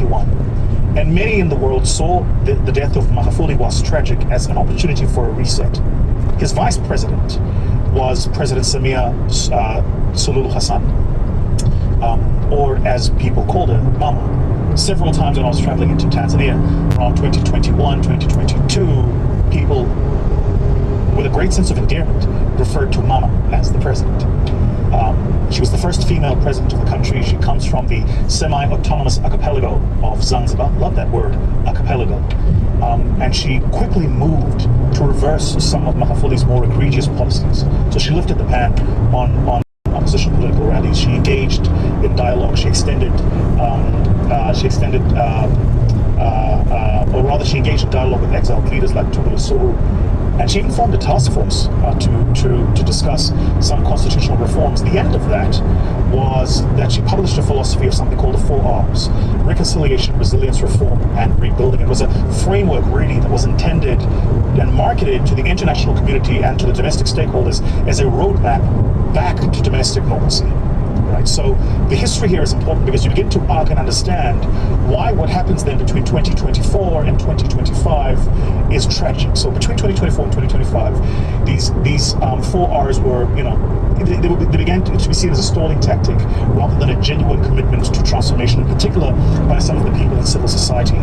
2021. And many in the world saw the death of Magufuli was tragic as an opportunity for a reset. His vice president was President Samia Suluhu Hassan, or as people called her, Mama. Several times when I was traveling into Tanzania around 2021, 2022, people with a great sense of endearment referred to Mama as the president. She was the first female president of the country. She comes from the semi-autonomous archipelago of Zanzibar. Love that word, archipelago. And she quickly moved to reverse some of Magufuli's more egregious policies. So she lifted the ban on opposition political rallies. She engaged in dialogue. She extended, or rather, she engaged in dialogue with exiled leaders like Tundu Lissu. And she even formed a task force to discuss some constitutional reforms. The end of that was that she published a philosophy of something called the 4 R's: reconciliation, resilience, reform, and rebuilding. It was a framework really that was intended and marketed to the international community and to the domestic stakeholders as a roadmap back to domestic normalcy. Right. So the history here is important because you begin to arc and understand why what happens then between 2024 and 2025 is tragic. So between 2024 and 2025, these 4 R's were, they began to be seen as a stalling tactic rather than a genuine commitment to transformation, in particular by some of the people in civil society.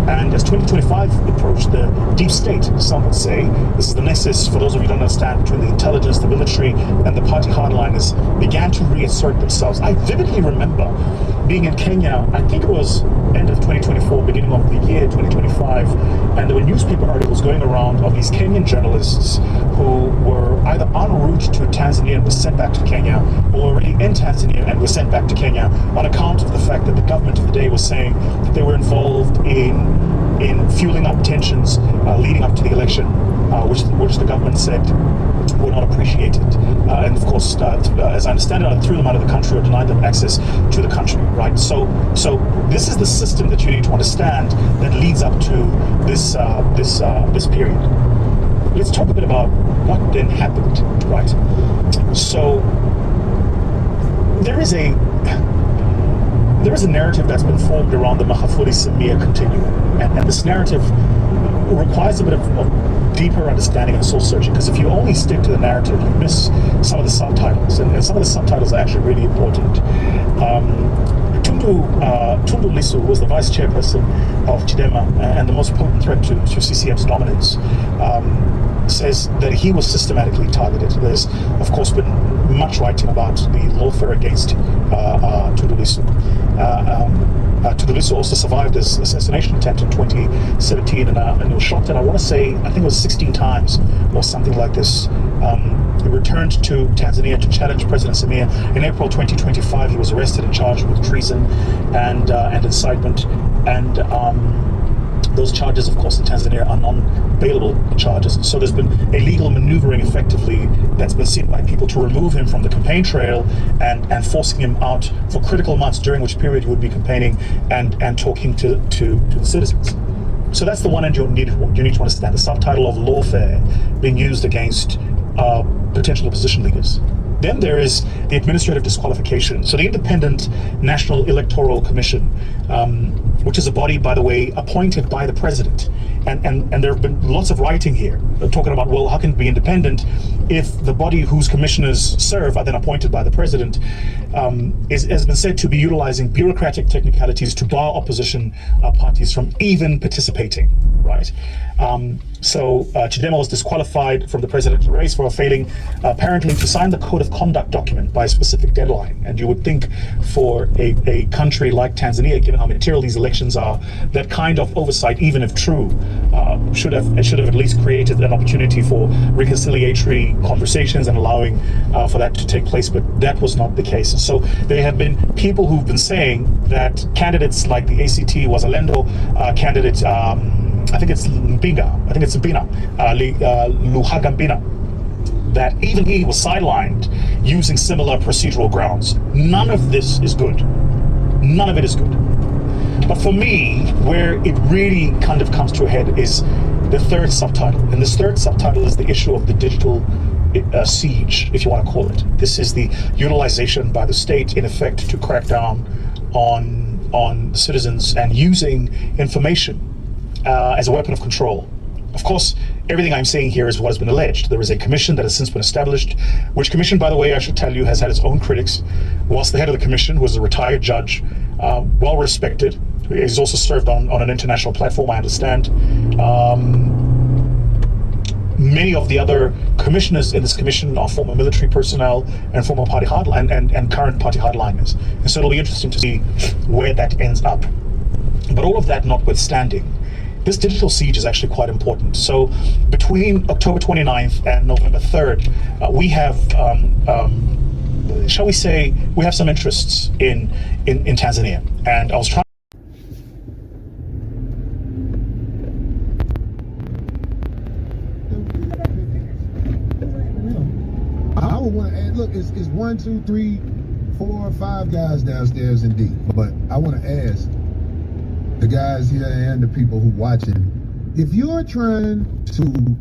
And as 2025 approached, the deep state, some would say, this is the nexus, for those of you who don't understand, between the intelligence, the military, and the party hardliners, began to reassert themselves. I vividly remember being in Kenya, I think it was end of 2024, beginning of the year 2025, and there were newspaper articles going around of these Kenyan journalists who were either en route to Tanzania and were sent back to Kenya, or already in Tanzania and were sent back to Kenya on account of the fact that the government of the day was saying that they were involved in fueling up tensions leading up to the election, which the government said were not appreciated. And of course, as I understand it, threw them out of the country or denied them access to the country, right? So this is the system that you need to understand that leads up to this period. Let's talk a bit about what then happened, right? So there is a narrative that's been formed around the Magufuli-Samia continuum, and this narrative requires a bit of deeper understanding and soul searching, because if you only stick to the narrative, you miss some of the subtitles, and some of the subtitles are actually really important. Tundu Lissu was the vice chairperson of Chadema and the most potent threat to CCM's dominance. Says that he was systematically targeted. There's, of course, been much writing about the lawfare against Tundu Lissu. Tundu Lissu also survived this assassination attempt in 2017 and was shot at, I want to say, I think it was 16 times or something like this. He returned to Tanzania to challenge President Samia. In April 2025, he was arrested and charged with treason and incitement. And those charges, of course, in Tanzania are non-bailable charges. So there's been a legal maneuvering, effectively, that's been seen by people to remove him from the campaign trail and forcing him out for critical months, during which period he would be campaigning and talking to the citizens. So that's the one end you need to understand, the subtitle of lawfare being used against potential opposition leaders. Then there is the administrative disqualification. So the Independent National Electoral Commission, which is a body, by the way, appointed by the president. And there have been lots of writing here talking about, well, how can it be independent if the body whose commissioners serve are then appointed by the president? Has been said to be utilizing bureaucratic technicalities to bar opposition parties from even participating, right? So Chadema was disqualified from the presidential race for failing apparently to sign the code of conduct document by a specific deadline. And you would think for a country like Tanzania, given how material these elections are, that kind of oversight, even if true, should have at least created an opportunity for reconciliatory conversations and allowing for that to take place. But that was not the case. So there have been people who've been saying that candidates like the ACT Wazalendo candidate, I think it's Mbina, Luhagambina, that even he was sidelined using similar procedural grounds. None of this is good. None of it is good. But for me, where it really kind of comes to a head is the third subtitle. And this third subtitle is the issue of the digital siege, if you want to call it. This is the utilization by the state, in effect, to crack down on on citizens and using information as a weapon of control. Of course, everything I'm saying here is what has been alleged. There is a commission that has since been established, which commission, by the way, I should tell you, has had its own critics. Whilst the head of the commission, who is a retired judge, well respected, he's also served on an international platform, I understand. Many of the other commissioners in this commission are former military personnel and former party hardline and current party hardliners. And so it'll be interesting to see where that ends up. But all of that notwithstanding, this digital siege is actually quite important. So between October 29th and November 3rd, we have, shall we say, we have some interests in Tanzania. And I was trying. I would want to add, look, it's 1, 2, 3, 4, 5 guys downstairs in D. But I want to ask the guys here and the people who watching, if you're trying to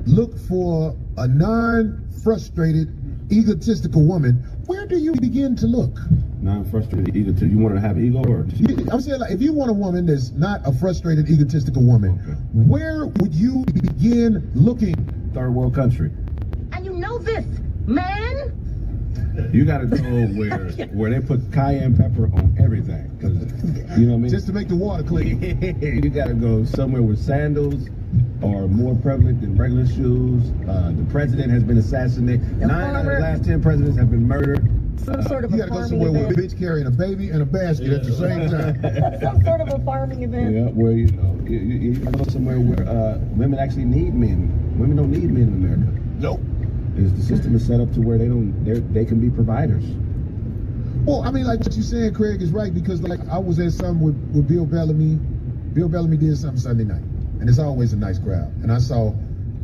look for a non-frustrated, egotistical woman, where do you begin to look? Non-frustrated, egotistical. You want to have ego, or? I'm saying, like, if you want a woman that's not a frustrated, egotistical woman, okay, where would you begin looking? Third world country. And you know this, man. You gotta go where they put cayenne pepper on everything, cause you know what I mean. Just to make the water clean. You gotta go somewhere with sandals are more prevalent than regular shoes. The president has been assassinated. 9 out of the last 10 presidents have been murdered. Some sort of you a gotta go farming somewhere event. with a bitch carrying a baby and a basket at the same time. Some sort of a farming event. Yeah, where you go somewhere where women actually need men. Women don't need men in America. Nope. The system is set up to where they can be providers. Well, I mean, like what you're saying, Craig, is right, because like I was at something with Bill Bellamy. Bill Bellamy did something Sunday night, and it's always a nice crowd. And I saw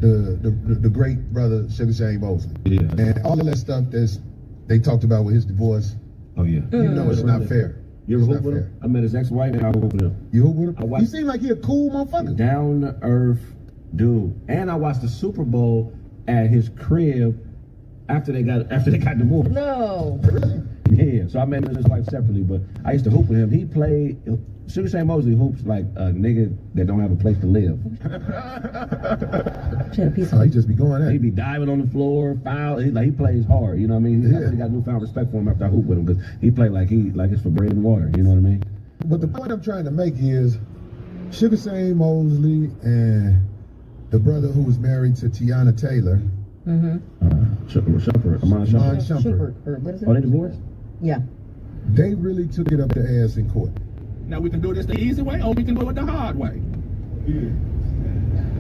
the great brother Sugar Shane Mosley, yeah, and all of that stuff they talked about with his divorce. Oh yeah, you know it's not fair. You ever hoop with him? I met his ex-wife and I hooped with him. You hoop with him? You seem like you're a cool motherfucker. Down to earth dude. And I watched the Super Bowl at his crib after they got divorced. No. Yeah, so I met his wife separately, but I used to hoop with him. He played, Sugar Shane Mosley hoops like a nigga that don't have a place to live. He just be going at. He be diving on the floor, foul. He plays hard. You know what I mean? I really got newfound respect for him after I hoop with him, because he played like it's for bread and water. You know what I mean? But the point I'm trying to make is, Sugar Shane Mosley and the brother who was married to Tiana Taylor. Mm-hmm. Amon Shumpert. What is it? Oh, they divorced? Yeah. They really took it up the ass in court. Now we can do this the easy way, or we can do it the hard way.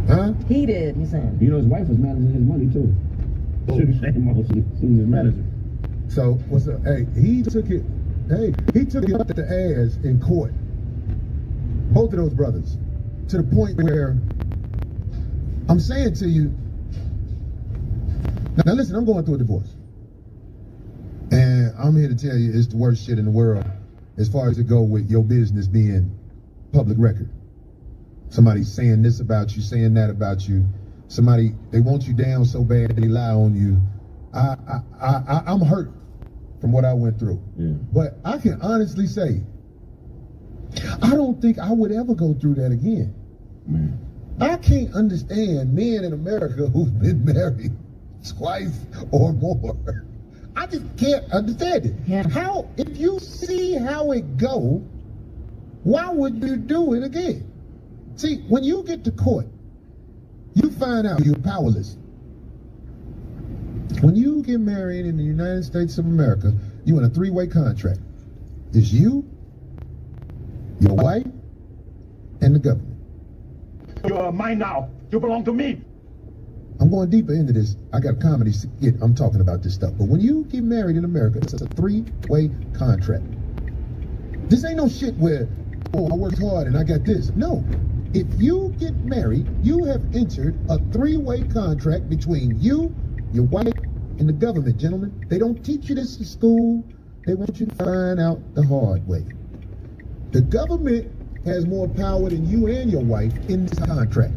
Huh? He did, he's saying. You know, his wife was managing his money too. Sugar Shane Mosley, she was his manager. So what's up? Hey, he took it up the ass in court. Both of those brothers, to the point where I'm saying to you, now listen, I'm going through a divorce. And I'm here to tell you it's the worst shit in the world as far as it go with your business being public record. Somebody saying this about you, saying that about you. Somebody, they want you down so bad they lie on you. I'm hurt from what I went through. Yeah. But I can honestly say, I don't think I would ever go through that again. Man. I can't understand men in America who've been married twice or more. I just can't understand it. Yeah. How, if you see how it go, why would you do it again? See, when you get to court, you find out you're powerless. When you get married in the United States of America, you're in a 3-way contract. It's you, your wife, and the government. You're mine now. You belong to me. I'm going deeper into this. I got a comedy skit. I'm talking about this stuff. But when you get married in America, it's a 3-way contract. This ain't no shit where, oh, I worked hard and I got this. No. If you get married, you have entered a 3-way contract between you, your wife, and the government, gentlemen. They don't teach you this in school. They want you to find out the hard way. The government has more power than you and your wife in this contract.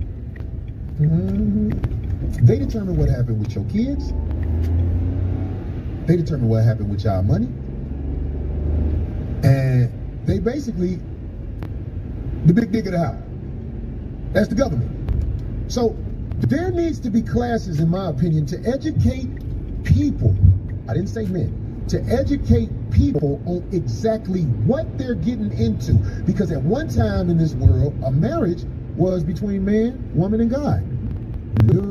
Mm-hmm. They determine what happened with your kids. They determine what happened with your money. And they basically the big dick of the house. That's the government. So there needs to be classes, in my opinion, to educate people. I didn't say men. To educate people on exactly what they're getting into. Because at one time in this world, a marriage was between man, woman, and God. No.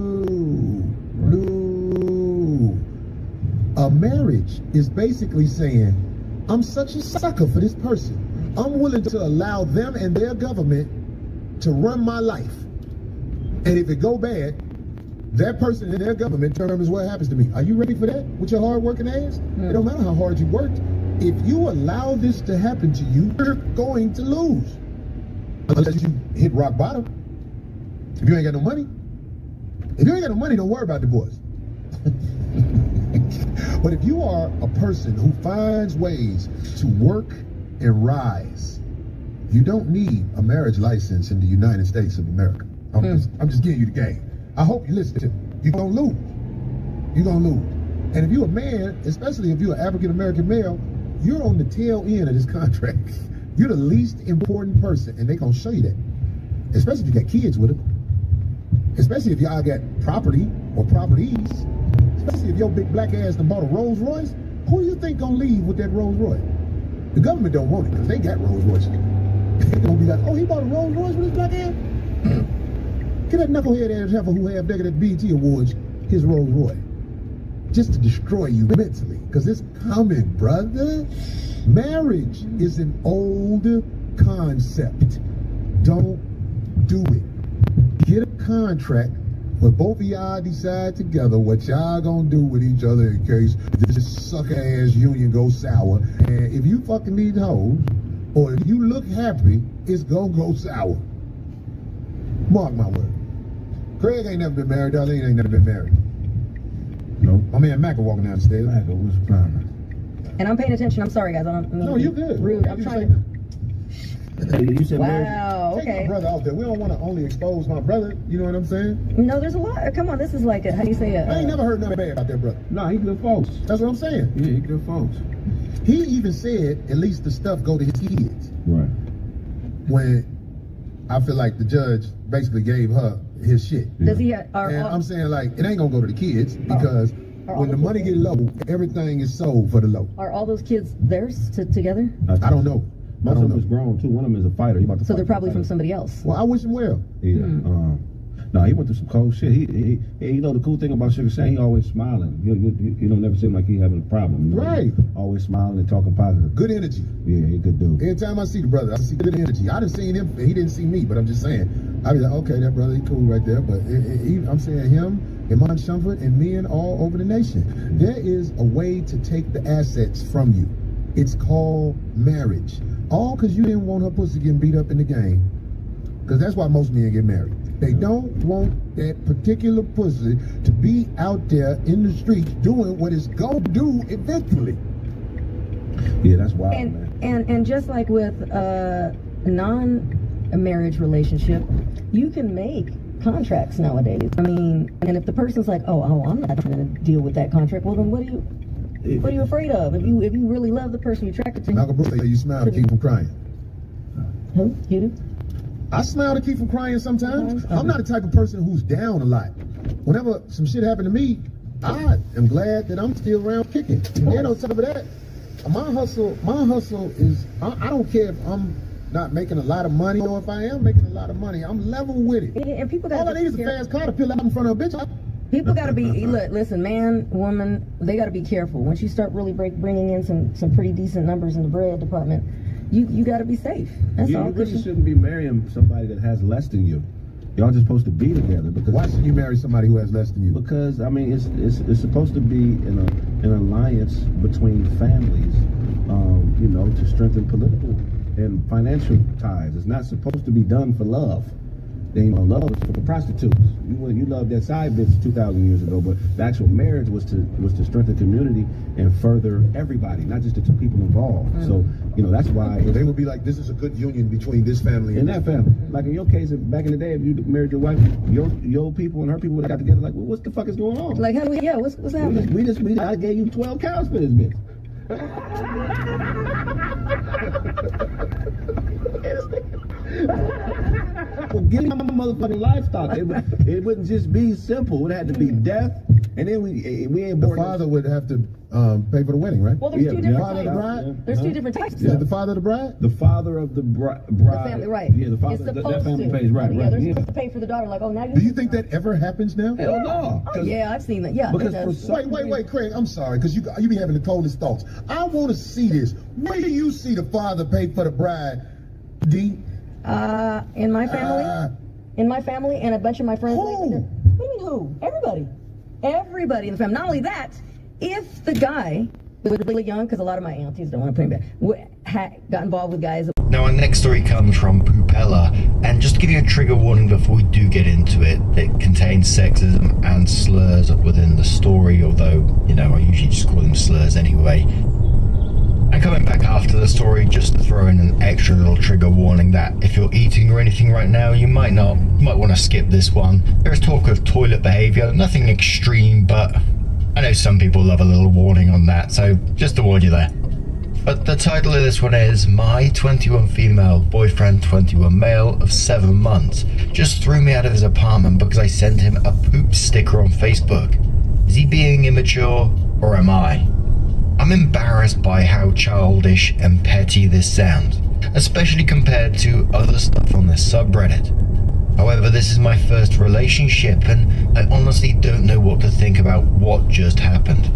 A marriage is basically saying, I'm such a sucker for this person. I'm willing to allow them and their government to run my life. And if it go bad, that person and their government determines what happens to me. Are you ready for that with your hard working ass? It don't matter how hard you worked. If you allow this to happen to you, you're going to lose. Unless you hit rock bottom. If you ain't got no money. If you ain't got no money, don't worry about divorce. But if you are a person who finds ways to work and rise, you don't need a marriage license in the United States of America. I'm just giving you the game. I hope you listen to me. You're gonna lose. You're gonna lose. And if you're a man, especially if you're an African American male, you're on the tail end of this contract. You're the least important person, and they're gonna show you that. Especially if you got kids with them. Especially if y'all got property or properties. Especially if your big black ass done bought a Rolls Royce. Who do you think gonna leave with that Rolls Royce? The government don't want it because they got Rolls Royces. They're gonna be like, oh, he bought a Rolls Royce with his black ass? Get that knucklehead ass heifer who have nigga at BET Awards his Rolls Royce. Just to destroy you mentally. Because it's coming, brother. Marriage is an old concept. Don't do it. Get a contract where both of y'all decide together what y'all gonna do with each other in case this sucker ass union goes sour. And if you fucking need hoes, or if you look happy, it's gonna go sour. Mark my word. Craig ain't never been married. Darlene ain't never been married. No. My man Mac walking down the stairs. Mac, what's the plan? And I'm paying attention. I'm sorry, guys. I don't mean No, you good. rude. I'm You trying say- to. Hey, you said marriage? Wow. Take my Okay. brother out there. We don't want to only expose my brother. You know what I'm saying? No, there's a lot. Come on, this is like a, how do you say it? I ain't never heard nothing bad about that brother. No, he good folks. That's what I'm saying. Yeah, he good folks. He even said at least the stuff go to his kids. Right. When I feel like the judge basically gave her his shit. Does he? And I'm saying like it ain't gonna go to the kids because Are all when the the money kids- get low, everything is sold for the low. Are all those kids theirs together? I don't know. I Most don't of them know. is grown too. One of them is a fighter. He about to So fight they're probably for from the somebody else. Well, I wish him well. fighter. Yeah. No, he went through some cold shit. He you know the cool thing about Sugar Shane, he always smiling. You don't never seem like he having a problem. You know? Right. Always smiling and talking positive. Good energy. Yeah, he a good dude. Every time I see the brother, I see good energy. I done seen him, he didn't see me, but I'm just saying. I be like, okay, that brother, he cool right there. But I'm saying him, Iman Shumford, and men all over the nation. There is a way to take the assets from you. It's called marriage. All because you didn't want her pussy getting beat up in the game. Because that's why most men get married. They don't want that particular pussy to be out there in the streets doing what it's gonna do eventually. Yeah, that's wild, man. And just like with a non-marriage relationship, you can make contracts nowadays. I mean, and if the person's like, oh, I'm not going to deal with that contract, well then what are you afraid of? If you really love the person you're attracted to, Malcolm Brooks say you smile to keep from crying. who? You do? I smile to keep from crying sometimes. Sometimes? I'm not the type of person who's down a lot. Whenever some shit happened to me, I am glad that I'm still around kicking. And then on top of that, my hustle is, I don't care if I'm not making a lot of money or if I am making a lot of money. I'm level with it. And people All I need is a fast car to peel out in front of a bitch. People got to be, listen, man, woman, they got to be careful. Once you start really bringing in some pretty decent numbers in the bread department, you got to be safe. That's You all. really shouldn't be marrying somebody that has less than you. Y'all just supposed to be together because. Why should you marry somebody who has less than you? Because I mean, it's supposed to be an alliance between families, you know, to strengthen political and financial ties. It's not supposed to be done for love. They ain't love is for prostitutes. You loved that side bitch 2,000 years ago, but the actual marriage was to strengthen community and further everybody, not just the two people involved. So you know that's why They would be like, this is a good union between this family in and that family. Like in your case, if back in the day, if you married your wife, your people and her people would have got together. Like, well, what the fuck is going on? Like, how do we, yeah, what's happening? I gave you 12 cows for this bitch. Well, give me my motherfucking livestock. It wouldn't just be simple. It had to be death, and then we ain't The born. father would have to pay for the wedding, right? Well, there's Yeah, two yeah. different Father of the types. bride? There's two different types. Is it the father of the bride? The father of the bride. family, right? Yeah, the father. It's That supposed family to. pays, right? Yeah, Right. they're Yeah. supposed to pay for the daughter. Like, oh, now Do you think that ever happens now? Hell no. Oh, yeah, I've seen that. Yeah, it Because does. for Wait, Craig, I'm sorry, because you be having the coldest thoughts. I want to see this. Where do you see the father pay for the bride, D? In my family, and a bunch of my friends. Who? What do you mean who? Everybody in the family. Not only that, if the guy was really young, because a lot of my aunties don't want to put him back, got involved with guys. Now our next story comes from Poopella, and just to give you a trigger warning before we do get into it, it contains sexism and slurs within the story, although, you know, I usually just call them slurs anyway. And coming back after the story, just to throw in an extra little trigger warning that if you're eating or anything right now, you might want to skip this one. There is talk of toilet behaviour, nothing extreme, but I know some people love a little warning on that, so just to warn you there. But the title of this one is My 21 Female Boyfriend 21 Male of 7 Months just threw me out of his apartment because I sent him a poop sticker on Facebook. Is he being immature, or am I? I'm embarrassed by how childish and petty this sounds, especially compared to other stuff on this subreddit. However, this is my first relationship and I honestly don't know what to think about what just happened.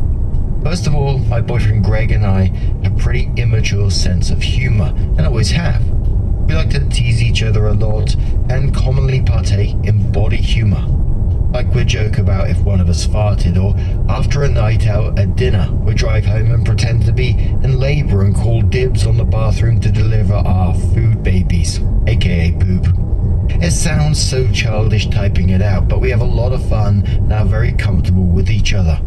First of all, my boyfriend Greg and I have a pretty immature sense of humour, and always have. We like to tease each other a lot and commonly partake in body humour. Like we joke about if one of us farted, or after a night out at dinner, we drive home and pretend to be in labour and call dibs on the bathroom to deliver our food babies, aka poop. It sounds so childish typing it out, but we have a lot of fun and are very comfortable with each other.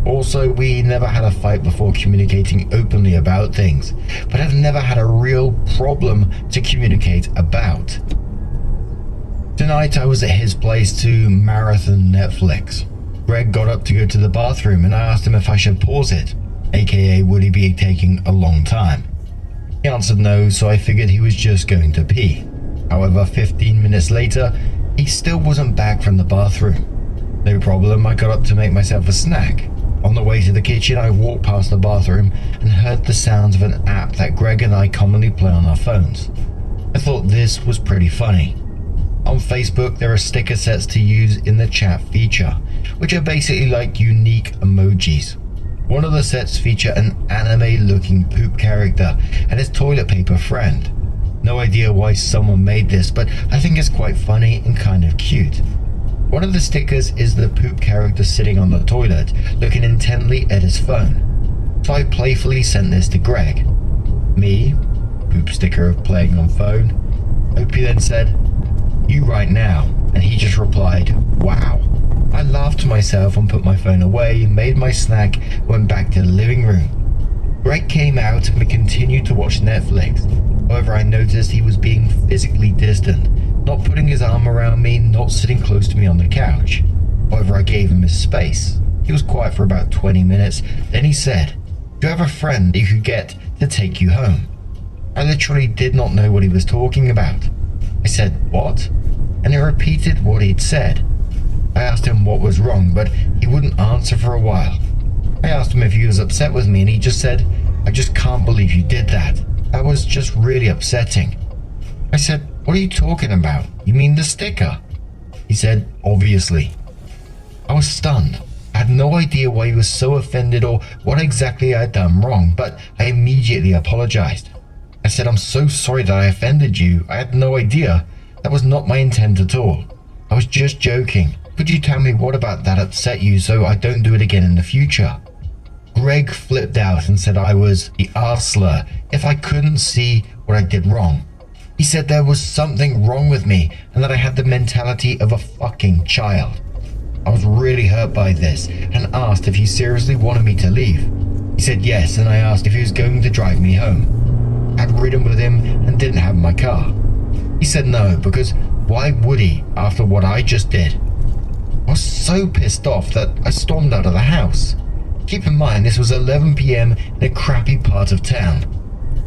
Also, we never had a fight before communicating openly about things, but have never had a real problem to communicate about. Tonight I was at his place to marathon Netflix. Greg got up to go to the bathroom and I asked him if I should pause it, aka would he be taking a long time. He answered no, so I figured he was just going to pee. However, 15 minutes later, he still wasn't back from the bathroom. No problem, I got up to make myself a snack. On the way to the kitchen, I walked past the bathroom and heard the sounds of an app that Greg and I commonly play on our phones. I thought this was pretty funny. On Facebook, there are sticker sets to use in the chat feature, which are basically like unique emojis. One of the sets feature an anime-looking poop character and his toilet paper friend. No idea why someone made this, but I think it's quite funny and kind of cute. One of the stickers is the poop character sitting on the toilet, looking intently at his phone. So I playfully sent this to Greg. Me, poop sticker of playing on phone. Hope he then said, "You right now," and he just replied, "Wow." I laughed to myself and put my phone away, made my snack, went back to the living room. Greg came out and we continued to watch Netflix. However, I noticed he was being physically distant, not putting his arm around me, not sitting close to me on the couch. However, I gave him his space. He was quiet for about 20 minutes, then he said, "Do you have a friend you could get to take you home?" I literally did not know what he was talking about. I said, "What?" And he repeated what he'd said. I asked him what was wrong, but he wouldn't answer for a while. I asked him if he was upset with me, and he just said, "I just can't believe you did that. That was just really upsetting." I said, "What are you talking about? You mean the sticker?" He said, "Obviously." I was stunned. I had no idea why he was so offended or what exactly I had done wrong, but I immediately apologized. I said, "I'm so sorry that I offended you. I had no idea. That was not my intent at all. I was just joking. Could you tell me what about that upset you so I don't do it again in the future?" Greg flipped out and said I was the arsler if I couldn't see what I did wrong. He said there was something wrong with me and that I had the mentality of a fucking child. I was really hurt by this and asked if he seriously wanted me to leave. He said yes, and I asked if he was going to drive me home. I'd ridden with him and didn't have my car. He said no, because why would he after what I just did? I was so pissed off that I stormed out of the house. Keep in mind this was 11 PM in a crappy part of town.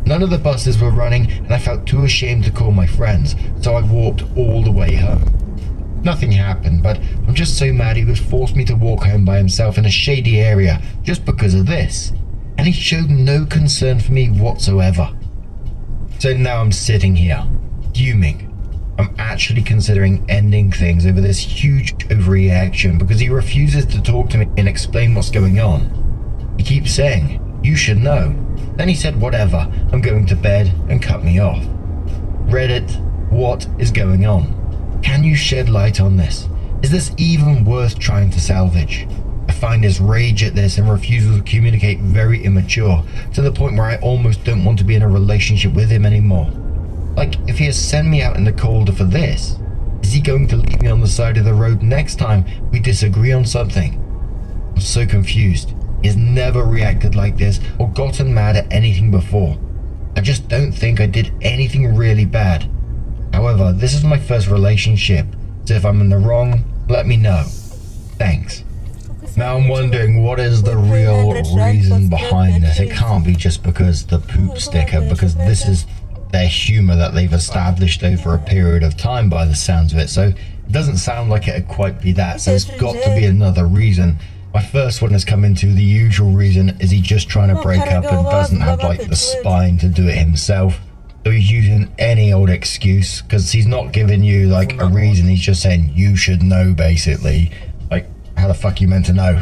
None of the buses were running and I felt too ashamed to call my friends, so I walked all the way home. Nothing happened, but I'm just so mad he would force me to walk home by himself in a shady area just because of this. And he showed no concern for me whatsoever. So now I'm sitting here, fuming. I'm actually considering ending things over this huge overreaction because he refuses to talk to me and explain what's going on. He keeps saying, "You should know." Then he said, "Whatever, I'm going to bed," and cut me off. Reddit, what is going on? Can you shed light on this? Is this even worth trying to salvage? I find his rage at this and refusal to communicate very immature, to the point where I almost don't want to be in a relationship with him anymore. Like, if he has sent me out in the cold for this, is he going to leave me on the side of the road next time we disagree on something? I'm so confused. He has never reacted like this or gotten mad at anything before. I just don't think I did anything really bad. However, this is my first relationship, so if I'm in the wrong, let me know. Thanks. Now I'm wondering, what is the real reason behind this? It can't be just because the poop sticker, because this is their humor that they've established over a period of time by the sounds of it. So it doesn't sound like it'd quite be that. So it's got to be another reason. My first one has come into the usual reason is he just trying to break up and doesn't have like the spine to do it himself. So he's using any old excuse because he's not giving you like a reason. He's just saying you should know, basically. Like, how the fuck you meant to know?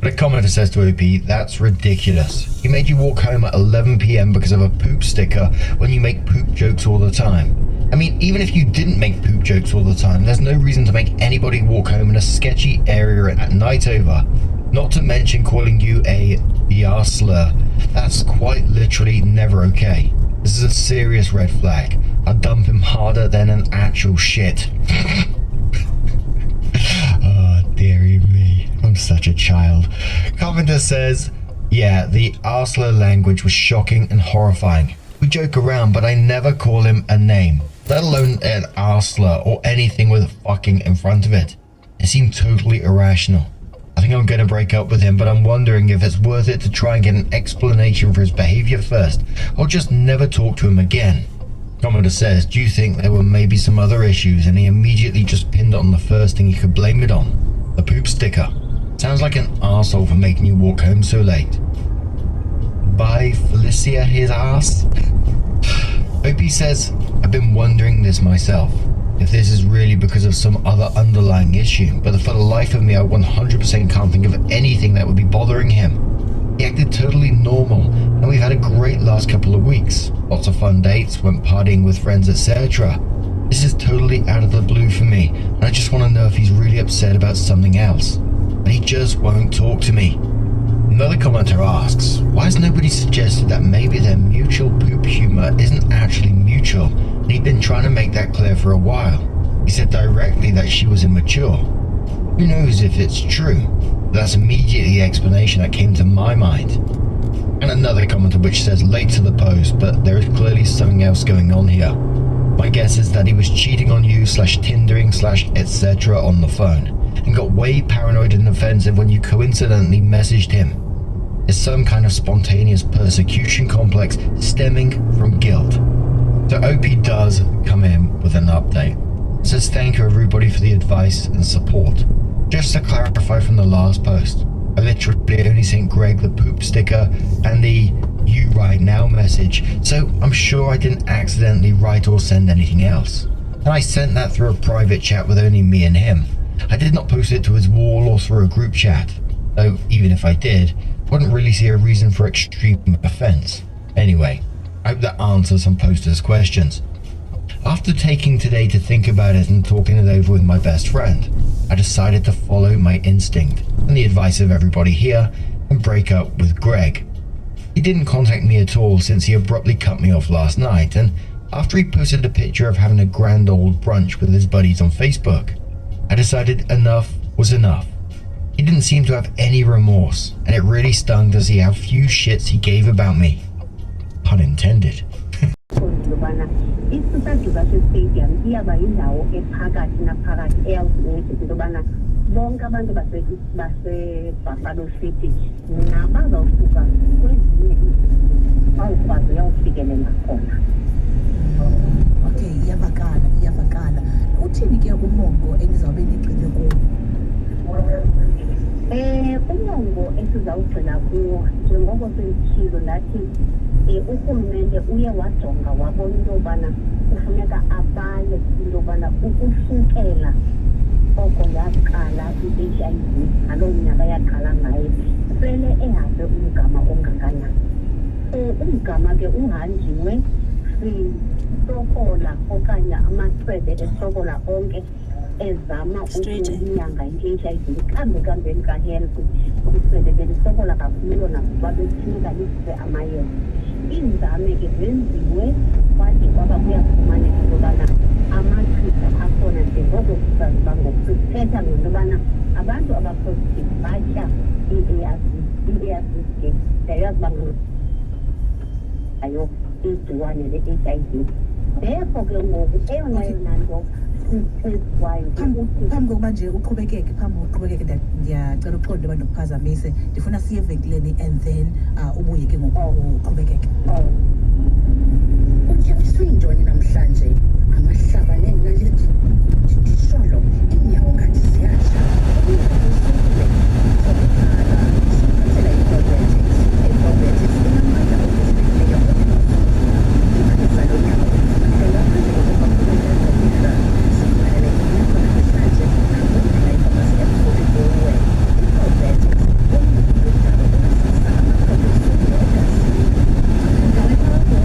But a commenter says to OP, "That's ridiculous. He made you walk home at 11 PM because of a poop sticker when you make poop jokes all the time. I mean, even if you didn't make poop jokes all the time, there's no reason to make anybody walk home in a sketchy area at night over. Not to mention calling you a BR slur. That's quite literally never okay. This is a serious red flag. I'd dump him harder than an actual shit." Oh, dearie me. I'm such a child. Commenter says, "Yeah, the arsler language was shocking and horrifying. We joke around, but I never call him a name, let alone an arsler or anything with fucking in front of it. It seemed totally irrational. I think I'm gonna break up with him, but I'm wondering if it's worth it to try and get an explanation for his behavior first, or just never talk to him again." Commenter says, "Do you think there were maybe some other issues and he immediately just pinned it on the first thing he could blame it on? The poop sticker. Sounds like an arsehole for making you walk home so late. Bye, Felicia, his ass." OP says, "I've been wondering this myself, if this is really because of some other underlying issue, but for the life of me I 100% can't think of anything that would be bothering him. He acted totally normal, and we've had a great last couple of weeks. Lots of fun dates, went partying with friends, etc. This is totally out of the blue for me, and I just want to know if he's really upset about something else. But he just won't talk to me." Another commenter asks, "Why has nobody suggested that maybe their mutual poop humor isn't actually mutual, and he'd been trying to make that clear for a while? He said directly that she was immature. Who knows if it's true? That's immediately the explanation that came to my mind." And another commenter which says, "Late to the post, but there is clearly something else going on here. My guess is that he was cheating on you /Tindering /etc. on the phone, and got way paranoid and offensive when you coincidentally messaged him. It's some kind of spontaneous persecution complex stemming from guilt." So OP does come in with an update. It says, "Thank you everybody for the advice and support. Just to clarify from the last post, I literally only sent Greg the poop sticker and the 'you right now' message, so I'm sure I didn't accidentally write or send anything else. And I sent that through a private chat with only me and him. I did not post it to his wall or through a group chat, though even if I did, I wouldn't really see a reason for extreme offense. Anyway, I hope that answers some posters' questions. After taking today to think about it and talking it over with my best friend, I decided to follow my instinct and the advice of everybody here and break up with Greg. He didn't contact me at all since he abruptly cut me off last night, and after he posted a picture of having a grand old brunch with his buddies on Facebook, I decided enough was enough. He didn't seem to have any remorse, and it really stung to see how few shits he gave about me. Pun intended. yobana isitaduka sestadium iyaba yindawo ephakathi naphakathi eyawuzincedisa into yobana bonke abantu basebuffalo city nabazawusuka kwezinye bawukwazi uyawufikelela khona. Okay, iyavakala. Uthini ke umongo enizawube nigxile kuwo? Umongo esizawugxila kuwo njengoko senditshilo ndathi urhulumente uye wajonga wabona into yobana kufuneka abale into yobana ukusukela oko yaqala i-HIV ngaloo nyaka yaqala ngayo sele ehambe umgama ongakanani. Umgama ke uhanjiwe sisokola okanye amasebe esokola onke ezama ukunyanga i-HIV kambeni ka-health isebe belisokola kakhulu lona kuba besinika lisise amayeza. Iinzame ke zenziwe kwade kwaba kuyafumaneka into yobana amachiza akhona njengoko sisaziba ngokusithetha ngento yobana abantu abapositive batya ii-ARVs ke ndayazi uba ngayo igciwane le-HIV. Therefore ke ngoku eyona nto sithethiwayo phambi kokuba nje uqhubekeke ndiyacela uqonde uba ndikuphazamise, ndifuna siye evenkileni and then ubuye ke ngoku uqhubekeke. Utyabiswe yintoni namhlanje? Amahlaba neenaliti, ndisholo, iinyawo ngathi ziyatsha, ubungazisukile, zokukhala, siphathela i-diabetes. I-diabetes inamandla okuziphileka imali zalo nyaka olufanele ngaphandle kokuba kubekezwa kwihlala. Sibhalele inyako namhlanje nangondlela ifamasi emfuthe kuwe. I-diabetes umntu wendalo oluzisa amaqondo esukile egazini. Ngale bakho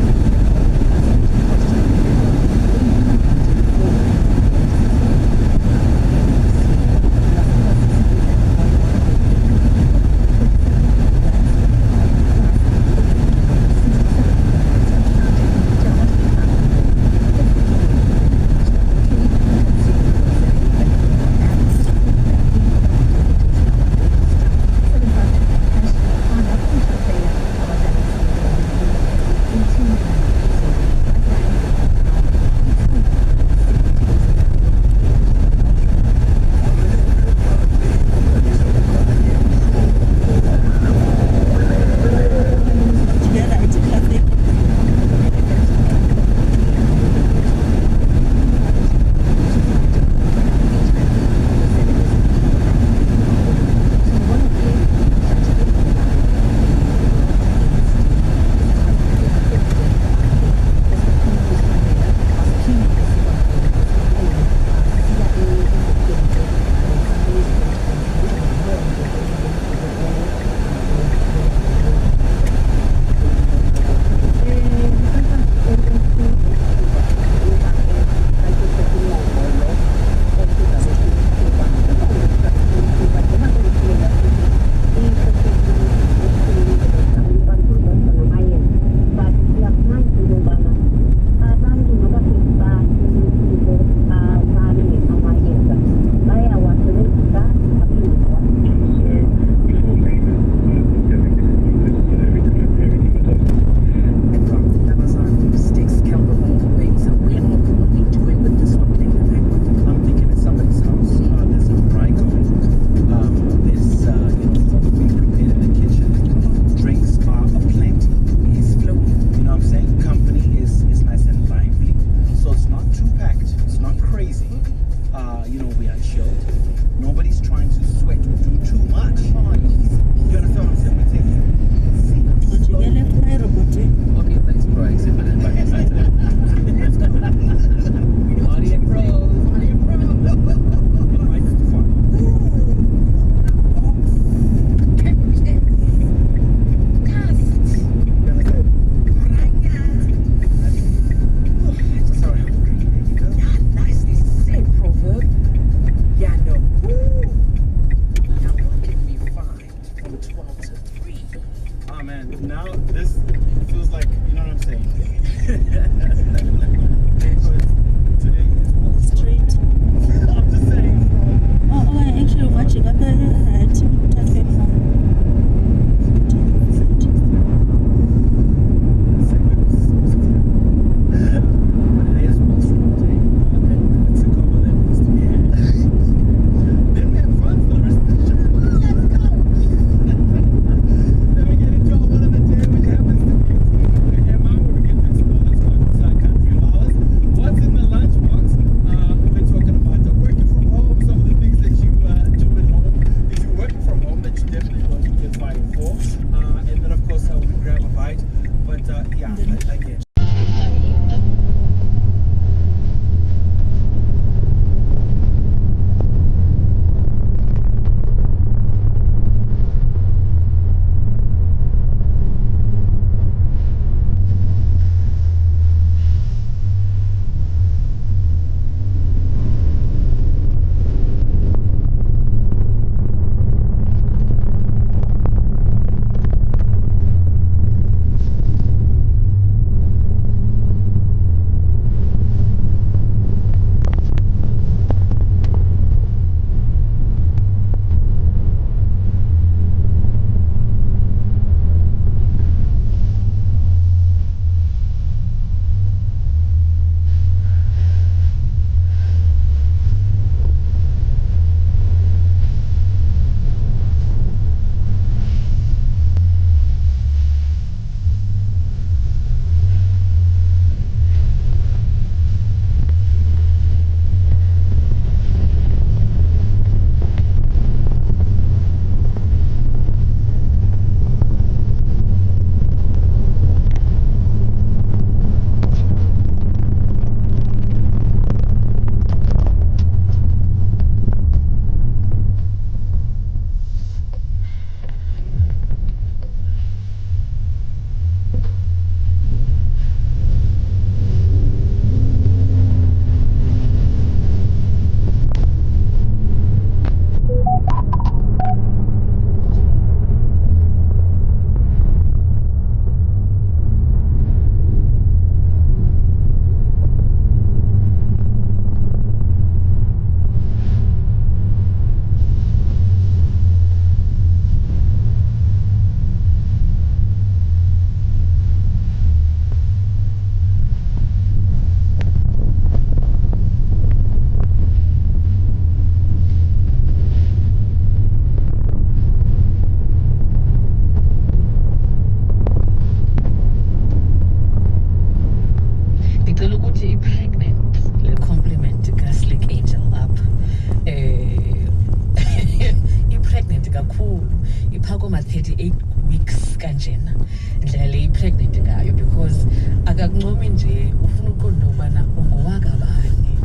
akakuncomi nje ufuna uqonda ukubana ungowakabani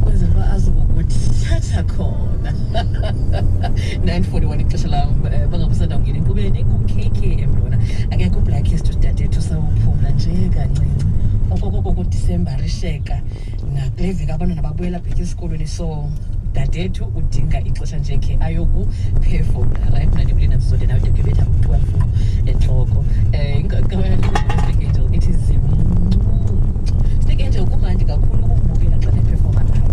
kwenzela uba azokukuthi thatha khona 9:41 ixesha lam bangabusanda ungena enkqubeni ku-KKM lona akekho ublackist udadethu sawuphumla nje kancinci okokoko kudisemba risheka nakule veki abantwana babuyela bheka esikolweni so dadethu udinga ixesha nje khe ayokuphefumla right mna ndibulina zizonde nawe ndekebetha u-12 entloko Snake Angel ithi Snake Angel kumandi kakhulu ukumbukela xa nephefoma live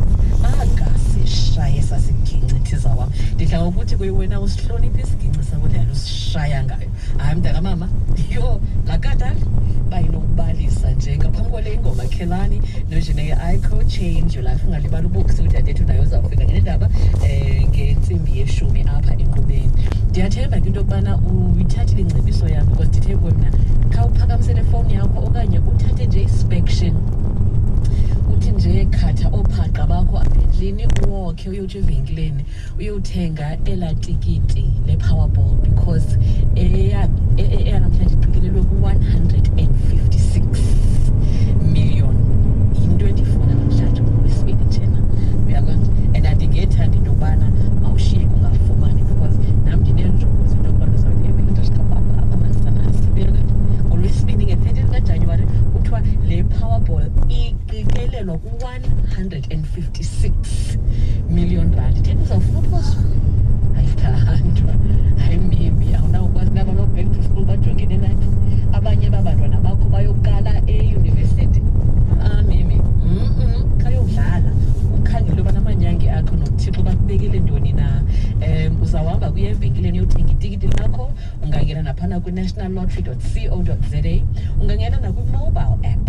akasishaye sasigingcithiza wam ndidla ngokuthi kuye wena usihloniphe isigingci sakho ndiyalo usishaya ngayo hayi mntakamama yho lakatali bayinokubalisa nje ngaphambi kwale ingoma khelani nojene ico change your life ungalibali uboksi udadethu nayo uzawufika ngendaba ngentsimbi ye10 apha enkqubeni ndiyathemba ke into yokubana uyithathile ingcebiso yam because ndithe kuwe mna khawuphakamisele fowuni yakho okanye uthathe nje inspection uthi nje khatha oophaqa bakho apha endlini uwokhe uyotsho evenkileni uyothenga elaa tikiti le-powerball because eyanamhlanje iqikelelwe ku-156 million yinto endiyifuna namhlanje ngolwesibini njena uyakwenza and andingethanda into yokubana mawushiye kungafumani because nam ndineenjongo zento yokubana uzawuthi ngolwesibini nge-13 kaJanuwari kuthiwa le powerball iqikelelwa ku-156 million rand ithe uzawufuna uphoso ayithandwa hayi mimi awunawukwazi naba no-back to school bajongene nathi abanye babantwana bakho bayoqala eyunivesithi mimi khayodlala ukhangele ubana amanyange akho nothixo bakubekele ntoni na uzawuhamba kuye evenkileni uyothenga itikiti lakho ungangena naphana kwi-nationallottery.co.za ungangena nakwi-mobile app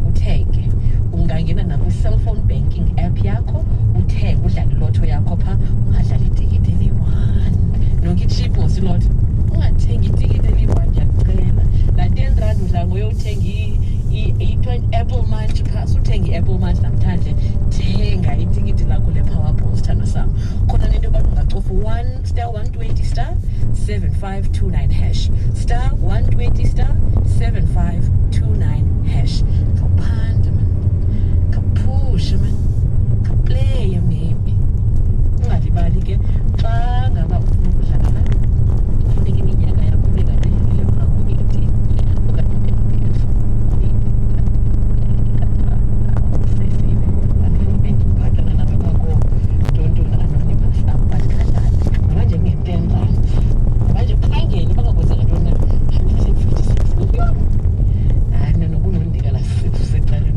uthenge ungangena nakwi-cellphone banking app yakho uthenge udlale ilotho yakho pha ungadlali itikiti eliyi-1 nonke itshipos ilotho ungathengi itikiti eliyi-1 ndiyakucela laa 10 rand udla ngoyothenga i-apple munch pha suthenga i-apple munch namhlanje thenga itikiti lakho le-powerball sithando sam khona nento yoba ungacofa star 120 star 7529 hash star 120 star 7529 hash kaphanda man kaphushe man kapleye maybe ungalibali ke xa ngaba ufuna ukudlala funeka iminyaka yakho bekatelekile ungakumithi okanye bendibhatana nabo bako ntontoni anonymous abadikadlala manje kunge-10 rand manje khangele bangakwenzeka ntoni 156 million hayi mna nokunondikala seqaleni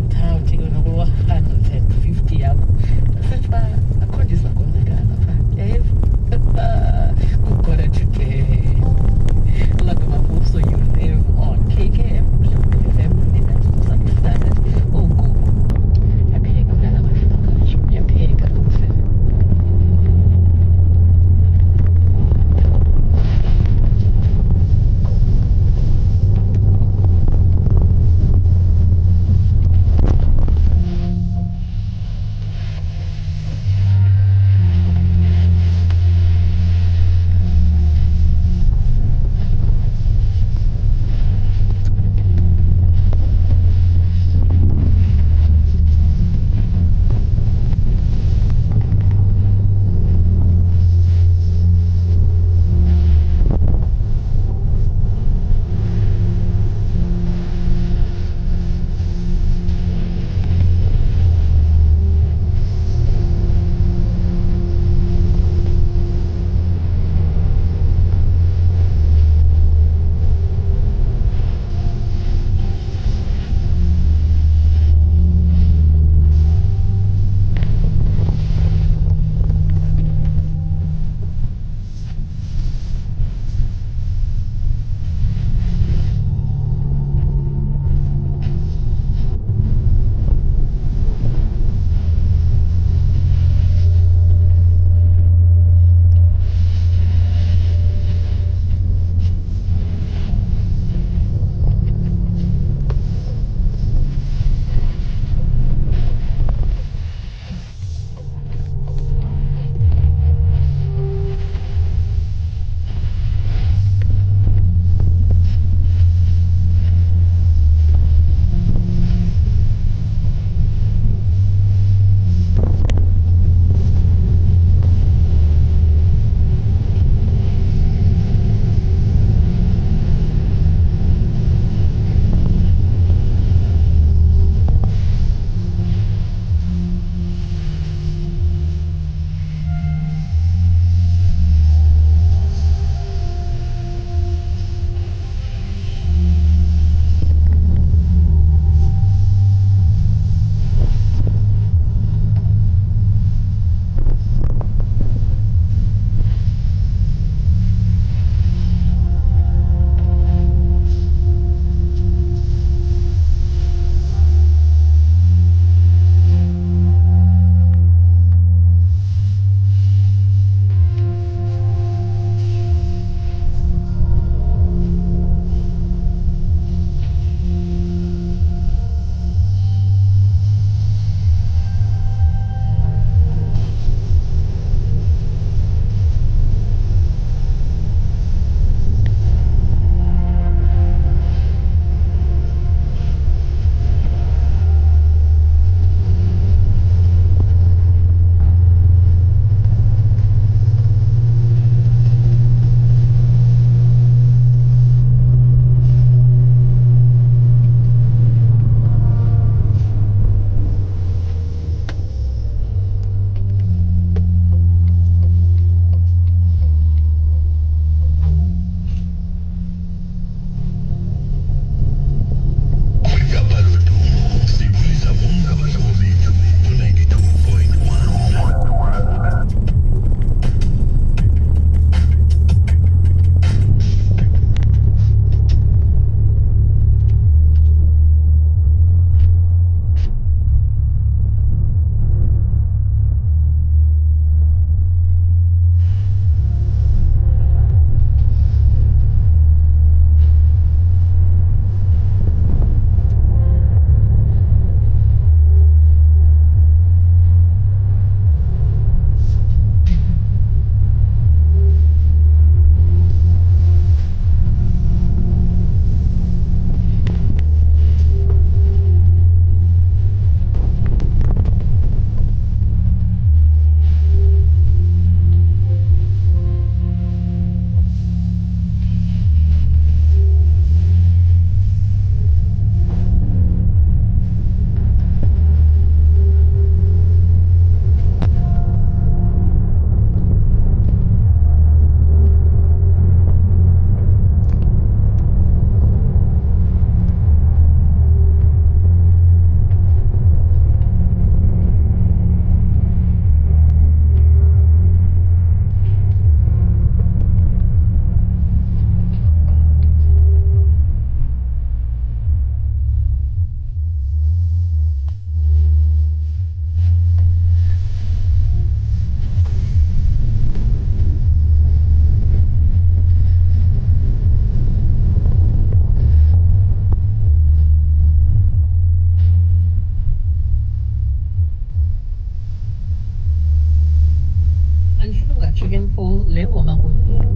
le ngoma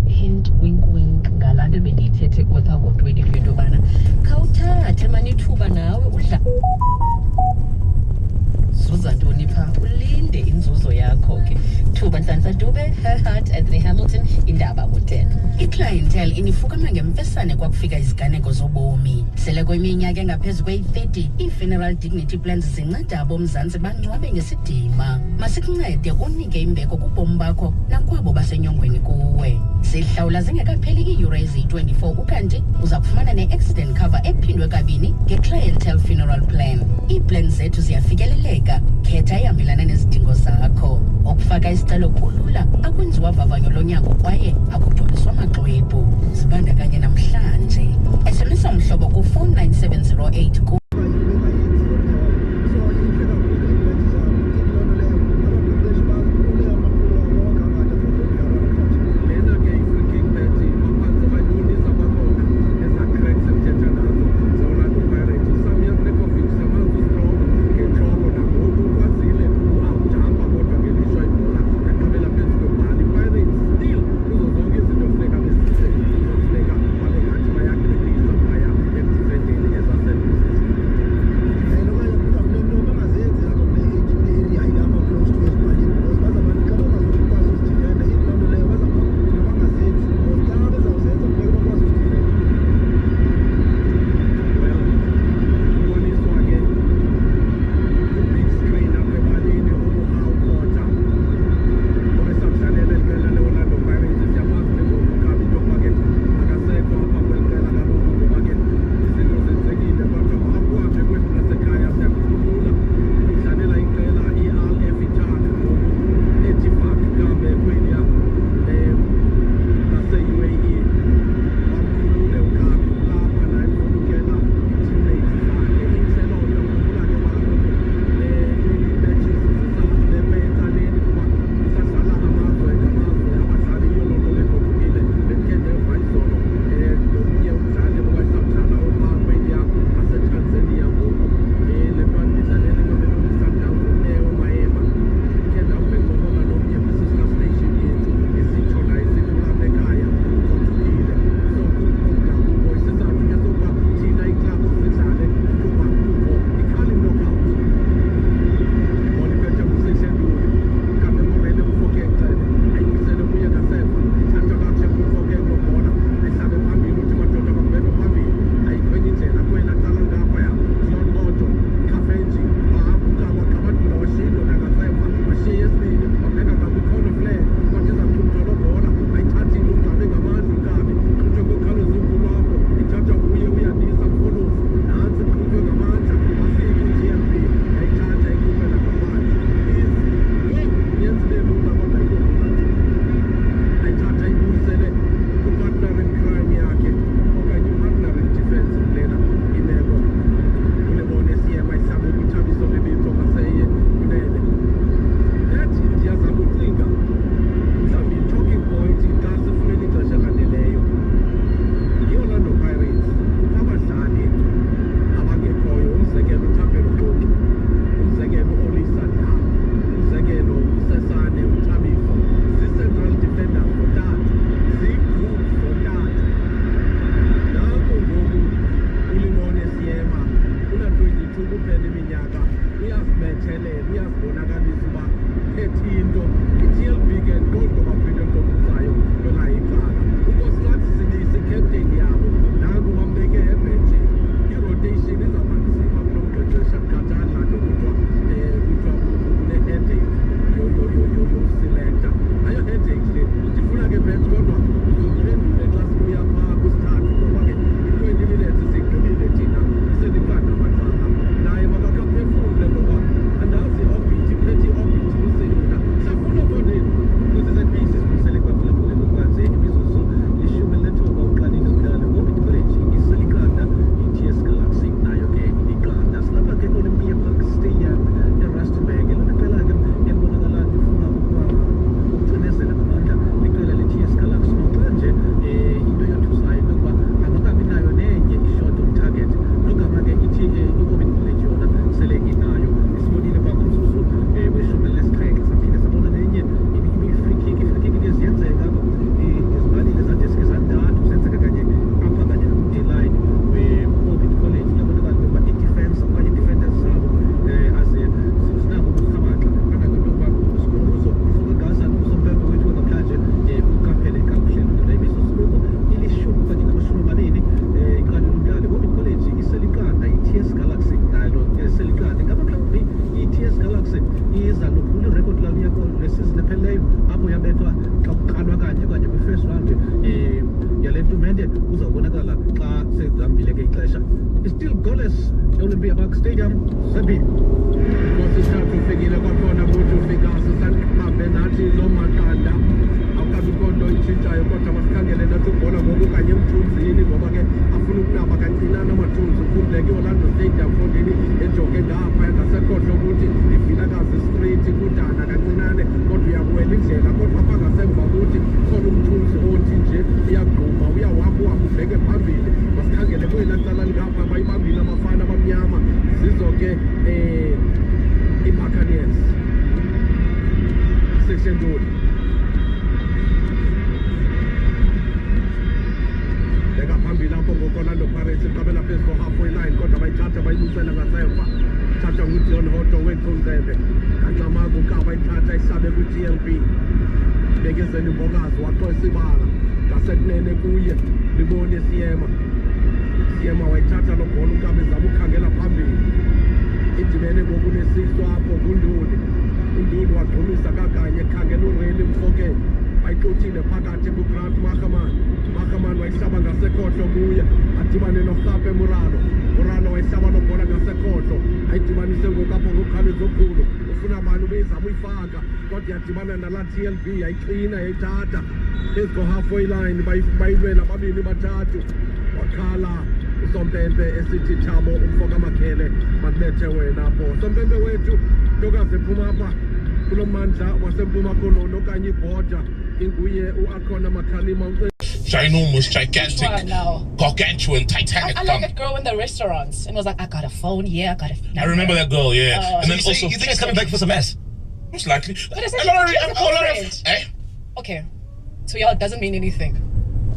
hint wink wink ngalaa nto bendiyithethe kwapha ngo-20 into yobana khawuthathe mani ithuba nawe udla zuza ntoni phaa ulinde inzuzo yakho ke thuba Nhlanhla Dube, Herhart, Anthony Hamilton, indaba ngo-10. Iclientele inifukama ngemfesane kwakufika iziganeko zobomi sele kwiminyaka engaphezu kwe-30 ii-funeral dignity plans zinceda abomzantsi bangcwabe ngesidima masikuncede unike imbeko kubomi bakho nakwabo basenyongweni kuwe sihlawula zingekapheli iiyure eziyi-24 ukanti uza kufumana ne-accident cover ephindwe kabini nge-clientele funeral plan iiplan zethu ziyafikeleleka khetha ehambelana nezidingo zakho okufaka isicelo kulula akwenziwa vavanyo lonyango kwaye akudodiswa maxwebhu zibandakanye namhlanje SMS umhlobo ku-49708 ku Russia. It's still goalless. Olympia Park Stadium. Sepi. Kwasithathu ufikile kwakhona ukuthi ufika sisahambe nathi nomakanda. Awukabikho nto itshintshayo kodwa masikhangele nathi ibhola ngoku kanye emthunzini ngoba ke afuna ukunaba kancinane amathunzi ukhululeke i-Orlando Stadium fondini ejoke ngapha ngasekhohlo ukuthi ivilakazi street kudana kancinane kodwa uyakuwela indlela kodwa apha ngasemva ukuthi khona umthunzi othi nje uyagquma uyawapha ubheke phambili masikhangele kwela cala ngapha bayibambile abafana abamnyama zizo ke i-Buccaneers seshenduli beka phambili lapho ngoko-Orlando Pirates iqabela phezu ko-halfway line kodwa bayithatha bayibucela ngasemva thatha nguDion Hoto wethunzebe kaNxamaku kaba ithatha isabe kwi-TLB bekezela imbokazi waxosa ibala ngasekunene kuye libone Siyema wayithatha lo bhola ukabe zama ukhangela phambili idibene ngokunesiso apho uNduli wagqumisa kakanye ekhangela uRayleigh Mfokeng bayixuthile phakathi kuGrant Mahaman wayihlaba ngasekhohlo kuye adibane noRhape Muralo wayihlaba lo bhola ngasekhohlo ayidibanise ngokapho ngokukhaliza okhulu ufuna abantu bezama uyifaka kodwa yadibana nala TLB yayiqina yayithatha phezu ko-halfway line bayilwela babili bathathu wakhala usompempe esithi Thabo umfoka Makhele makubethe wena bo sompempe wethu ntokazi ephuma apha kulo mandla wasempuma koloni okanye ibhoda inguye u-Akhona Makhalima ginormous, gigantic, gargantuan, titanic. I like that girl in the restaurants and was like, I got a phone, I got a number. I remember that girl, yeah. And then also, you think it's coming back for some ass? Most likely. But it's okay, so y'all doesn't mean anything.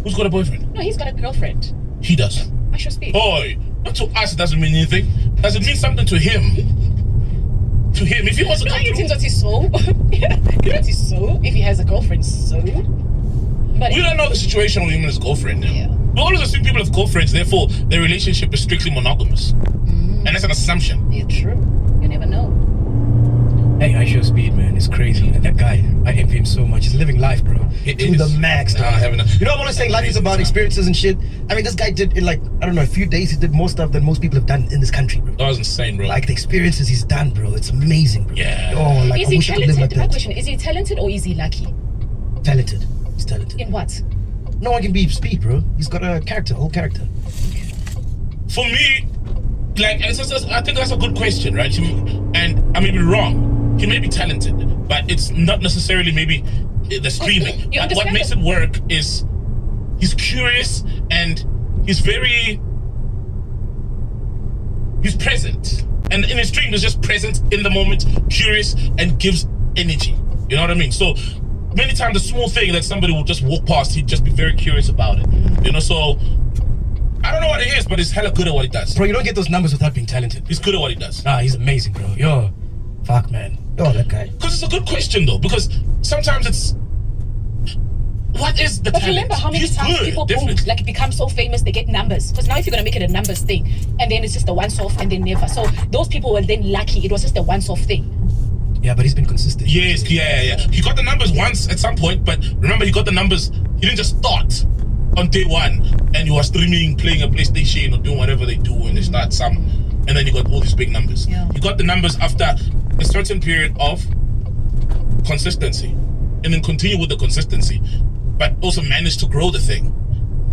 Who's got a boyfriend? No, he's got a girlfriend. He does. I should speak. Boy, not to us it doesn't mean anything. Does it mean something to him? To him, if he wants to come to... what he's so. You know he's so, if he has a girlfriend, so. But we don't know the situation with him and his girlfriend. Yeah. We always assume people have girlfriends, therefore their relationship is strictly monogamous. And that's an assumption. Yeah, true. You never know. Hey, I show speed, man. It's crazy. That guy, I envy him so much. He's living life, bro. To the max, dog. You know, I'm always saying life is about experiences and shit. I mean, this guy did in like, I don't know, a few days, he did more stuff than most people have done in this country, bro. That was insane, bro. Like the experiences he's done, bro. It's amazing, bro. Yeah. Oh, like, is he talented? My question, is he talented or is he lucky? Talented. He's talented. In what? No one can be speed, bro. He's got a character, whole character. For me, like, I think that's a good question, right? And I may be wrong. He may be talented, but it's not necessarily maybe the streaming. What makes it work is he's curious and he's present. And in his stream, he's just present in the moment, curious, and gives energy. You know what I mean? So many times, a small thing that somebody will just walk past, he'd just be very curious about it. You know, so I don't know what it is, but he's hella good at what he does. Bro, you don't get those numbers without being talented. He's good at what he does. Nah, he's amazing, bro. Yo, fuck, man. Oh, that guy. Because it's a good question, though, because sometimes it's, what is the talent? Remember how many times people boom, like become so famous, they get numbers. Because now if you're going to make it a numbers thing, and then it's just a once-off and then never. So those people were then lucky. It was just a once-off thing. Yeah, but he's been consistent. Yes, yeah. He got the numbers once at some point, but remember, he got the numbers, he didn't just start on day one, and you are streaming, playing a PlayStation, or doing whatever they do when they start some, and then you got all these big numbers. Yeah. You got the numbers after a certain period of consistency, and then continue with the consistency, but also manage to grow the thing.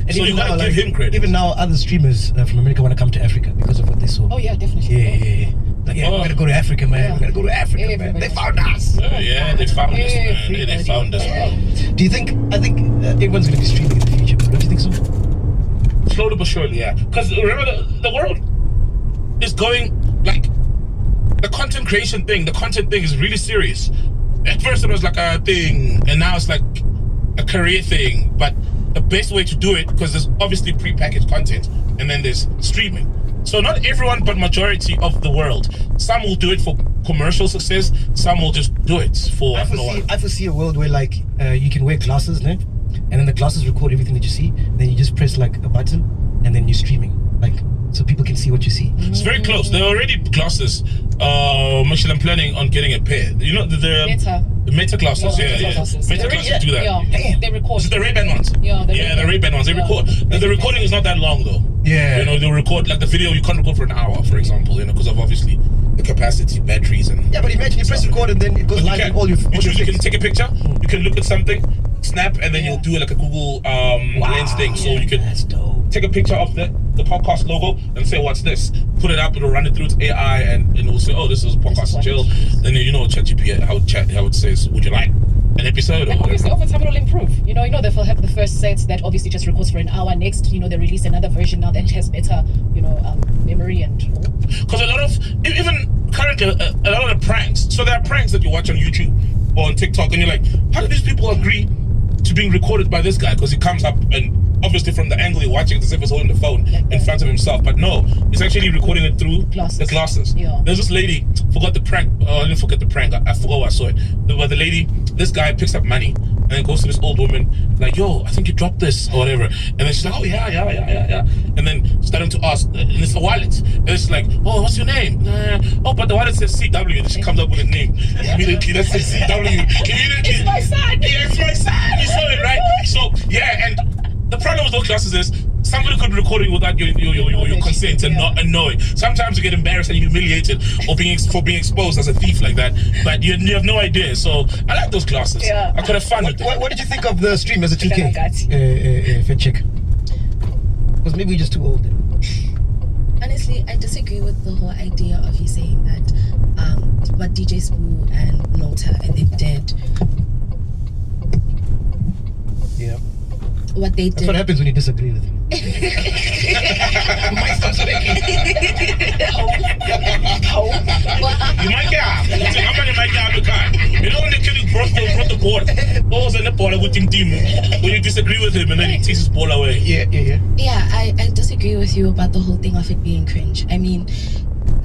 And so you gotta give him credit. Even now, other streamers from America want to come to Africa because of what they saw. Oh yeah, definitely. Yeah. Like, we're gonna go to Africa, man. We're gonna go to Africa, man. They found us. Yeah, they found us, man. They found us, bro. Do you think? I think everyone's gonna be streaming in the future, bro. Don't you think so? Slowly but surely, yeah. Because remember, the world is going, like, the content creation thing, the content thing is really serious. At first it was like a thing, and now it's like a career thing. But the best way to do it, because there's obviously pre-packaged content, and then there's streaming. So not everyone, but majority of the world. Some will do it for commercial success. Some will just do it for I foresee a world where, like, you can wear glasses, né? And then the glasses record everything that you see. Then you just press like a button, and then you're streaming. Like, so people can see what you see. It's very close. There are already glasses. Actually, I'm planning on getting a pair. You know, the Meta glasses. Yeah. Meta glasses do that. Yeah, they record. Is it the Ray-Ban ones? Yeah, the Ray-Ban ones. They record. The recording is not that long though. Yeah. You know, they'll record like the video. You can't record for an hour, for example. You know, because of obviously the capacity, batteries, and Yeah, but imagine you press record and then it goes But live you with all your can things. take a picture. You can look at something, snap, and then you'll do like a Google Lens thing. So you can take a picture of the podcast logo and say, what's this? Put it up, it'll run it through its AI and it'll say, oh, this is podcast chill. Then you know ChatGPT how it says, would you like an episode? And obviously over time it'll improve. You know they'll have the first set that obviously just records for an hour. Next, they release another version now that has better, memory and because a lot of even currently a lot of the pranks. So there are pranks that you watch on YouTube or on TikTok, and you're like, how do these people agree to being recorded by this guy? Because he comes up and obviously from the angle you're watching, it's as if he's holding the phone in front of himself. But no, he's actually recording it through the glasses. Yeah. There's this lady, forgot the prank. I didn't forget the prank. I forgot where I saw it. But the lady, this guy picks up money and then goes to this old woman like, yo, I think you dropped this or whatever. And then she's like, oh yeah. And then starting to ask, and it's a wallet. And it's like, oh, what's your name? Oh, but the wallet says CW. And she comes up with a name. Immediately, that says CW. Immediately, it's my son. Yeah, it's my son. You saw it, right? So yeah, and the problem with those classes is somebody could be recording without your consent and not knowing. Sometimes you get embarrassed and humiliated or for being exposed as a thief like that, but you have no idea. So I like those classes. Yeah. I could have fun with it. What did you think of the stream as a 2K? Fit chick. Because maybe we're just too old. Honestly, I disagree with the whole idea of you saying that what DJ Spoo and Nota and they did. Yeah. What they did. That's what happens when you disagree with him. You might get out. I'm going to make out the car. You know when the kid brought the board, balls in the ball with him team. When you disagree with him and then he takes his ball away. Yeah. Yeah, I disagree with you about the whole thing of it being cringe. I mean,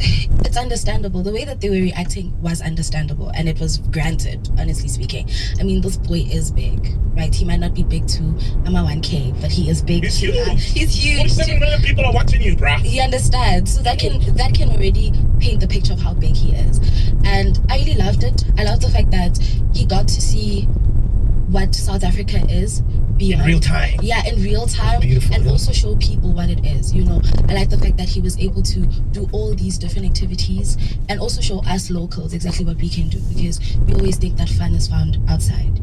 it's understandable. The way that they were reacting was understandable, and it was granted, honestly speaking. I mean, this boy is big, right? He might not be big to Ama 1K, but he is big. He's huge. He's huge. 47 million people are watching you, bruh. He understands. So that can already paint the picture of how big he is. And I really loved it. I loved the fact that he got to see what South Africa is beyond. In real time. Yeah, in real time. Beautiful, and yeah. also show people what it is. I like the fact that he was able to do all these different activities and also show us locals exactly what we can do, because we always think that fun is found outside,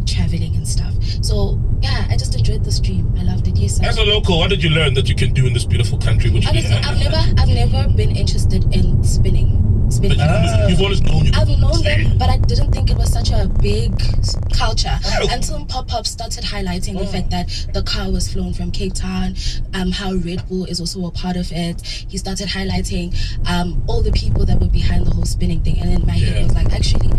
traveling and stuff. So yeah, I just enjoyed the stream. I loved it. Yes, sir. As a local, what did you learn that you can do in this beautiful country? Honestly, I've never been interested in spinning. You've always known I've known them, but I didn't think it was such a big culture until Pop-Up started highlighting the fact that the car was flown from Cape Town, how Red Bull is also a part of it. He started highlighting all the people that were behind the whole spinning thing, and then my head was like, actually,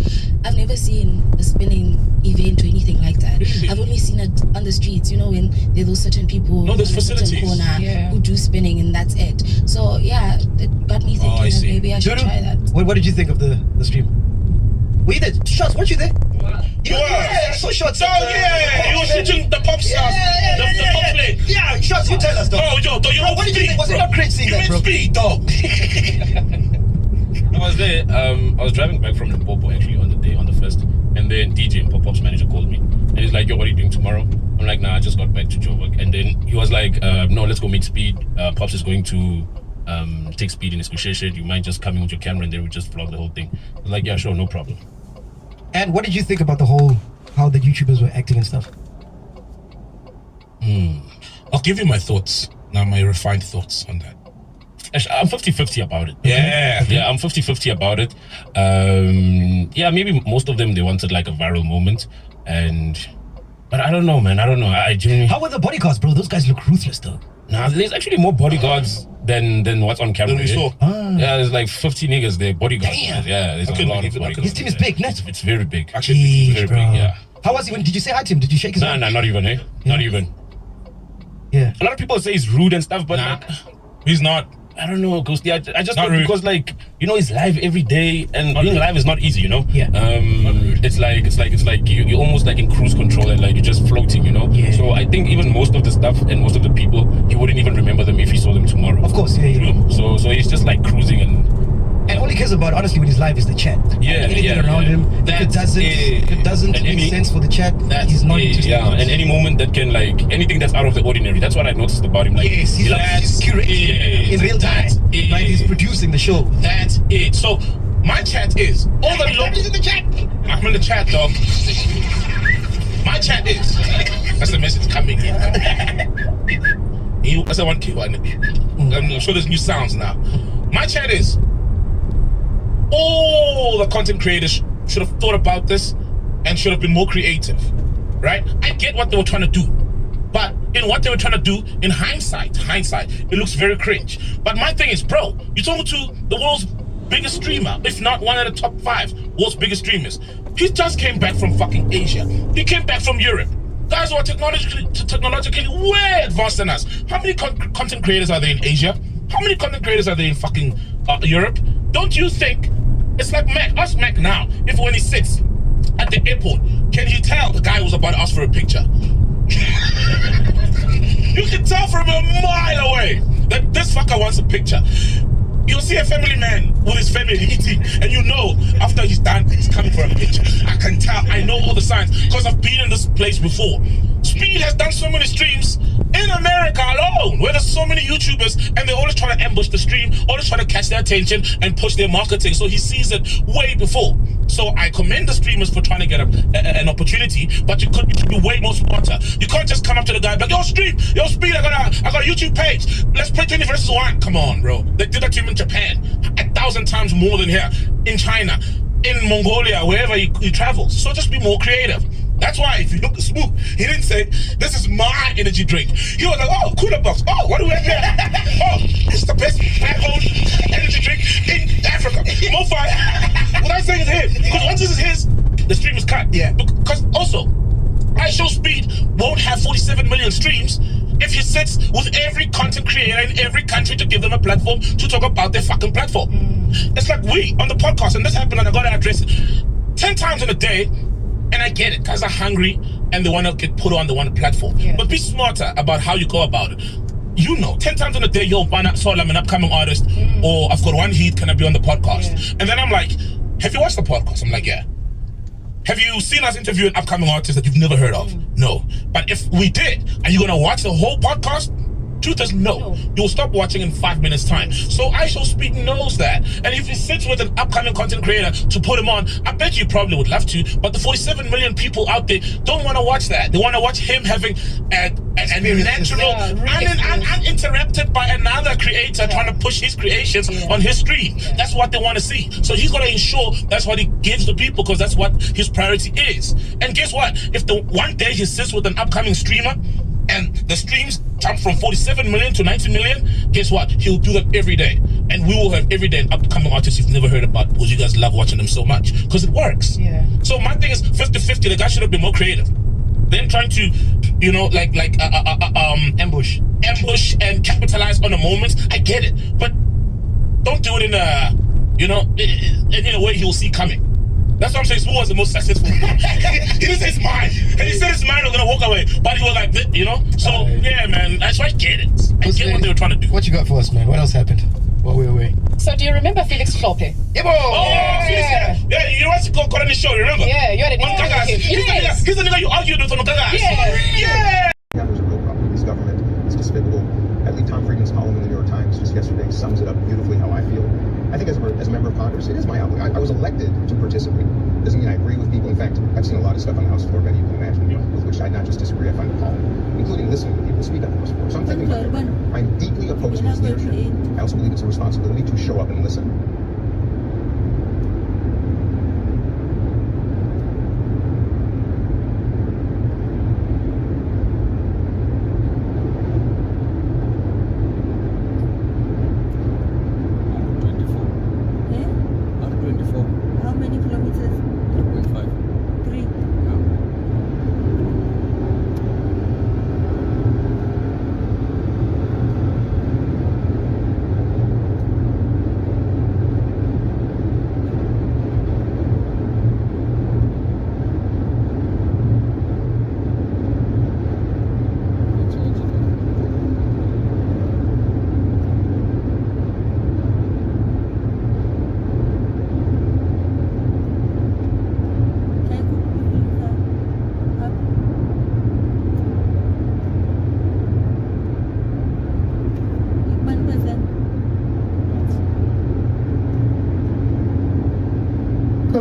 I've never seen a spinning event or anything like that. Really? I've only seen it on the streets, when there's those certain people there's facilities corner who do spinning, and that's it. So yeah, it got me thinking that maybe I should try that. What did you think of the stream? Were you there? Shots, weren't you there? You were. Yeah, I saw Shots. Oh yeah, you were shooting the pop stars. The pop play. Yeah, Shots, you tell us though. Oh, yo, what did you think? Was it not great seeing that, bro? Speed, dog. I was there. I was driving back from Limpopo actually on the first, and then DJ and Pop-Up's manager called me, and he's like, "Yo, what are you doing tomorrow?" I'm like, "Nah, I just got back to Joburg." And then he was like, "No, let's go meet Speed. Pops is going to take Speed in his negotiation. You mind just coming with your camera and then we just vlog the whole thing?" I was like, "Yeah, sure, no problem." And what did you think about how the YouTubers were acting and stuff? I'll give you my thoughts now, my refined thoughts on that. Actually, I'm 50-50 about it. Yeah. Yeah, I'm 50-50 about it. Yeah, maybe most of them, they wanted like a viral moment, but I don't know, man. I don't know. I genuinely... How were the bodyguards, bro? Those guys look ruthless, though. Nah, there's actually more bodyguards than what's on camera. Than we saw. Yeah, there's like 50 niggas there, bodyguards. Damn. Yeah, there's a lot of bodyguards. His team is big, no? It's very big. Actually, it's very big, yeah. How was he? Did you say hi to him? Did you shake his hand? Nah, not even, eh? Not even. Yeah. A lot of people say he's rude and stuff, but nah, he's not. I don't know, Ghosty. I just Not thought rude. because, like, you know, he's live every day, and being live is not easy, you know. Yeah. It's like you're almost like in cruise control, and like you're just floating, you know. Yeah. So I think even most of the stuff and most of the people, he wouldn't even remember them if he saw them tomorrow. Of course, yeah. So he's just like cruising And all he cares about, honestly, with his life is the chat. Anything around him. If it doesn't make sense for the chat, he's not interested. Yeah, and any moment that can, like, anything that's out of the ordinary. That's what I noticed about him. Like, yes, he's curating in real time. Like he's producing the show. That's it. So my chat is all the locals in the chat. I'm in the chat, dog. My chat is. That's the message coming in. That's the one. I'm sure there's new sounds now. My chat is. All the content creators should have thought about this and should have been more creative, right? I get what they were trying to do, but in what they were trying to do, in hindsight, it looks very cringe. But my thing is, bro, you're talking to the world's biggest streamer, if not one of the top 5 world's biggest streamers. He just came back from fucking Asia. He came back from Europe. Guys who are technologically way advanced than us. How many content creators are there in Asia? How many content creators are there in fucking Europe? Don't you think it's like Mac? Ask Mac now. If when he sits at the airport, can he tell the guy who's about to ask for a picture? You can tell from a mile away that this fucker wants a picture. You'll see a family man with his family eating, and you know after he's done, he's coming for a picture. I can tell. I know all the signs because I've been in this place before. Speed has done so many streams in America alone, where there's so many YouTubers, and they always try to ambush the stream, always try to catch their attention and push their marketing. So he sees it way before. So I commend the streamers for trying to get an opportunity, but you could be way more smarter. You can't just come up to the guy and be like, yo, stream, yo, Speed, I got a YouTube page. Let's play 20 versus 1. Come on, bro. They did that to him in Japan 1,000 times more than here, in China, in Mongolia, wherever he travels. So just be more creative. That's why if you look at Smooth, he didn't say, this is my energy drink. He was like, oh, cooler box. Oh, what do we have here? Oh, this is the best black-owned energy drink in Africa. More fun. What I'm saying is his. Because once this is his, the stream is cut. Yeah. Because also, I Show Speed won't have 47 million streams if he sits with every content creator in every country to give them a platform to talk about their fucking platform. It's like we, on the podcast, and this happened and I got to address it 10 times in a day. And I get it, guys are hungry and they want to get put on the one platform. Yeah. But be smarter about how you go about it. You know, 10 times in a day, yo, so I'm an upcoming artist, or I've got one hit, can I be on the podcast? Yeah. And then I'm like, have you watched the podcast? I'm like, yeah. Have you seen us interview an upcoming artist that you've never heard of? No. But if we did, are you going to watch the whole podcast? Truth is no. You'll stop watching in 5 minutes time. So I Show Speed knows that. And if he sits with an upcoming content creator to put him on, I bet you probably would love to. But the 47 million people out there don't want to watch that. They want to watch him having a natural, uninterrupted by another creator trying to push his creations on his stream. That's what they want to see. So he's going to ensure that's what he gives the people, because that's what his priority is. And guess what? If the one day he sits with an upcoming streamer and the streams jump from 47 million to 90 million, guess what? He'll do that every day. And we will have every day an upcoming artist you've never heard about, because you guys love watching them so much. Because it works. Yeah. So my thing is 50-50. The guy should have been more creative. Then trying to, you know, ambush and capitalize on a moment. I get it. But don't do it in a, you know, in a way he'll see coming. That's what I'm saying. Smooth was the most successful. He didn't say it's mine. And he said it's mine, was going to walk away. But he was like, you know? So, yeah, man. That's why I get it. I get what they were trying to do. What you got for us, man? What else happened while we were away? So, do you remember Felix Klope? Yeah, boy. Felix, yeah. You watched got on the show, remember? Yeah, you had an interview with him. Yes. He's the nigga you argued with on Gagas. Yeah. That was a real problem. This government is despicable. I believe Tom Friedman's column in the New York Times just yesterday sums it up beautifully how I feel. I think as a member of Congress, it is my obligation. I was elected to participate. Doesn't mean I agree with people. In fact, I've seen a lot of stuff on the House floor, many you can imagine, with which I not just disagree, I find appalling, including listening to people speak on the House floor. So I'm thinking, I'm deeply opposed to his leadership. I also believe it's a responsibility to show up and listen.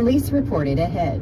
Police reported ahead.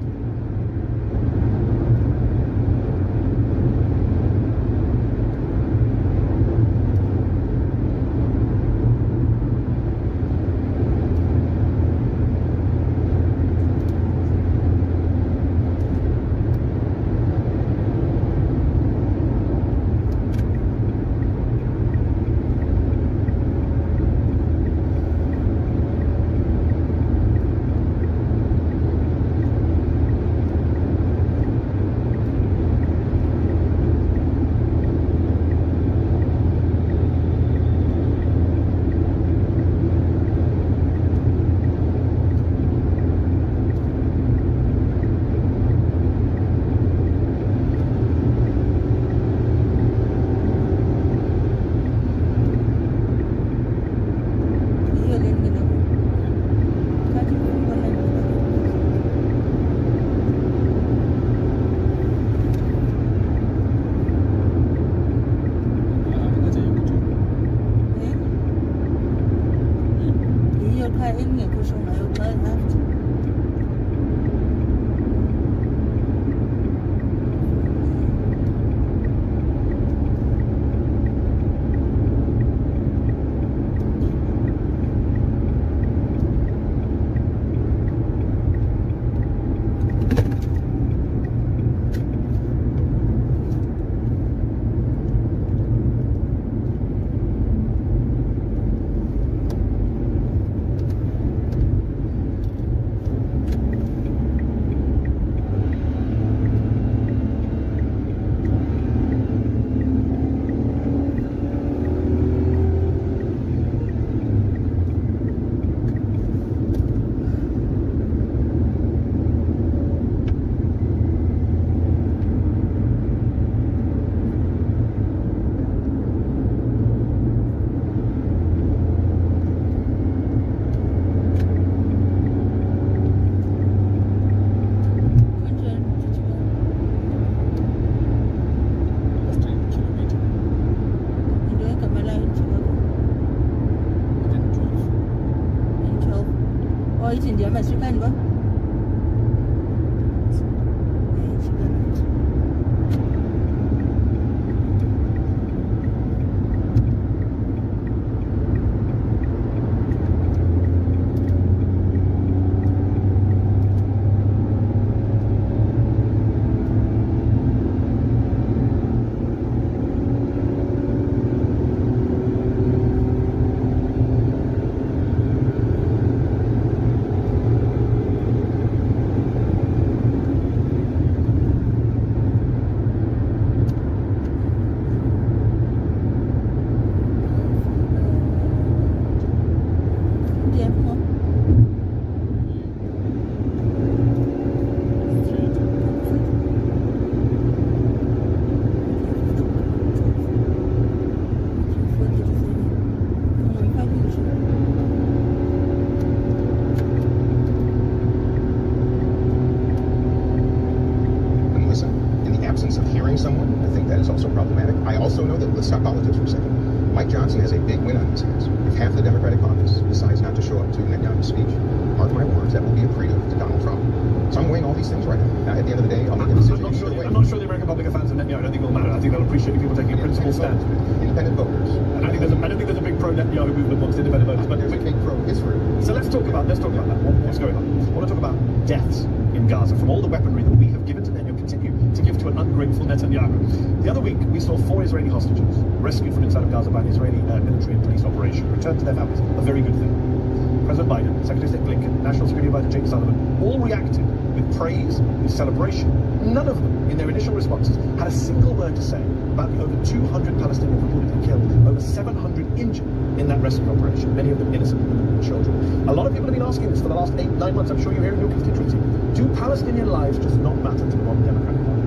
The other week, we saw 4 Israeli hostages rescued from inside of Gaza by an Israeli military and police operation, returned to their families. A very good thing. President Biden, Secretary of State Blinken, National Security Advisor Jake Sullivan, all reacted with praise, with celebration. None of them, in their initial responses, had a single word to say about the over 200 Palestinians reportedly killed, over 700 injured in that rescue operation, many of them innocent women and children. A lot of people have been asking this for the last 8-9 months. I'm sure you hear in your constituency. Do Palestinian lives just not matter to the modern Democratic Party?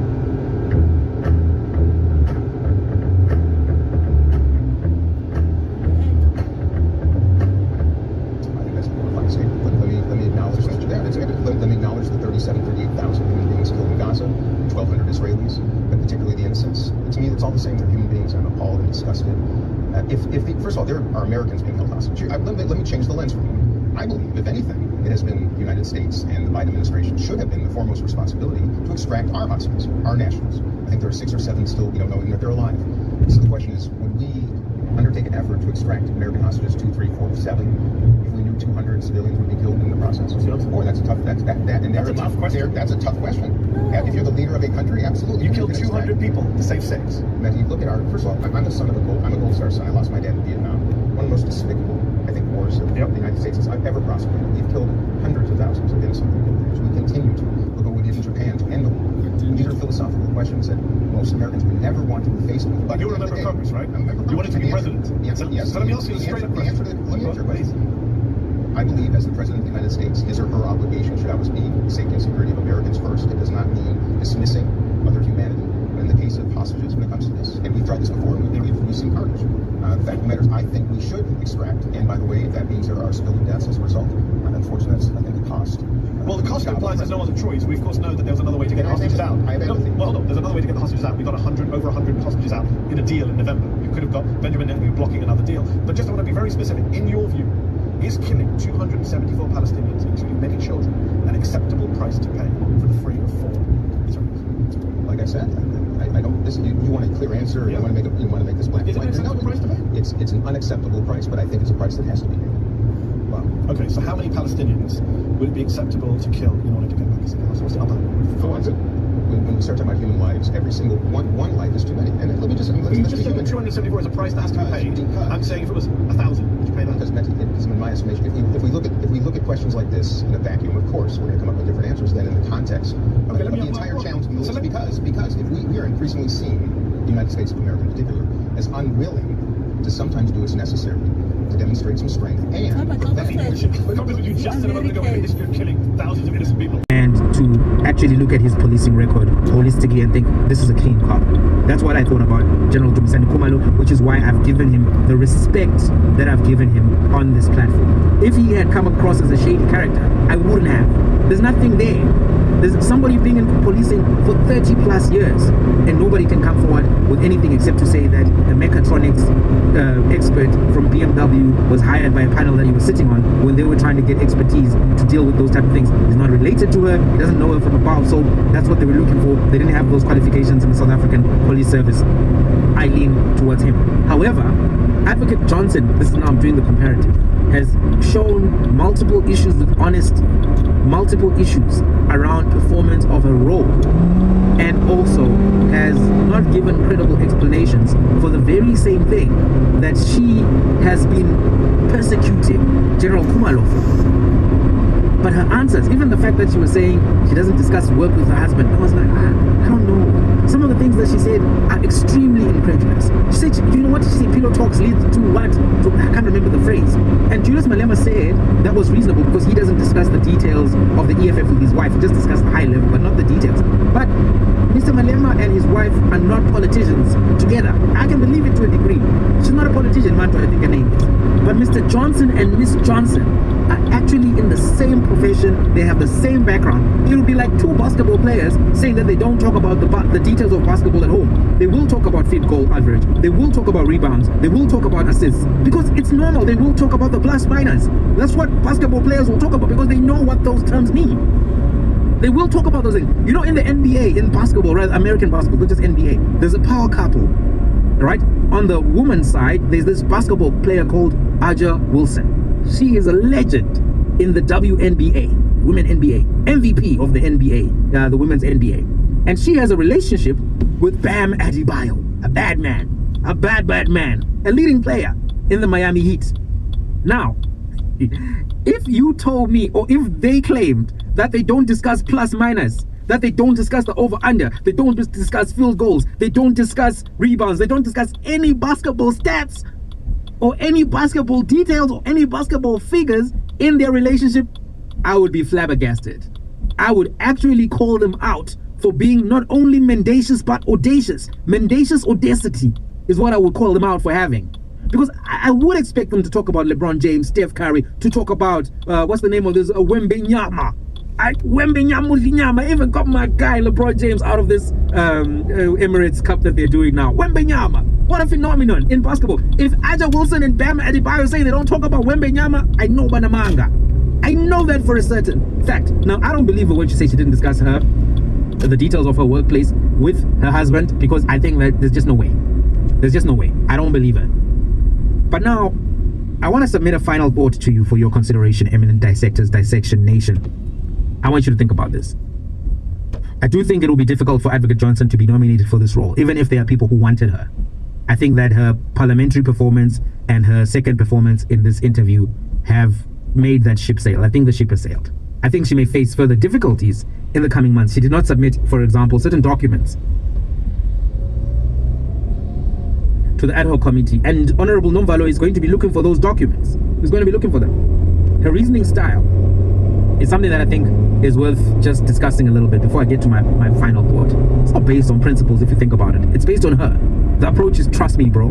Let me acknowledge the 38,000 human beings killed in Gaza, 1,200 Israelis, but particularly the innocents. To me, it's all the same. They're human beings. I'm appalled and disgusted. First of all, there are Americans being held hostage. Let me change the lens for a moment. I believe, if anything, it has been the United States and the Biden administration should have been the foremost responsibility to extract our hostages, our nationals. I think there are 6 or 7 still, knowing that they're alive. So the question is, would we undertake an effort to extract American hostages 2, 3, 4, 7 if we knew 200 civilians would be killed in the process? Boy, that's a tough. That's a tough question. That's a tough question. If you're the leader of a country, absolutely. You killed 200 people to save 6. Imagine you look at first of all, I'm the son of I'm a Gold Star son. I lost my dad in Vietnam. One of the most despicable, I think, wars of the United States I've ever prosecuted. We've killed hundreds of thousands of innocent people. We continue to. Look what we did in Japan to end the war. These are philosophical questions that most Americans would never want to be faced with. But you were a member of Congress, right? You wanted to be president. Yes. So let me ask you a straight up question. Let me answer your question. I believe, as the President of the United States, his or her obligation should always be the safety and security of Americans first. It does not mean dismissing other humanity. But in the case of hostages, when it comes to this, and we've tried this before, we've seen carnage. The fact of the matter is, I think we should extract. And by the way, if that means there are civilian deaths as a result, unfortunately, that's, I think, the cost. Well, the cost implies there's no other choice. We, of course, know that there's another way to get hostages out. Well, hold on. There's another way to get the hostages out. We got over 100 hostages out in a deal in November. You could have got Benjamin Netanyahu blocking another deal. But just I want to be very specific. In your view, is killing 274 Palestinians, including many children, an acceptable price to pay for the freedom of 4 Israelis? Like I said, I don't. You want a clear answer? Yeah. You want to make this black and white? Is it an acceptable price to pay? It's an unacceptable price, but I think it's a price that has to be paid. Wow. Okay, so how many Palestinians would it be acceptable to kill in order to get back to Israel? What's the upper limit? When we start talking about human lives, every single one life is too many. And let me just. You just said 274 is a price that has to be paid. I'm saying if it was 1,000, would you pay that? Because in my estimation, if we look at questions like this in a vacuum, of course, we're going to come up with different answers than in the context of the entire challenge. Because if we are increasingly seeing the United States of America in particular as unwilling to sometimes do what's necessary to demonstrate some strength and you just said about the government history of killing thousands of innocent people. And to actually look at his policing record holistically and think this is a clean cop. That's what I thought about General Dumisani Khumalo, which is why I've given him the respect that I've given him on this platform. If he had come across as a shady character, I wouldn't have. There's nothing there. There's somebody being in policing for 30 plus years and nobody can come forward with anything except to say that a mechatronics expert from BMW was hired by a panel that he was sitting on when they were trying to get expertise to deal with those type of things. He's not related to her, he doesn't know her from above, so that's what they were looking for. They didn't have those qualifications in the South African police service. I lean towards him. However, Advocate Johnson, this is now I'm doing the comparative, has shown multiple issues with honesty, multiple issues around performance of her role, and also has not given credible explanations for the very same thing that she has been persecuting General Khumalo for. But her answers, even the fact that she was saying she doesn't discuss work with her husband, I was like, I don't know. Some of the things that she said are extremely incredulous. She said, you know what? She said, pillow talks lead to what? I can't remember the phrase. And Julius Malema said that was reasonable because he doesn't discuss the details of the EFF with his wife. He just discussed the high level, but not the details. But Mr. Malema and his wife are not politicians together. I can believe it to a degree. She's not a politician, Manto, I think her name is. But Mr. Johnson and Miss Johnson are actually in the same profession. They have the same background. It would be like two basketball players saying that they don't talk about the details of basketball at home. They will talk about field goal average. They will talk about rebounds. They will talk about assists. Because it's normal. They will talk about the plus minus. That's what basketball players will talk about because they know what those terms mean. They will talk about those things. You know, in the NBA, in basketball, right, American basketball, not just NBA, there's a power couple, right? On the woman's side, there's this basketball player called Aja Wilson. She is a legend in the WNBA, Women NBA, MVP of the NBA, the Women's NBA. And she has a relationship with Bam Adebayo, a bad man, a bad man, a leading player in the Miami Heat. Now, if you told me, or if they claimed that they don't discuss plus minus, that they don't discuss the over under, they don't discuss field goals, they don't discuss rebounds, they don't discuss any basketball stats or any basketball details or any basketball figures in their relationship, I would be flabbergasted. I would actually call them out for being not only mendacious but audacious. Mendacious audacity is what I would call them out for having. Because I would expect them to talk about LeBron James, Steph Curry, to talk about, what's the name of this, Wembenyama. Wembenyama even got my guy LeBron James out of this Emirates Cup that they're doing now. Wembenyama, what a phenomenon in basketball. If Aja Wilson and Bam Adebayo say they don't talk about Wembenyama, I know Banamanga. I know that for a certain fact. Now, I don't believe her when she says she didn't discuss the details of her workplace with her husband, because I think that there's just no way. There's just no way. I don't believe her. But now, I want to submit a final thought to you for your consideration, eminent dissectors, dissection nation. I want you to think about this. I do think it will be difficult for Advocate Johnson to be nominated for this role, even if there are people who wanted her. I think that her parliamentary performance and her second performance in this interview have made that ship sail. I think the ship has sailed. I think she may face further difficulties in the coming months. She did not submit, for example, certain documents to the ad hoc committee, and Honorable Nomvalo is going to be looking for those documents. He's going to be looking for them. Her reasoning style is something that I think is worth just discussing a little bit before I get to my final thought. It's not based on principles if you think about it. It's based on her. The approach is, trust me, bro,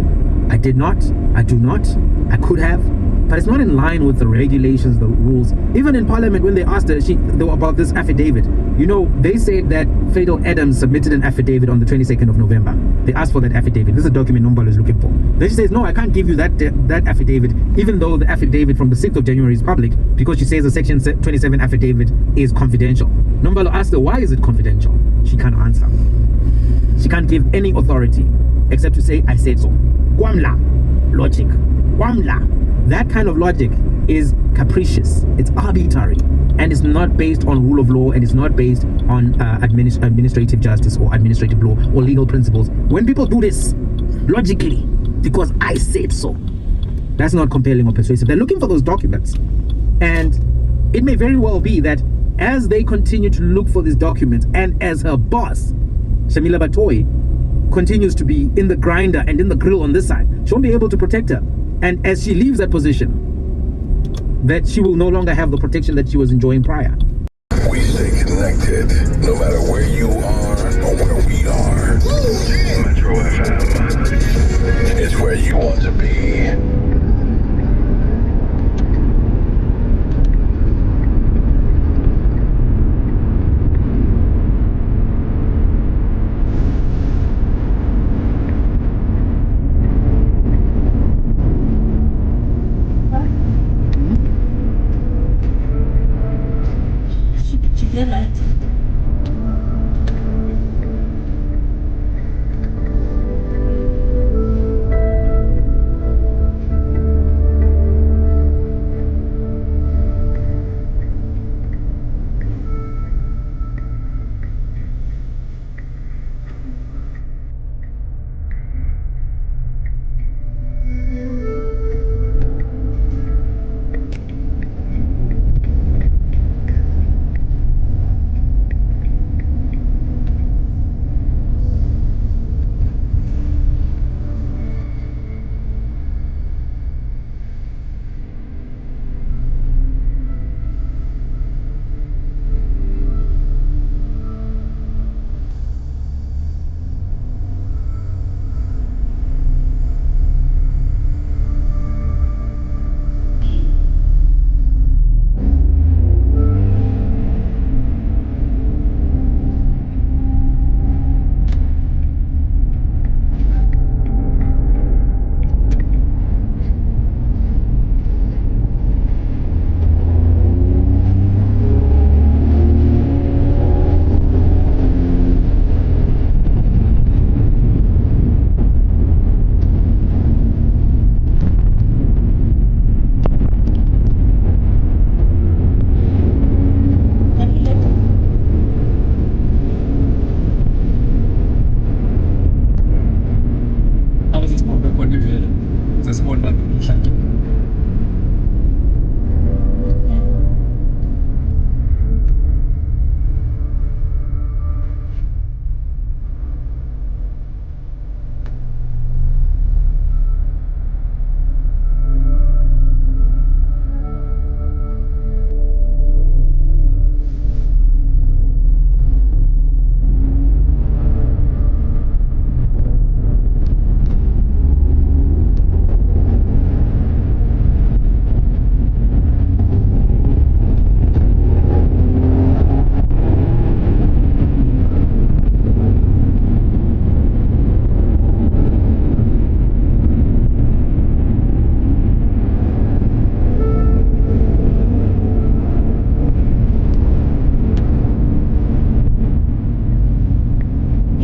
I did not, I do not, I could have, but it's not in line with the regulations, the rules. Even in Parliament, when they asked her about this affidavit, you know, they said that Fatal Adams submitted an affidavit on the 22nd of November. They asked for that affidavit. This is a document Nombalo is looking for. Then she says, no, I can't give you that affidavit, even though the affidavit from the 6th of January is public, because she says the Section 27 affidavit is confidential. Nombalo asked her, why is it confidential? She can't answer. She can't give any authority except to say, I said so. Kwamla. Logic. Kwamla. That kind of logic is capricious. It's arbitrary. And it's not based on rule of law, and it's not based on administrative justice or administrative law or legal principles. When people do this logically, because I said so, that's not compelling or persuasive. They're looking for those documents. And it may very well be that as they continue to look for these documents, and as her boss, Shamila Batoyi, continues to be in the grinder and in the grill on this side, she won't be able to protect her. And as she leaves that position, that she will no longer have the protection that she was enjoying prior. We stay connected no matter where you are or where we are. Metro FM is where you want to be.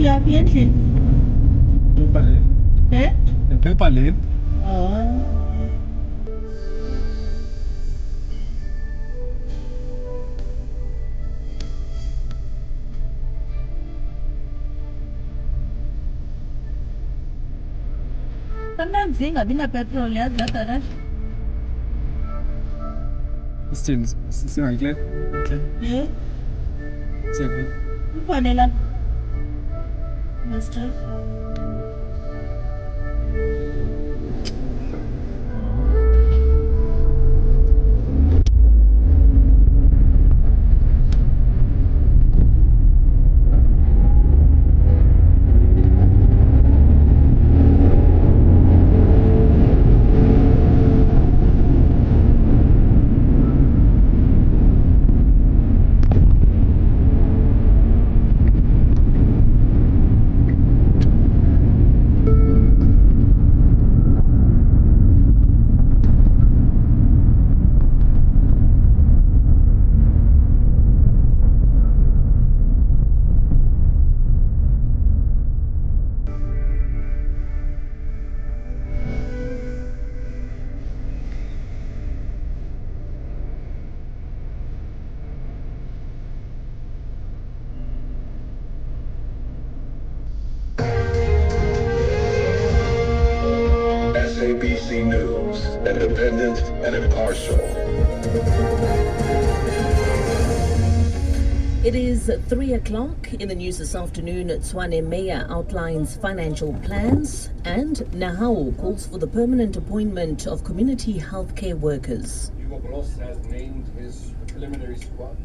Uyaphi endlini? Paper lane. Sometimes ingabi na petrol yazi that rush. Distance. Singakle. Yeah. Singakle. Ufanele. Master. SABC News, independent and impartial. It is 3 o'clock. In the news this afternoon, Tshwane Mayor outlines financial plans and Nahao calls for the permanent appointment of community healthcare workers. Hugo Bros has named his preliminary squad.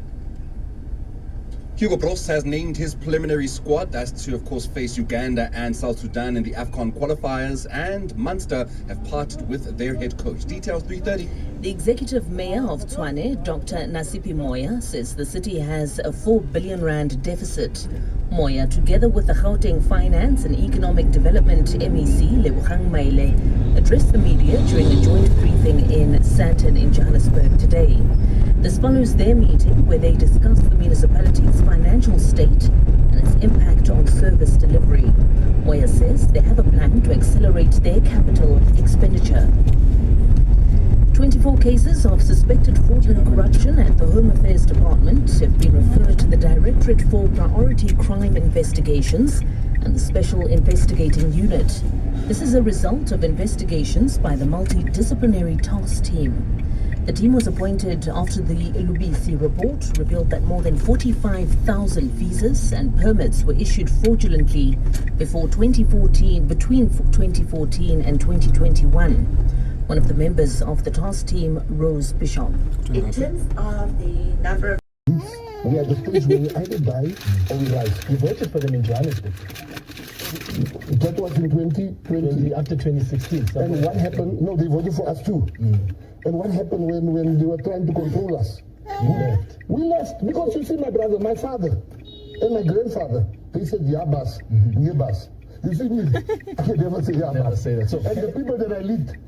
Hugo Bros has named his preliminary squad. That's to, of course, face Uganda and South Sudan in the AFCON qualifiers. And Munster have parted with their head coach. Details 3:30. The executive mayor of Tshwane, Dr. Nasipi Moya, says the city has a 4 billion rand deficit. Moya, together with the Gauteng Finance and Economic Development MEC, Lebogang Maile, addressed the media during a joint briefing in Sandton in Johannesburg today. This follows their meeting where they discussed the municipality's financial state and its impact on service delivery. Moya says they have a plan to accelerate their capital expenditure. 24 cases of suspected fraud and corruption at the Home Affairs Department have been referred to the Directorate for Priority Crime Investigations and the Special Investigating Unit. This is a result of investigations by the Multidisciplinary Task Team. The team was appointed after the Lubisi report revealed that more than 45,000 visas and permits were issued fraudulently between 2014 and 2021. One of the members of the task team, Rose Bishop. In terms of the number of... We are the stage where we either die or we rise. We voted for them in Johannesburg. That was in 2020. After 2016. And what happened? No, they voted for us too. And what happened when they were trying to control us? We left. Because you see, my brother, my father, and my grandfather, they said, Yabas, Yabas. You see me? I can never say Yabas. Never say that. So, and the people that I lead,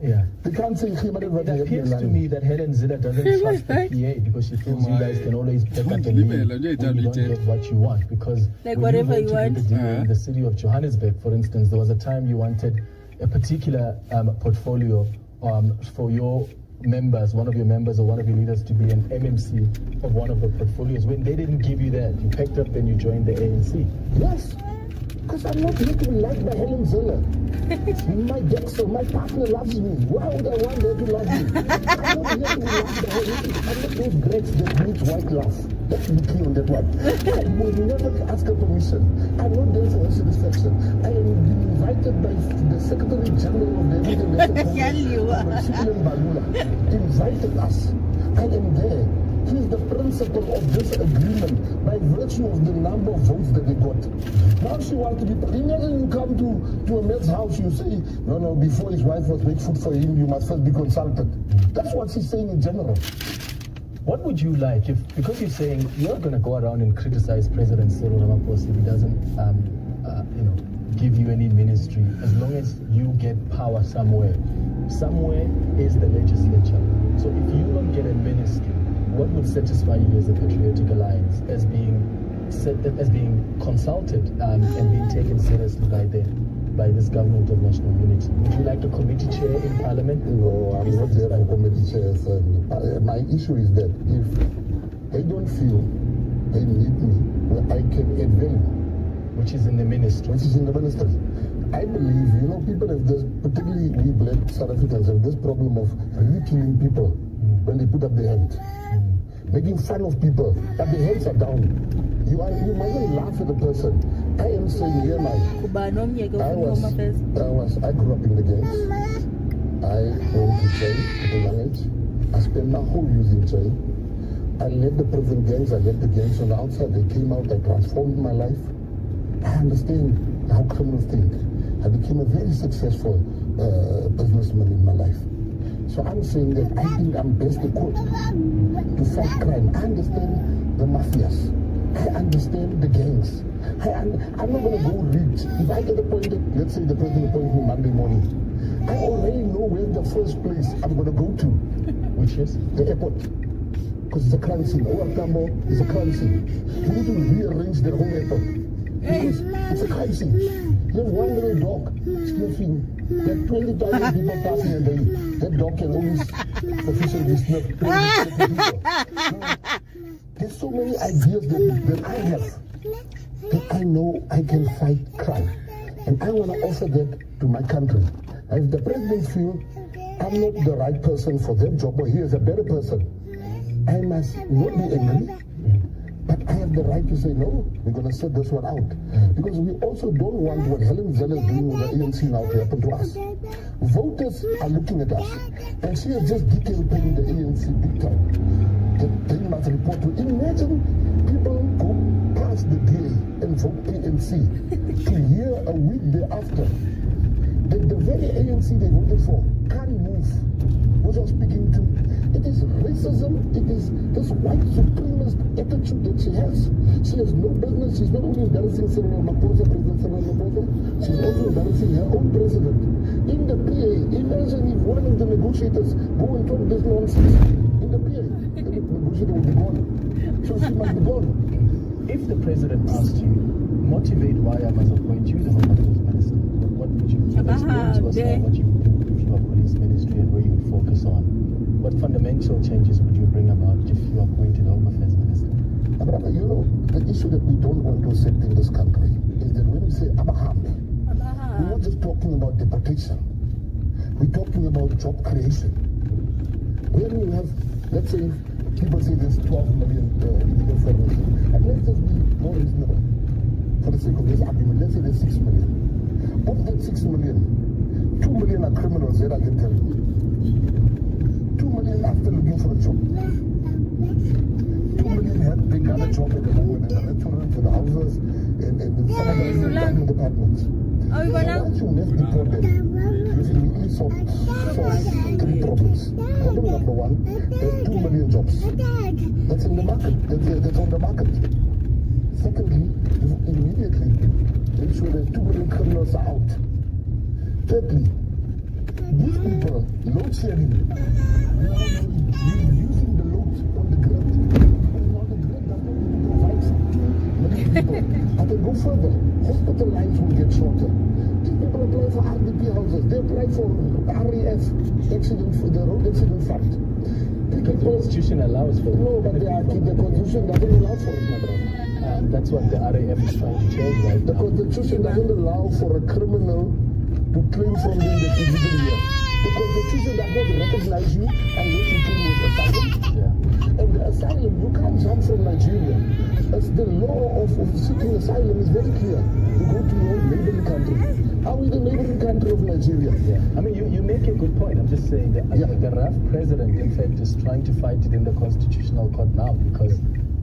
they can't say Khimar. It appears to me that Helen Zilla doesn't trust the PA because she feels you guys can always pick up and leave when you don't get what you want. Because like when whatever you want to in the city of Johannesburg, for instance, there was a time you wanted a particular portfolio for your members, one of your members or one of your leaders to be an MMC of one of the portfolios. When they didn't give you that, you packed up and you joined the ANC. Yes. Because I'm not here to be liked by Helen Zilla. My Dexter, my partner loves me. Why would I want her to love me? I'm not here to be liked by her. I'm not those greats that need white love. Let's be clear on that one. I will never ask her permission. I'm not there for her satisfaction. I am invited by the Secretary General of the African National Congress, Balula, invited us. I am there. He is the principal of this agreement by virtue of the number of votes that they got. Now she wants to be... Imagine you come to a man's house, you say, no, before his wife was make food for him, you must first be consulted. That's what she's saying in general. What would you like if, because you're saying you're not going to go around and criticize President Cyril Ramaphosa if he doesn't, give you any ministry, as long as you get power somewhere. Somewhere is the legislature. So if you don't get a ministry, what would satisfy you as a patriotic alliance as being as being consulted and being taken seriously by this government of national unity. Would you like a committee chair in Parliament? No, I'm not there for committee chairs. My issue is that if they don't feel they need me, where I can add value, which is in the ministry. I believe, people have this, particularly we black South Africans, have this problem of really killing people when they put up their hands. Making fun of people, but their heads are down. You might not laugh at the person. I am saying here now, I grew up in the gangs. I went to jail at a young age. I spent my whole youth in jail. I led the prison gangs, I led the gangs on the outside. They came out, I transformed my life. I understand how criminals think. I became a very successful businessman in my life. So I'm saying that I think I'm best equipped to fight crime. I understand the mafias. I understand the gangs. I'm not going to go rich. If I get appointed, let's say the president appoints me Monday morning, I already know where the first place I'm going to go to, which is the airport. Because it's a crime scene. Tambo is a crime scene. You need to rearrange the whole airport. Because it's a crime scene. You have one little dog sniffing. There are 20,000 people passing a day. That dog can only sufficiently sniff 20,000 people. There's so many ideas that I have that I know I can fight crime. And I want to offer that to my country. If the president feels I'm not the right person for that job, or he is a better person, I must not be angry. But I have the right to say, no, we're going to set this one out. Because we also don't want what Helen Zell is doing with the ANC now to happen to us. Voters are looking at us. And she has just detailed paying the ANC big time. That they must report to. Imagine people go past the DA and vote ANC to hear a week thereafter that the very ANC they voted for can't move. What I'm speaking to, it is racism, it is this white supremacist attitude that she has. She has no business. She's not only embarrassing President Ramaphosa, she's also embarrassing her own president. In the PA, imagine if one of the negotiators go and talk this nonsense. In the PA, the negotiator will be gone. So she must be gone. If the president asked you, motivate why I must appoint you the Home Affairs Minister, what would you explain to us now what you would do if you are police ministry and where you would focus on? What fundamental changes would you bring about if you are appointed Home Affairs Minister? Brother, the issue that we don't want to accept in this country is that when we say Abahambe, we're not just talking about deportation. We're talking about job creation. When you have, let's say, people say there's 12 million illegal foreigners, and let's just be more reasonable for the sake of this argument. Let's say there's 6 million. Of that 6 million, 2 million are criminals, that I can tell you. 2 million are still looking for a job. 2 million have they got a job at the moment in the restaurants, in the houses, in some of the government departments. So once you left deport them, you've immediately solved 3 problems. Problem number 1, there's 2 million jobs. That's in the market. That's on the market. Secondly, you immediately make sure that 2 million criminals are out. Thirdly, these people, load shedding, using the load on the grid. Because now the grid does not provide many people. I can go further. Hospital lines will get shorter. These people apply for RDP houses. They apply for RAF, the road accident fund. The Constitution allows for it. No, but the Constitution doesn't allow for it, my brother. That's what the RAF is trying to change right now. The Constitution doesn't allow for a criminal to claim from them that he didn't here. The Constitution does not recognize you unless you claim with asylum. And the asylum, you can't jump from Nigeria. As the law of seeking asylum is very clear. You go to your neighboring country. Are we the neighboring country of Nigeria? I mean, you make a good point. I'm just saying that the RAF president, in fact, is trying to fight it in the Constitutional Court now because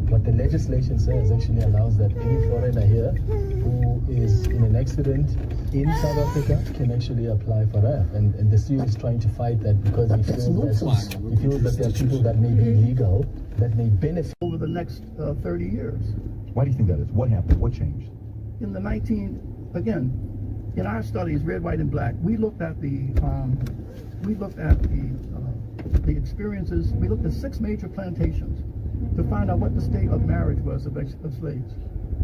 what the legislation says actually allows that any foreigner here who is in an accident in South Africa can actually apply for RAF. And the CU is trying to fight that because he feels that there are people that may be legal that may benefit. Over the next 30 years. Why do you think that is? What happened? What changed? In our studies, red, white, and black, we looked at the experiences. We looked at 6 major plantations to find out what the state of marriage was of slaves.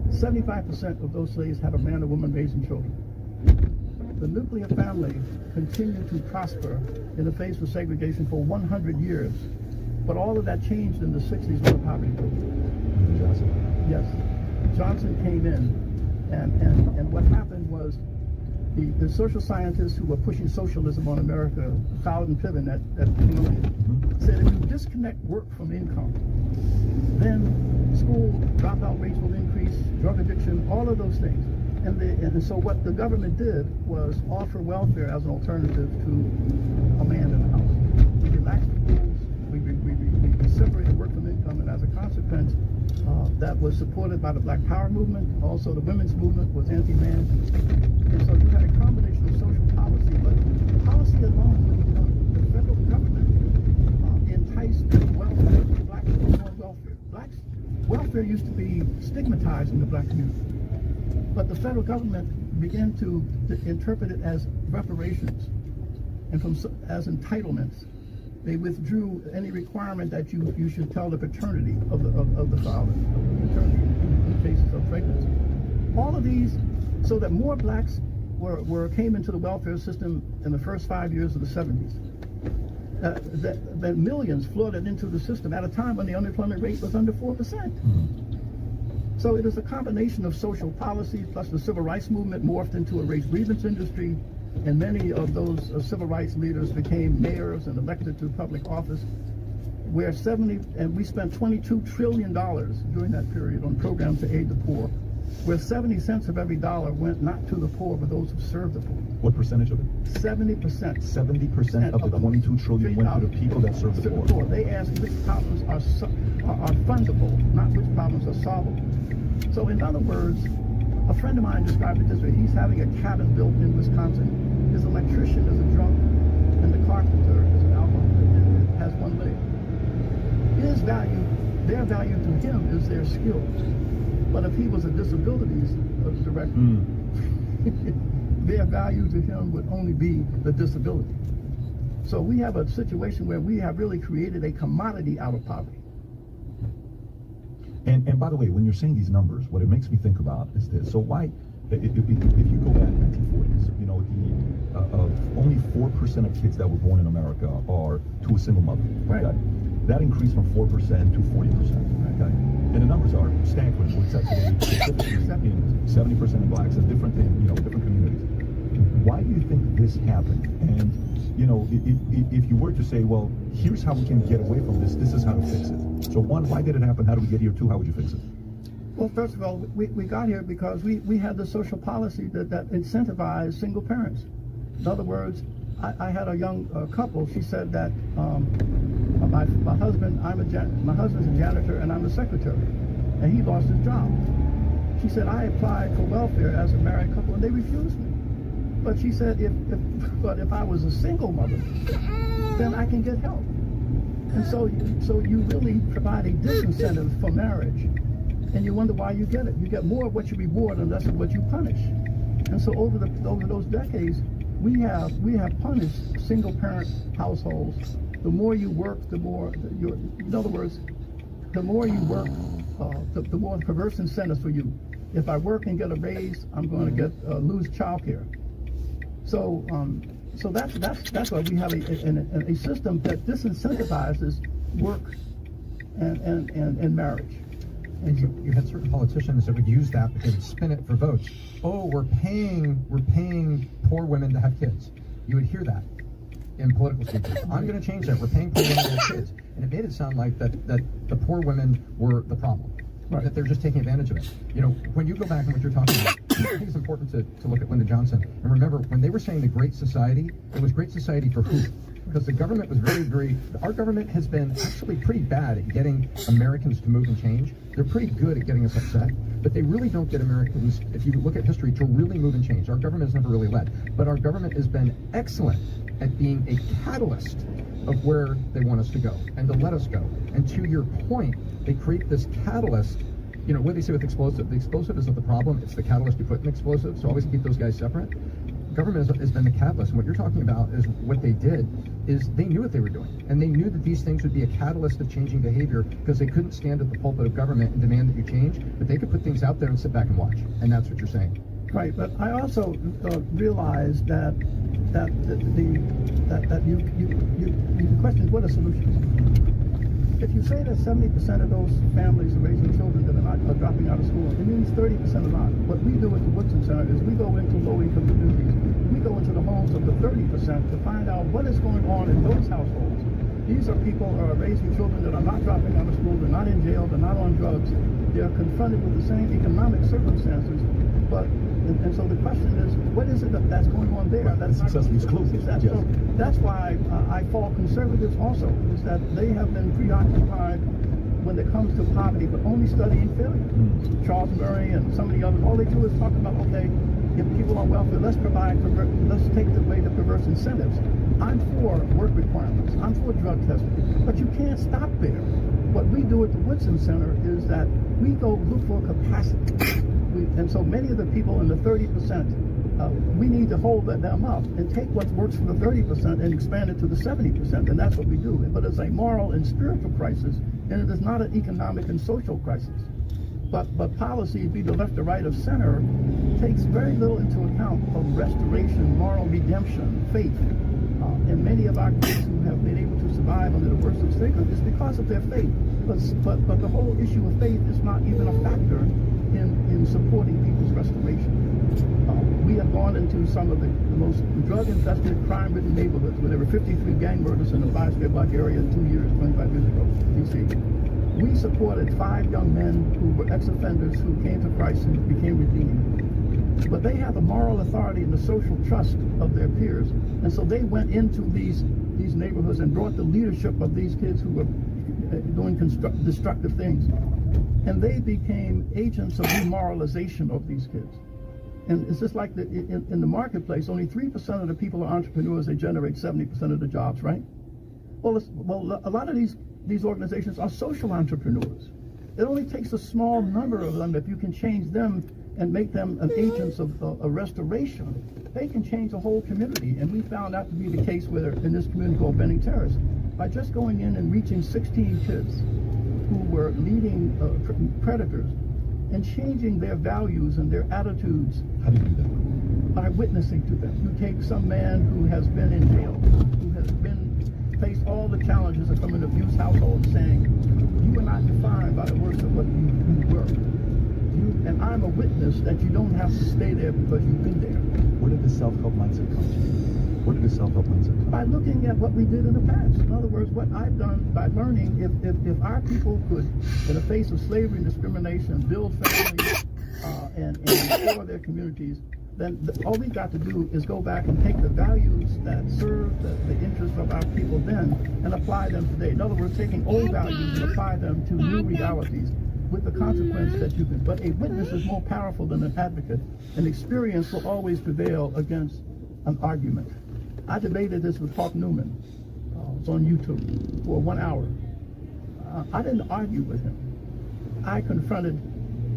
75% of those slaves had a man or woman raising children. The nuclear family continued to prosper in the face of segregation for 100 years. But all of that changed in the 60s with the poverty movement. Johnson. Yes. Johnson came in, and what happened was the social scientists who were pushing socialism on America, Fowler and Piven at Columbia, said if you disconnect work from income, then school dropout rates will increase, drug addiction, all of those things. And so what the government did was offer welfare as an alternative to a man in the house. We relaxed the rules, we separated work from income, and as a consequence, that was supported by the Black Power movement. Also, the women's movement was anti-man. And so you had a combination of social policy, but policy alone wouldn't do it. The federal government enticed welfare, black people on welfare. Welfare used to be stigmatized in the black community. But the federal government began to interpret it as reparations and as entitlements. They withdrew any requirement that you should tell the paternity of the father, paternity in cases of pregnancy. All of these, so that more blacks came into the welfare system in the first 5 years of the 70s. That millions flooded into the system at a time when the unemployment rate was under 4%. So it is a combination of social policies plus the civil rights movement morphed into a race grievance industry, and many of those civil rights leaders became mayors and elected to public office, where we spent $22 trillion during that period on programs to aid the poor, where 70 cents of every dollar went not to the poor, but those who served the poor. What percentage of it? 70%. 70% of the 22 trillion went to the people that serve the poor. They asked which problems are fundable, not which problems are solvable. So in other words, a friend of mine described it this way. He's having a cabin built in Wisconsin. His electrician is a drunk, and the carpenter is an alcoholic and has one leg. Their value to him is their skills. But if he was a disabilities director, their value to him would only be the disability. So we have a situation where we have really created a commodity out of poverty. And by the way, when you're saying these numbers, what it makes me think about is this. So why, if you go back to the 1940s, only 4% of kids that were born in America are to a single mother. Right. Okay? That increased from 4% to 40%. Okay? And the numbers are staggering. What's that today? 70% of blacks, and different communities. Why do you think this happened? And if you were to say, well, here's how we can get away from this, this is how to fix it. So one, why did it happen? How do we get here? Two, how would you fix it? Well, first of all, we got here because we had the social policy that incentivized single parents. In other words, I had a young couple. She said that my husband's a janitor and I'm a secretary, and he lost his job. She said, I applied for welfare as a married couple and they refused me. But she said, if I was a single mother, then I can get help. And so you really provide a disincentive for marriage, and you wonder why you get it. You get more of what you reward and less of what you punish. And so over those decades, we have punished single parent households. The more you work, the more in other words, the more you work, the more perverse incentives for you. If I work and get a raise, I'm going to lose child care. So that's why we have a system that disincentivizes work and marriage. And you had certain politicians that would use that, but they would spin it for votes. Oh, we're paying poor women to have kids. You would hear that in political speeches. I'm going to change that. We're paying poor women to have kids, and it made it sound like that the poor women were the problem. Right. That they're just taking advantage of it. When you go back and what you're talking about, I think it's important to look at Lyndon Johnson and remember when they were saying the Great Society, it was Great Society for who? Because the government was our government has been actually pretty bad at getting Americans to move and change. They're pretty good at getting us upset, but they really don't get Americans, if you look at history, to really move and change. Our government has never really led, but our government has been excellent at being a catalyst of where they want us to go and to let us go. And to your point, they create this catalyst. What do they say with explosive? The explosive isn't the problem, it's the catalyst you put in explosive, so always keep those guys separate. government has been the catalyst. And what you're talking about is what they did is they knew what they were doing. And they knew that these things would be a catalyst of changing behavior because they couldn't stand at the pulpit of government and demand that you change, but they could put things out there and sit back and watch. And that's what you're saying. Right, but I also realized that the question is what are solutions? If you say that 70% of those families are raising children that are dropping out of school, it means 30% are not. What we do at the Woodson Center is we go into low-income communities. We go into the homes of the 30% to find out what is going on in those households. These are people who are raising children that are not dropping out of school, they're not in jail, they're not on drugs. They're confronted with the same economic circumstances, but and so the question is, what is it that's going on there? Right, that's successfully exclusive. Yes. So that's why I fault conservatives also, is that they have been preoccupied when it comes to poverty, but only studying failure. Charles Murray and some of the others, all they do is talk about, okay, if people on welfare, let's take away the perverse incentives. I'm for work requirements. I'm for drug testing, but you can't stop there. What we do at the Woodson Center is that we go look for capacity. And so many of the people in the 30%, we need to hold them up and take what works for the 30% and expand it to the 70%, and that's what we do. But it's a moral and spiritual crisis, and it is not an economic and social crisis. But policy, be the left or right of center, takes very little into account of restoration, moral redemption, faith. And many of our kids who have been able to survive under the worst of stigma is because of their faith. But the whole issue of faith is not even a factor in supporting people's restoration. We have gone into some of the most drug-infested, crime-ridden neighborhoods where there were 53 gang murders in the 5 square block area 2 years, 25 years ago, D.C. We supported 5 young men who were ex-offenders who came to Christ and became redeemed. But they have the moral authority and the social trust of their peers. And so they went into these neighborhoods and brought the leadership of these kids who were doing destructive things. And they became agents of demoralization of these kids. And it's just like in the marketplace, only 3% of the people are entrepreneurs. They generate 70% of the jobs, right? Well, a lot of these organizations are social entrepreneurs. It only takes a small number of them. If you can change them and make them an agents of a restoration, they can change the whole community. And we found that to be the case in this community called Benning Terrace. By just going in and reaching 16 kids who were leading predators and changing their values and their attitudes. How do you do that? By witnessing to them. You take some man who has been in jail, who has faced all the challenges of from an abused household, saying, you are not defined by the works of what you were. And I'm a witness that you don't have to stay there because you've been there. Where did the self-help mindset come from? Where did the self-help mindset come from? By looking at what we did in the past. In other words, what I've done by learning, if our people could, in the face of slavery and discrimination, build families and restore their communities, then all we've got to do is go back and take the values that served the interests of our people then and apply them today. In other words, taking old values and apply them to new realities, with the consequence that you can. But a witness is more powerful than an advocate, and experience will always prevail against an argument. I debated this with Hawk Newman. It's on YouTube for 1 hour. I didn't argue with him. I confronted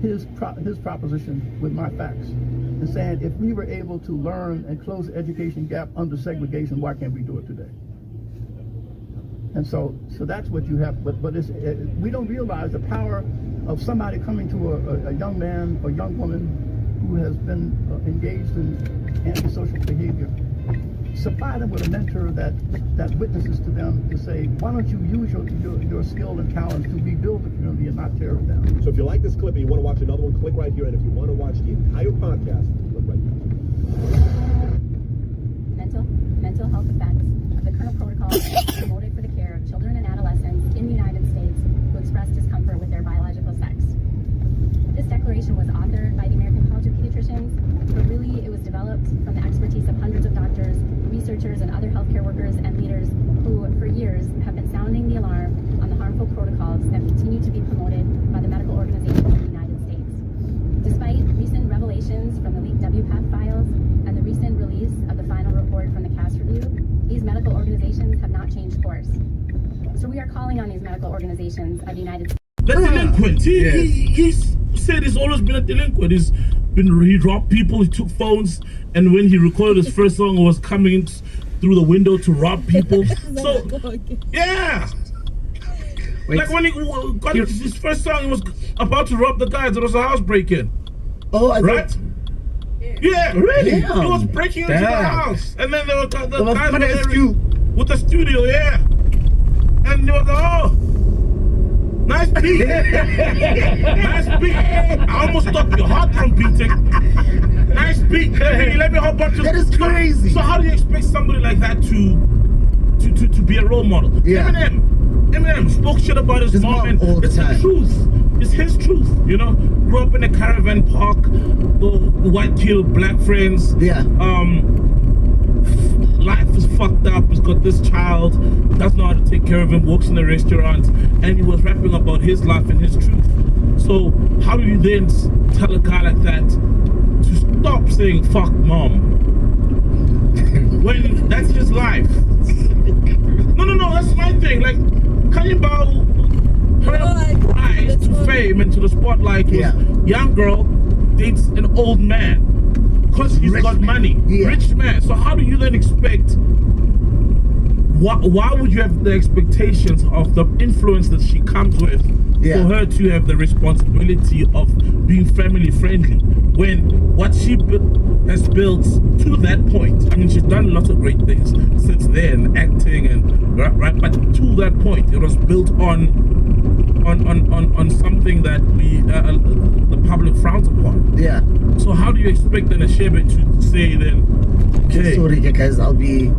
his proposition with my facts and saying, if we were able to learn and close the education gap under segregation, why can't we do it today? And so that's what you have. But we don't realize the power of somebody coming to a young man or young woman who has been engaged in antisocial behavior. Supply them with a mentor that witnesses to them to say, why don't you use your skill and talent to rebuild the community and not tear it down? So if you like this clip and you want to watch another one, click right here. And if you want to watch the entire podcast, click right here. Mental health effects of the current protocols promoted for the care of children and adolescents in the United States who express discomfort with their biological sex. This declaration was authored by the American College of Pediatricians, but really it was developed from the expertise of hundreds of doctors, researchers, and other healthcare workers and leaders who, for years, have been sounding the alarm on the harmful protocols that continue to be promoted by the medical organizations in the United States. Despite recent revelations from the leaked WPATH files and the recent release of the final report from the CAS review, these medical organizations have not changed course. So we are calling on these medical organizations of the United States. The delinquent. He said he's always been a delinquent. he robbed people, he took phones, and when he recorded his first song, it was coming in through the window to rob people. So, yeah. Wait. Like when he got his first song, he was about to rob the guys. There was a house break-in. Oh, right? Yeah, really? He was breaking into the house, and then there were the guys with the studio, yeah. And they were like, oh, nice beat. Nice beat. I almost stopped your heart from beating. Nice beat. Let me hop on to. That is crazy. So how do you expect somebody like that to be a role model? Yeah. Eminem spoke shit about his mom, and all the it's time. the truth. It's his truth, you know. Grew up in a caravan park, the white kid, black friends. Yeah. Life is fucked up. He's got this child, doesn't know how to take care of him, works in a restaurant, and he was rapping about his life and his truth. So how do you then tell a guy like that to stop saying fuck mom when that's his life? No, that's my thing. Like, Cannibal, her rise to fame and to the spotlight was young girl dates an old man because he's got money, rich man. So how do you then expect? Why would you have the expectations of the influence that she comes with for her to have the responsibility of being family friendly when what she has built to that point? I mean, she's done lots of great things since then, acting and right, but to that point, it was built on something that the public frowns upon. Yeah. So how do you expect an Ashebe to say then, okay, sorry guys, I'll be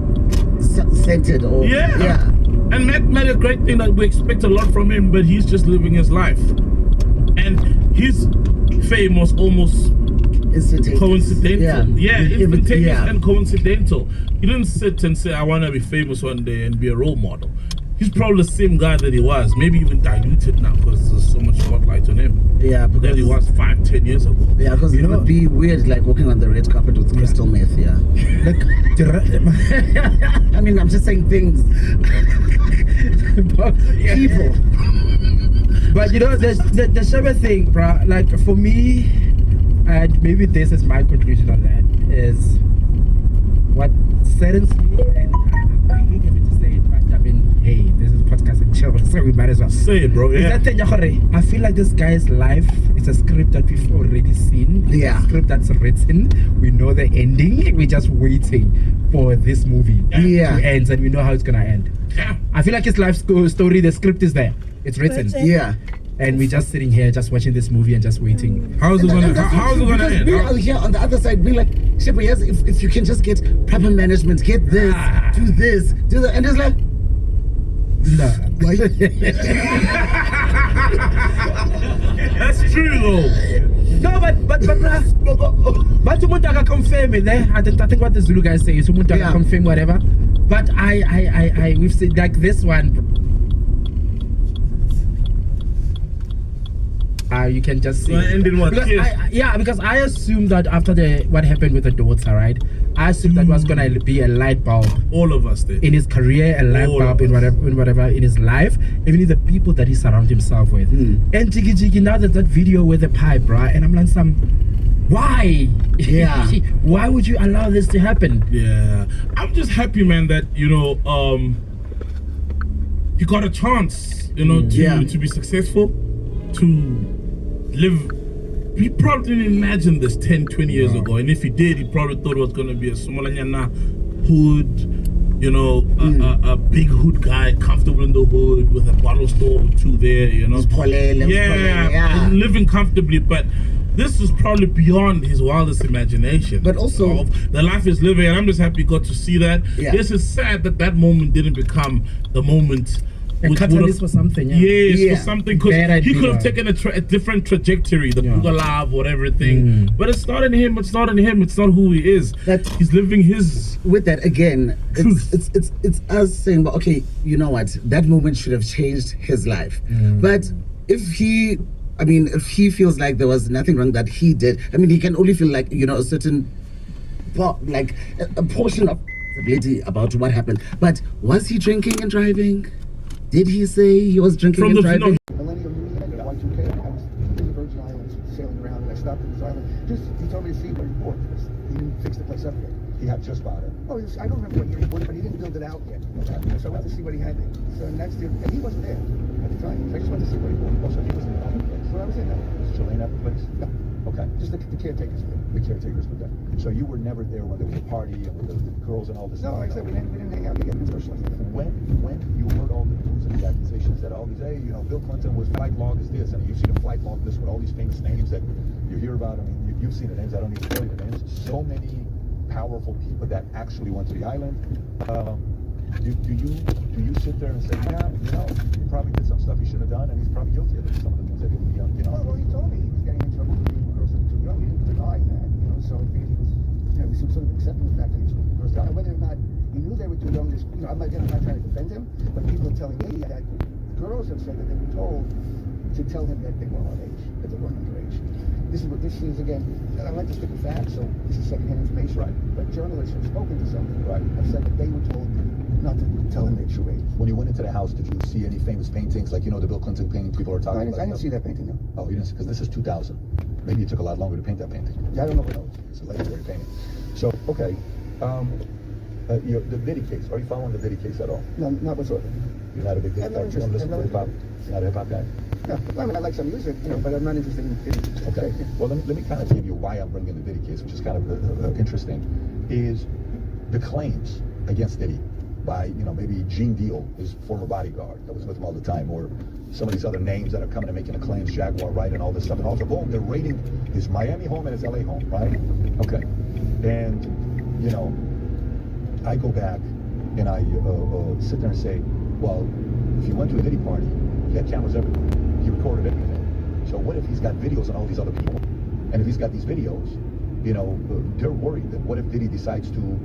centered or and Mac made a great thing that we expect a lot from him, but he's just living his life, and his fame was almost coincidental. Instantaneous and coincidental. He didn't sit and say, I want to be famous one day and be a role model. He's probably the same guy that he was, maybe even diluted now because there's so much spotlight on him. Yeah, because he was 5-10 years ago. Yeah, because it would be weird, like walking on the red carpet with crystal meth. Yeah. Like, I mean, I'm just saying things. People. But you know, the Sheba thing, bro. Like for me, and maybe this is my conclusion on that, is what saddens me, and I hate having to say it, but I mean, hey, this is a podcast and chill, so we might as well say it, bro. Yeah. I feel like this guy's life is a script that we've already seen. It's a script that's written. We know the ending. We're just waiting for this movie to end, and we know how it's gonna end. Yeah. I feel like his life story, the script is there. It's written. Yeah. And we're just sitting here, just watching this movie and just waiting. How's it gonna end? We are here on the other side being like, Shepa, yes, if you can just get proper management, get this, do this, do that, and it's like, nah. That's true though. No, but umuntu confirm it there. I think what the Zulu guys say is umuntu confirm whatever. But we've seen like this one. You can just see. Because I assumed that after what happened with the daughter, right? I assumed that was gonna be a light bulb. All of us did. In his career, a light bulb in whatever in his life, even in the people that he surrounds himself with. And Jiggy, now that video with the pipe, right? And I'm like, why? Yeah. Why would you allow this to happen? Yeah. I'm just happy, man, that you got a chance, to be successul, to live. He probably didn't imagine this 10-20 years ago, and if he did, he probably thought it was going to be a Somalanyana hood, a big hood guy, comfortable in the hood with a bottle store or two there, living comfortably. But this is probably beyond his wildest imagination. But also the life he's living, and I'm just happy he got to see that. This is sad that moment didn't become the moment. A catalyst for something, for something, because he could have taken a different trajectory, the Bugalav or everything. But it's not in him. It's not who he is. He's living his. With that again, it's us saying, well, okay, you know what? That moment should have changed his life. But if he feels like there was nothing wrong that he did, I mean, he can only feel like a certain, like a portion of ability about what happened. But was he drinking and driving? Did he say he was drinking and driving? Millennium New Year, Y2K, I was in the Virgin Islands sailing around, and I stopped in this island. Just what's up with it. He had just bought it. Oh, I don't remember what year he bought it, but he didn't build it out yet. So I went to see what he had. So next year, and he wasn't there at the time. So I just went to see what he bought. Oh, so he was in the place. So I was in that. Was Shalane at the place? No. Okay. Just the caretakers were. The caretakers were there. So you were never there when there was a party and with the girls and all this No, stuff? like I said, we didn't hang out together and socialize together. When you heard all the news and the accusations that all these, hey, you know, Bill Clinton was flight log is this, and you see the flight log list with all these famous names that you hear about. I mean, you've seen the names. I don't need to tell you the names. So many powerful people that actually went to the island. Do you sit there and say, yeah, you know, he probably did some stuff he shouldn't have done, and he's probably guilty of some of the things that he did, you know? Well, he told me he was getting in trouble with the girls that were too young. He didn't deny that, you know. So I figured he was, you know, he was sort of accepting the fact that he was with girls. Now, whether or not he knew they were too young, you know, I'm not trying to defend him, but people are telling me that girls have said that they were told to tell him that they weren't on age, that they weren't underage. This is again, I like to stick with facts, so this is secondhand information. Right. But journalists have spoken to some, right, have said that they were told not to tell him their true age. When you went into the house, did you see any famous paintings, like, you know, the Bill Clinton painting people are talking about? I didn't see that painting, no. Oh, you didn't, because this is 2000. Maybe it took a lot longer to paint that painting. Yeah, I don't know what else. It's a legendary painting. So, okay, the Diddy case. Are you following the Diddy case at all? No, not whatsoever. You're not a big Diddy fan? You don't listen to hip hop? You're not a hip hop guy? No, I mean, I like some music, you know, but I'm not interested in it. Okay. Well, let me kind of give you why I'm bringing the Diddy case, which is kind of interesting, is the claims against Diddy by, you know, maybe Gene Deal, his former bodyguard that was with him all the time, or some of these other names that are coming and making the claims, Jaguar Wright and all this stuff. And also, boom, they're raiding his Miami home and his LA home, right? Okay. And, you know, I go back and I sit there and say, well, if he went to a Diddy party, he had cameras everywhere. He recorded everything. So what if he's got videos on all these other people? And if he's got these videos, you know, they're worried that what if Diddy decides to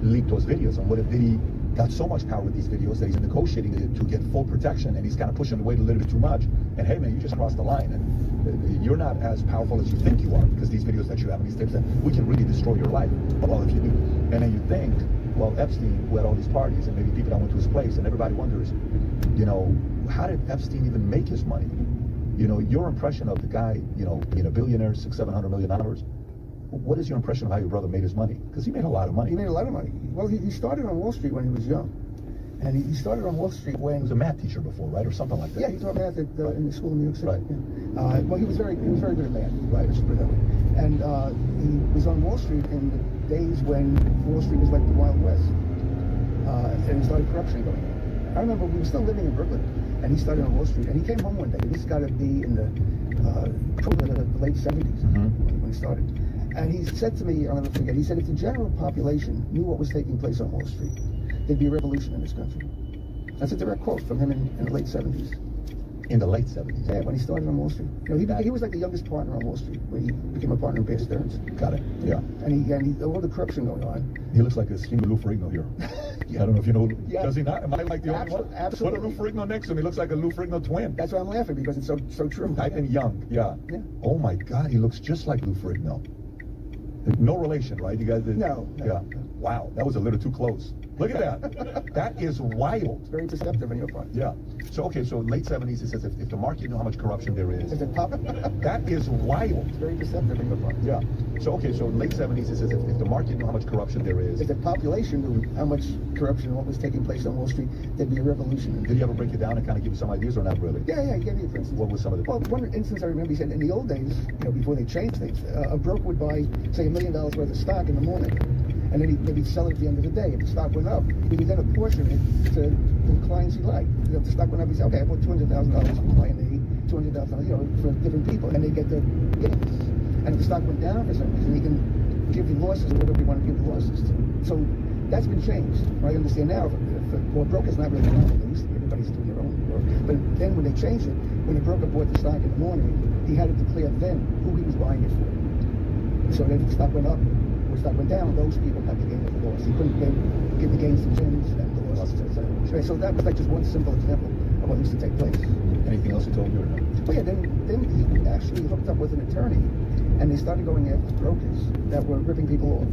leak those videos? And what if Diddy got so much power with these videos that he's negotiating to get full protection, and he's kind of pushing the weight a little bit too much? And hey, man, you just crossed the line, and you're not as powerful as you think you are, because these videos that you have and these tapes, we can really destroy your life. Well, if you do, and then you think, well, Epstein, who had all these parties, and maybe people that went to his place, and everybody wonders, you know, how did Epstein even make his money? You know, your impression of the guy, you know, being a billionaire, $600-700 million, what is your impression of how your brother made his money? Because he made a lot of money. He made a lot of money. Well, he started on Wall Street when he was young. And he started on Wall Street when... He was a math teacher before, right? Or something like that. Yeah, he taught math in the school in New York City. Right. Yeah. Well, he was very good at math. Right. Let's put it that way. And he was on Wall Street in the days when Wall Street was like the Wild West. And he started corruption going on. I remember we were still living in Brooklyn, and he started on Wall Street. And he came home one day. This got to be in the late 70s when he started. And he said to me, I'll never forget, he said, if the general population knew what was taking place on Wall Street, there'd be a revolution in this country. That's a direct quote from him in the late 70s. In the late 70s? Yeah, when he started on Wall Street. You know, he was like the youngest partner on Wall Street when he became a partner in Bear Stearns. Got it, yeah. And he all the corruption going on. He looks like a skinny Lou Ferrigno here. I don't know if you know, yeah. Does he not? Am I like the only one? Absolutely. Put a Lou Ferrigno next to him, he looks like a Lou Ferrigno twin. That's why I'm laughing, because it's so true. Type in young, yeah. Oh my God, he looks just like Lou Ferrigno. No relation, right? You guys did? No. Yeah. Wow, that was a little too close. Look at that. That is wild. It's very deceptive on your part. Yeah. So, okay, so late 70s, it says if the market knew how much corruption there is. Is it pop? That is wild. It's very deceptive on your part. Yeah. So, okay, so late 70s, it says if the market knew how much corruption there is. If the population knew how much corruption and what was taking place on Wall Street, there'd be a revolution. Did he ever break it down and kind of give you some ideas, or not really? Yeah, he gave me a for instance. What was some of the... Well, one instance I remember, he said in the old days, you know, before they changed things, a broker would buy, say, $1 million worth of stock in the morning, and then maybe sell it at the end of the day. If the stock went up, he would then apportion it to the clients he liked. You know, if the stock went up, he'd say, okay, I bought $200,000 from client A, $200,000, you know, for different people, and they get the gains. And if the stock went down for some reason, he can give the losses or whatever you want to give the losses to. So that's been changed. I understand now, well, a broker's not really monopolies, everybody's doing their own work. But then when they changed it, when the broker bought the stock in the morning, he had to declare then who he was buying it for. So if the stock went up, or the stock went down, those people had the gain or the loss. He couldn't then give the gains to Jim's and the losses to the other. So that was like just one simple example of what used to take place. Anything else he told you or not? Well, yeah, then he actually hooked up with an attorney, and they started going after brokers that were ripping people off.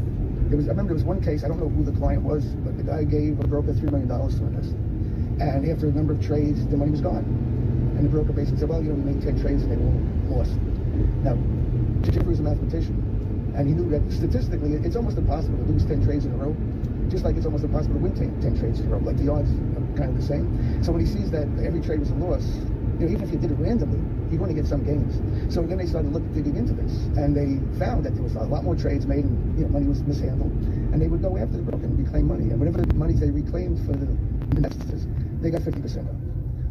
I remember there was one case, I don't know who the client was, but the guy gave a broker $3 million to invest. And after a number of trades, the money was gone. And the broker basically said, well, you know, we made 10 trades and they were all lost. Now, Jeffrey was a mathematician, And he knew that statistically, it's almost impossible to lose 10 trades in a row, just like it's almost impossible to win 10 trades in a row. Like the odds are kind of the same. So when he sees that every trade was a loss, even if you did it randomly, you're going to get some gains. So then they started digging into this, and they found that there was a lot more trades made, and money was mishandled, and they would go after the broker and reclaim money. And whatever the monies they reclaimed for the investors, they got 50% of.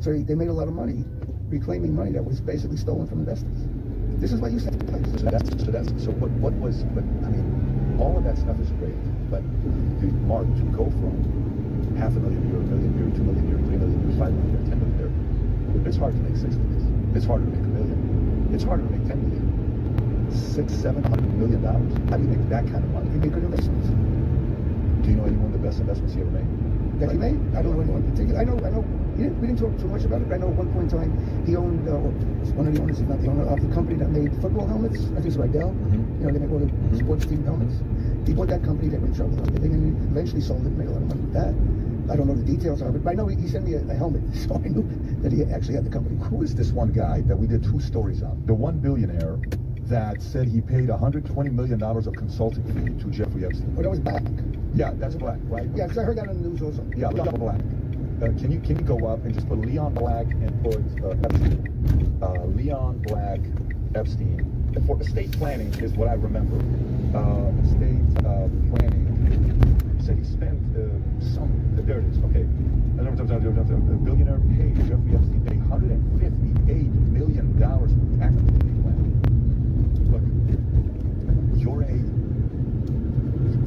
So they made a lot of money reclaiming money that was basically stolen from investors. This is what you said. So what was? But I mean, all of that stuff is great. But Mark, to go from $500,000 a year, $1 million a year, $2 million a year, $3 million a year, $5 million a year, $10 million a year, it's hard to make 6 figures. It's harder to make $1 million. It's harder to make $10 million. $600-700 million. How do you make that kind of money? You make good investments. Do you know any one of the best investments he ever made? That he made? I don't know anyone in particular. I know. We didn't talk too much about it, but I know at one point in time he owned, one of the owners, if not the owner, of the company that made football helmets. I think it's Rydell. They make all the sports team helmets. He bought that company, they were in trouble, and he eventually sold it and made a lot of money with that. I don't know the details of it, but I know he sent me a helmet, so I knew that he actually had the company. Who is this one guy that we did 2 stories on? The one billionaire that said he paid $120 million of consulting fee to Jeffrey Epstein. Oh, that was Black. Yeah, that's Black, right? Yeah, because I heard that on the news also. Yeah, Leon Black. Can you go up and just put Leon Black and put Epstein? Leon Black, Epstein. For estate planning is what I remember. Estate planning. Said he spent there it is. Okay. A billionaire paid Jeffrey Epstein $158 million for tax estate planning. Look,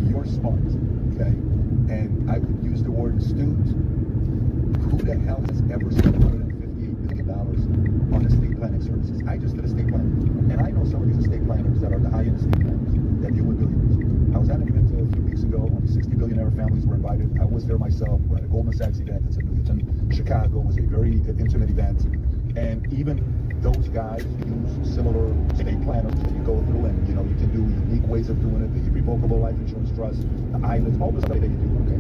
you're smart, okay? And I would use the word astute. Who the hell has ever spent $158 million on estate planning services? I just did estate planning. And I know some of these estate planners that are the high-end estate planners that deal with billionaires. I was at an event a few weeks ago. Only 60 billionaire families were invited. I was there myself. We're at a Goldman Sachs event. It's in Newton, Chicago. It was a very intimate event. And even those guys use similar estate planners that you go through, and you can do unique ways of doing it. The irrevocable life insurance trust, the ILAs, all the stuff that you do. Okay.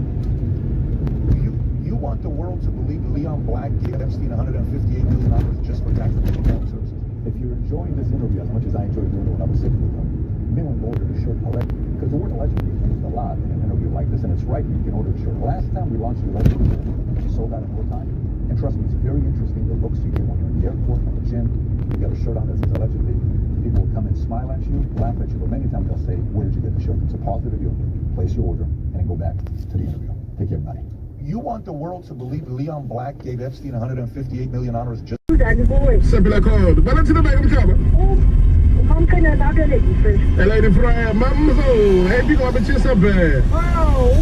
You want the world to believe Leon Black gave Epstein $158 million just for tax planning services? If you're enjoying this interview as much as I enjoyed doing it when I was sitting with him, you may want to order the shirt already, because the word allegedly is used a lot in an interview like this, and it's right, you can order the shirt. Last time we launched the allegedly shirt, she sold out in no time. And trust me, it's very interesting, the looks you get when you're in the airport, on the gym, you got a shirt on that says allegedly. People will come and smile at you, laugh at you, but many times they'll say, where did you get the shirt? So pause the video, place your order, and then go back to the interview. Take care, everybody. You want the world to believe Leon Black gave Epstein $158 million just... Simple code. But let's make him cover. Lady Fry, Mamma, hey, pick up a chest up there. Oh,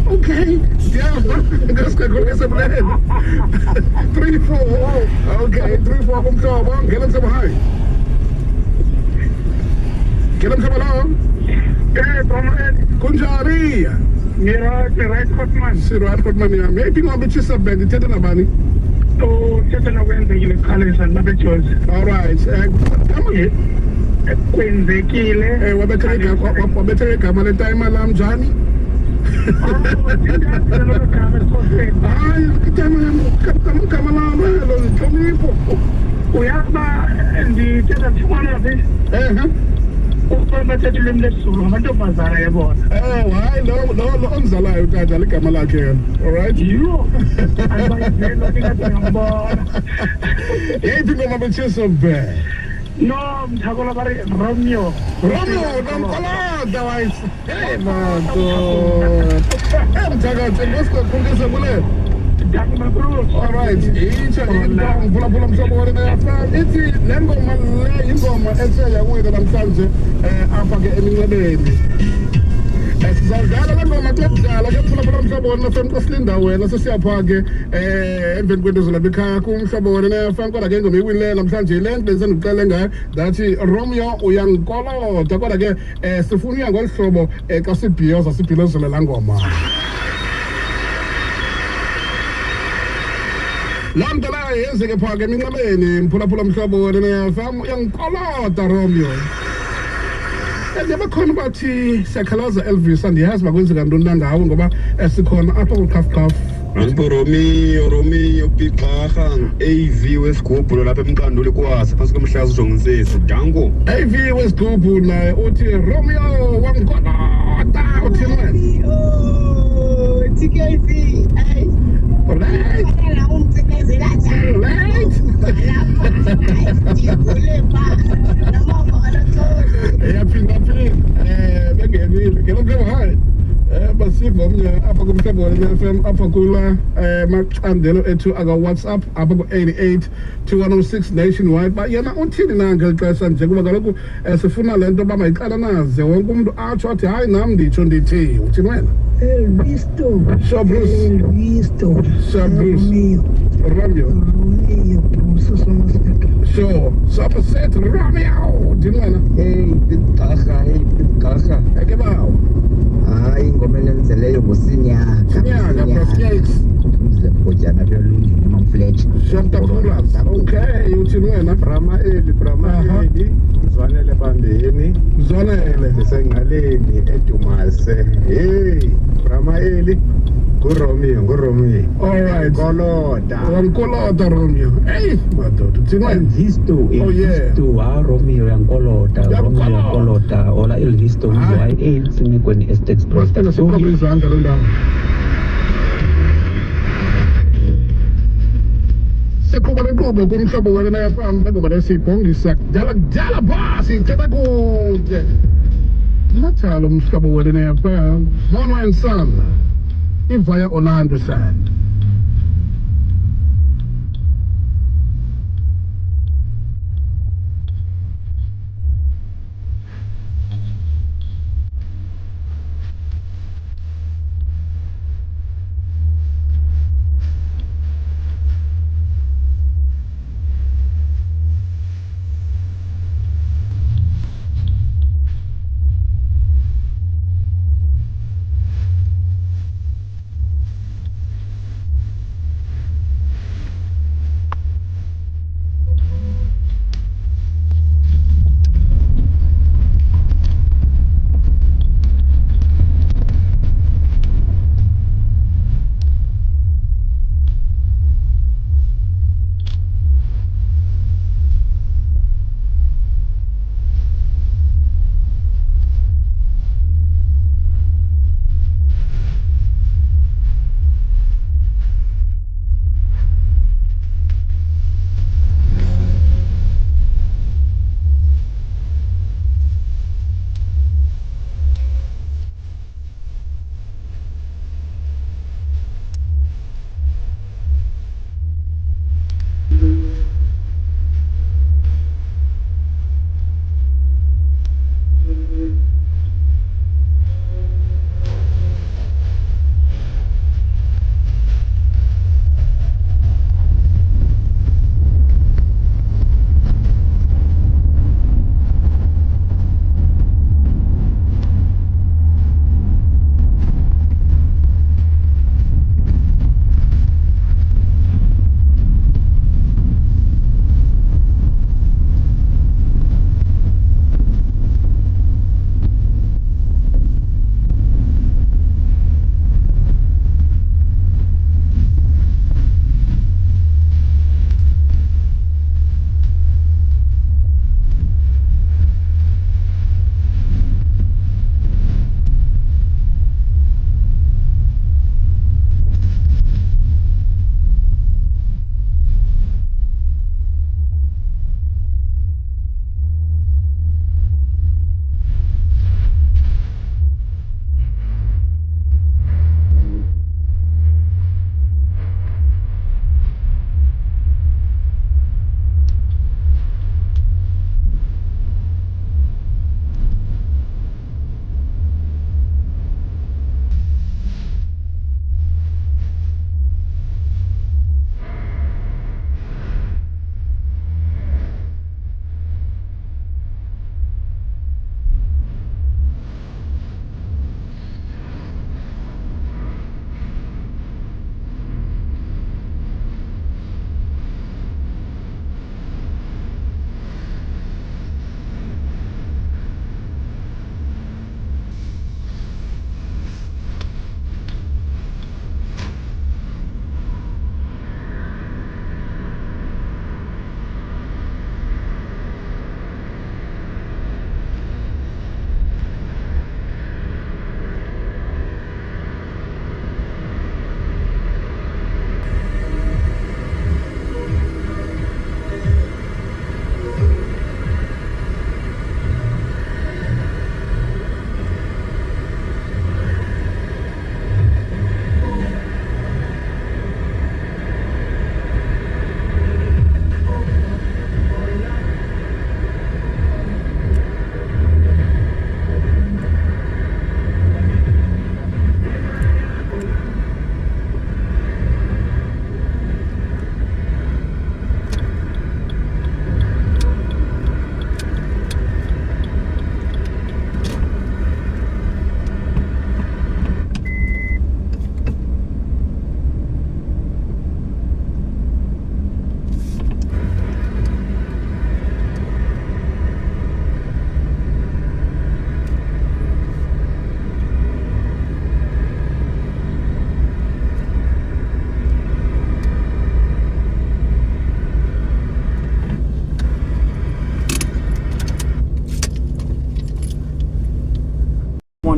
Okay. Yeah, that's good. Go get some land. 3-4. Okay, 3-4 from top. Get him some high. Get him some along. Kunjari. Right Hotman, yeah. Maybe I'll be just a bed. Tell them about it. Oh, just an away the colors and the pictures. All right. Come on. When they kill it, what better come on the time alarm, Johnny? Come along, we have the tenant one of it. Oh, I know Umzala ukadlala igama lakhe. All right? You. Yeyiphi ingoma betshisa bhe? No, mthakolo bari Romeo. Romeo, nomkolada wayisi. Hey, manto. Mthakathe ngosikhulisa kule. All right, itsha ngivula mhlobo wena yafana ithi le ngoma le ingoma ethe yakuweka namhlanje apha ke eminxebeni. Sizawudlala le ngoma xa kudlala ke phulaphula mhlobo wena nafana xa silinda wena sesiyapha ke emveni kwento zolapha ekhaya kumhlobo wena nafana kodwa ke ingoma iwinile namhlanje le nto bendisandikuxele ngayo ndathi Romeo uyangikolota kodwa ke sifuna uya ngolu hlobo xa sibhiyoza sibhiyozele laa ngoma. Laa nto leyo yenzeke phaa ke eminxebeni mphulaphula mhlobo wena fam uyangikolota Romeo. Ndiyabakhona bathi siyakhalaza Elvis andiyazi uba kwenzeka ntoni na ngawe ngoba sikhona apha kuqhafuqhafu Nansibo Romeo Piqarha AV wesigubhu lapha emqanduli kwasa phasi komhlazi ujongisisi Dango. AV wesigubhu naye uthi Romeo wangkolota uthini wena? Oh, TKV. Right. Yaphinda bengenile ke lokho hayi basiva omnye apha kumhlobo we-FM apha kula macandelo ethu aka WhatsApp apha ku-88 2106 nationwide ba yena uthini na ngeli xesha nje kuba kaloku sifuna le nto uba mayiqala naze wonke umntu atsho athi hayi nam nditsho ndithi uthini wena? Visto. Sure, Bruce. Visto. Sure, Bruce. Romeo. Romeo, Bruce, Sure. Somerset, Romeo. Uthini wena? Hey, Piqarha, Eke bawo. Hayi, ingoma elenzeleyo nguSinyaka. Sinyaka, Prof. Bhojana buyalungile mamfletch. Shaptapuras. Okay, uthini wena? Brahma Eli Mzwanele Bambeni. Mzwanele. Sisengqaleni edumase. Hey, Brahma Eli nguromeo. All right. Wankolota Romeo. Hey, madoda uthini wena? Visto. Oh yeah. Romeo yankolota. Romeo yankolota. Ola el visto uzwaye sinikweni estates protect. Sikhophe izandla lo ndawo. Sekuba lenkqubo kumhlobo wena yafam bengoba lesibhongisa kudala phasi ithetha kude nathalo umhlobo wena yafam Mono and Son ivaya Orlando side.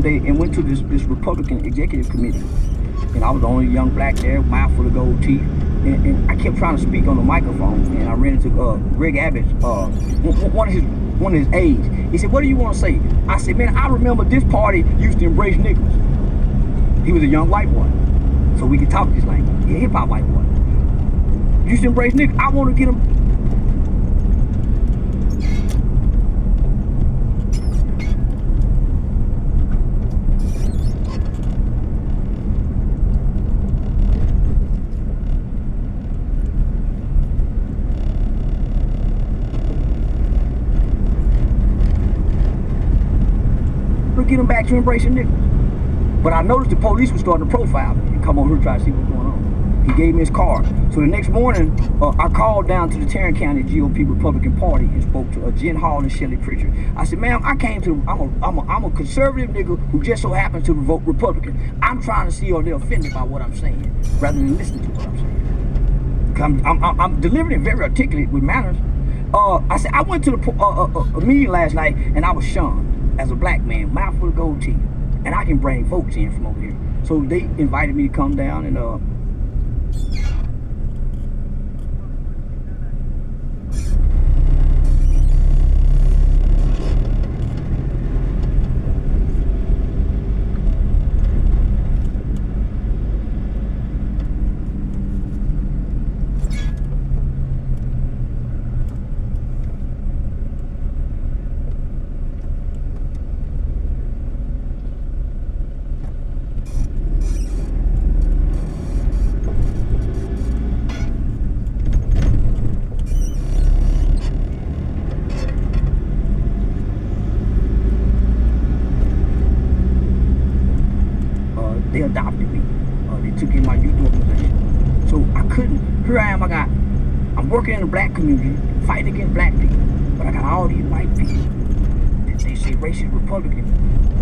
one day and went to this Republican executive committee. And I was the only young black there, mouth full of gold teeth. And I kept trying to speak on the microphone, and I ran into Greg Abbott, one of his aides. He said, "What do you want to say?" I said, "Man, I remember this party used to embrace niggas." He was a young white boy, so we could talk this language. He a hip hop white boy. Used to embrace niggas. I want to get him. Get him back to embracing niggas. But I noticed the police was starting to profile me and come over here and try to see what's going on. He gave me his card. So the next morning, I called down to the Tarrant County GOP Republican Party and spoke to Jen Hall and Shelley Pritchard. I said, "Ma'am, I'm a conservative nigga who just so happens to vote Republican. I'm trying to see if they're offended by what I'm saying, rather than listening to what I'm saying. I'm delivering it very articulate with manners." I said, "I went to a meeting last night and I was shunned as a black man, mouth full of gold teeth, and I can bring votes in from over here." So they invited me to come down and they adopted me. They took in my youth organization. So I couldn't, here I am, I'm working in the black community, fighting against black people, but I got all these white people. They say racist Republican.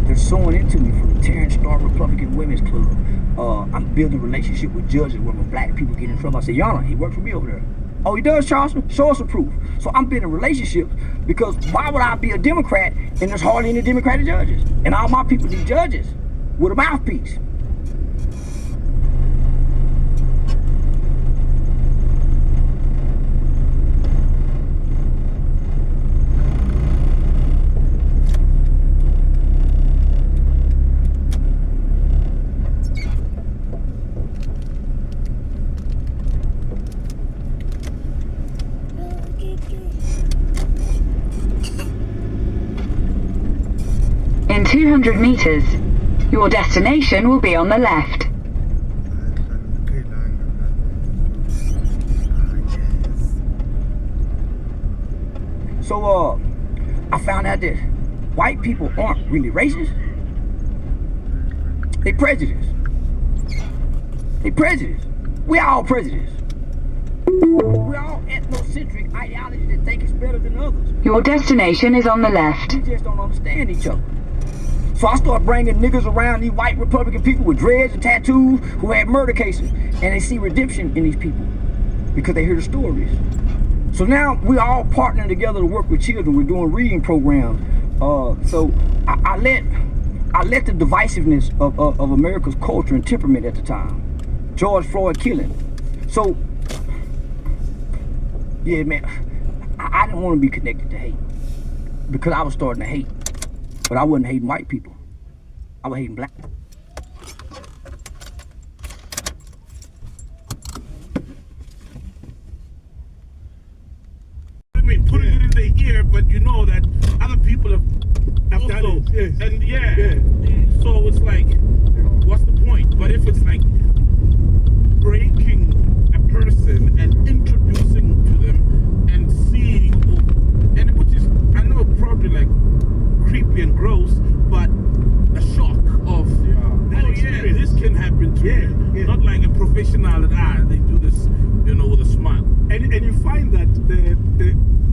They're sewing into me from the Terrence Star Republican Women's Club. I'm building a relationship with judges where my black people get in trouble. I say, "Yana, he works for me over there." "Oh, he does, Charleston? Show us some proof." So I'm building relationships because why would I be a Democrat and there's hardly any Democratic judges? And all my people need judges with a mouthpiece. In 200 meters, your destination will be on the left. So, I found out that white people aren't really racist. They prejudiced. They prejudiced. We all prejudiced. We're all ethnocentric ideologies that think it's better than others. Your destination is on the left. We just don't understand each other. So I start bringing niggas around, these white Republican people with dreads and tattoos who had murder cases, and they see redemption in these people because they hear the stories. So now we're all partnering together to work with children. We're doing reading programs. So I let the divisiveness of America's culture and temperament at the time, George Floyd killing. So yeah, man, I didn't want to be connected to hate because I was starting to hate. But I wasn't hating white people. I was hating black. I mean, putting it in their ear, but you know that other people have done it. Yes. And so it's like, what's the point? But if it's like breaking a person and introducing to them and seeing, and which is, I know, probably like creepy and gross, but the shock of this can happen to me. Not like a professional that they do this, with a smile. And you find that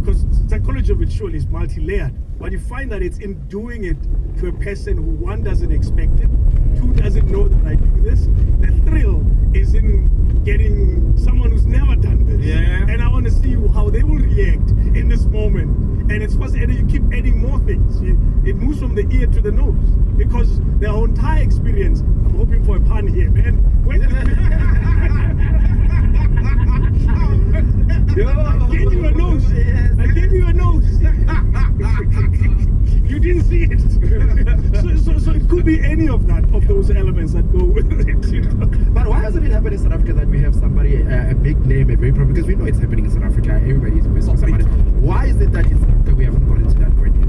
because psychology of it surely is multi-layered, but you find that it's in doing it to a person who, one, doesn't expect it, two, doesn't know that I do this. The thrill is in getting someone who's never done this. And I want to see how they will react in this moment. and it's first, and you keep adding more things. It moves from the ear to the nose because the whole entire experience. I'm hoping for a pun here, man. I gave you a nose. I gave you a nose. You didn't see it. So it could be any of those elements that go with it. You know? But why hasn't it happened in South Africa that we have somebody, a big name, a very problem? Because we know it's happening in South Africa. Everybody is investing somebody. Why is it that in South Africa we haven't gotten to that point yet?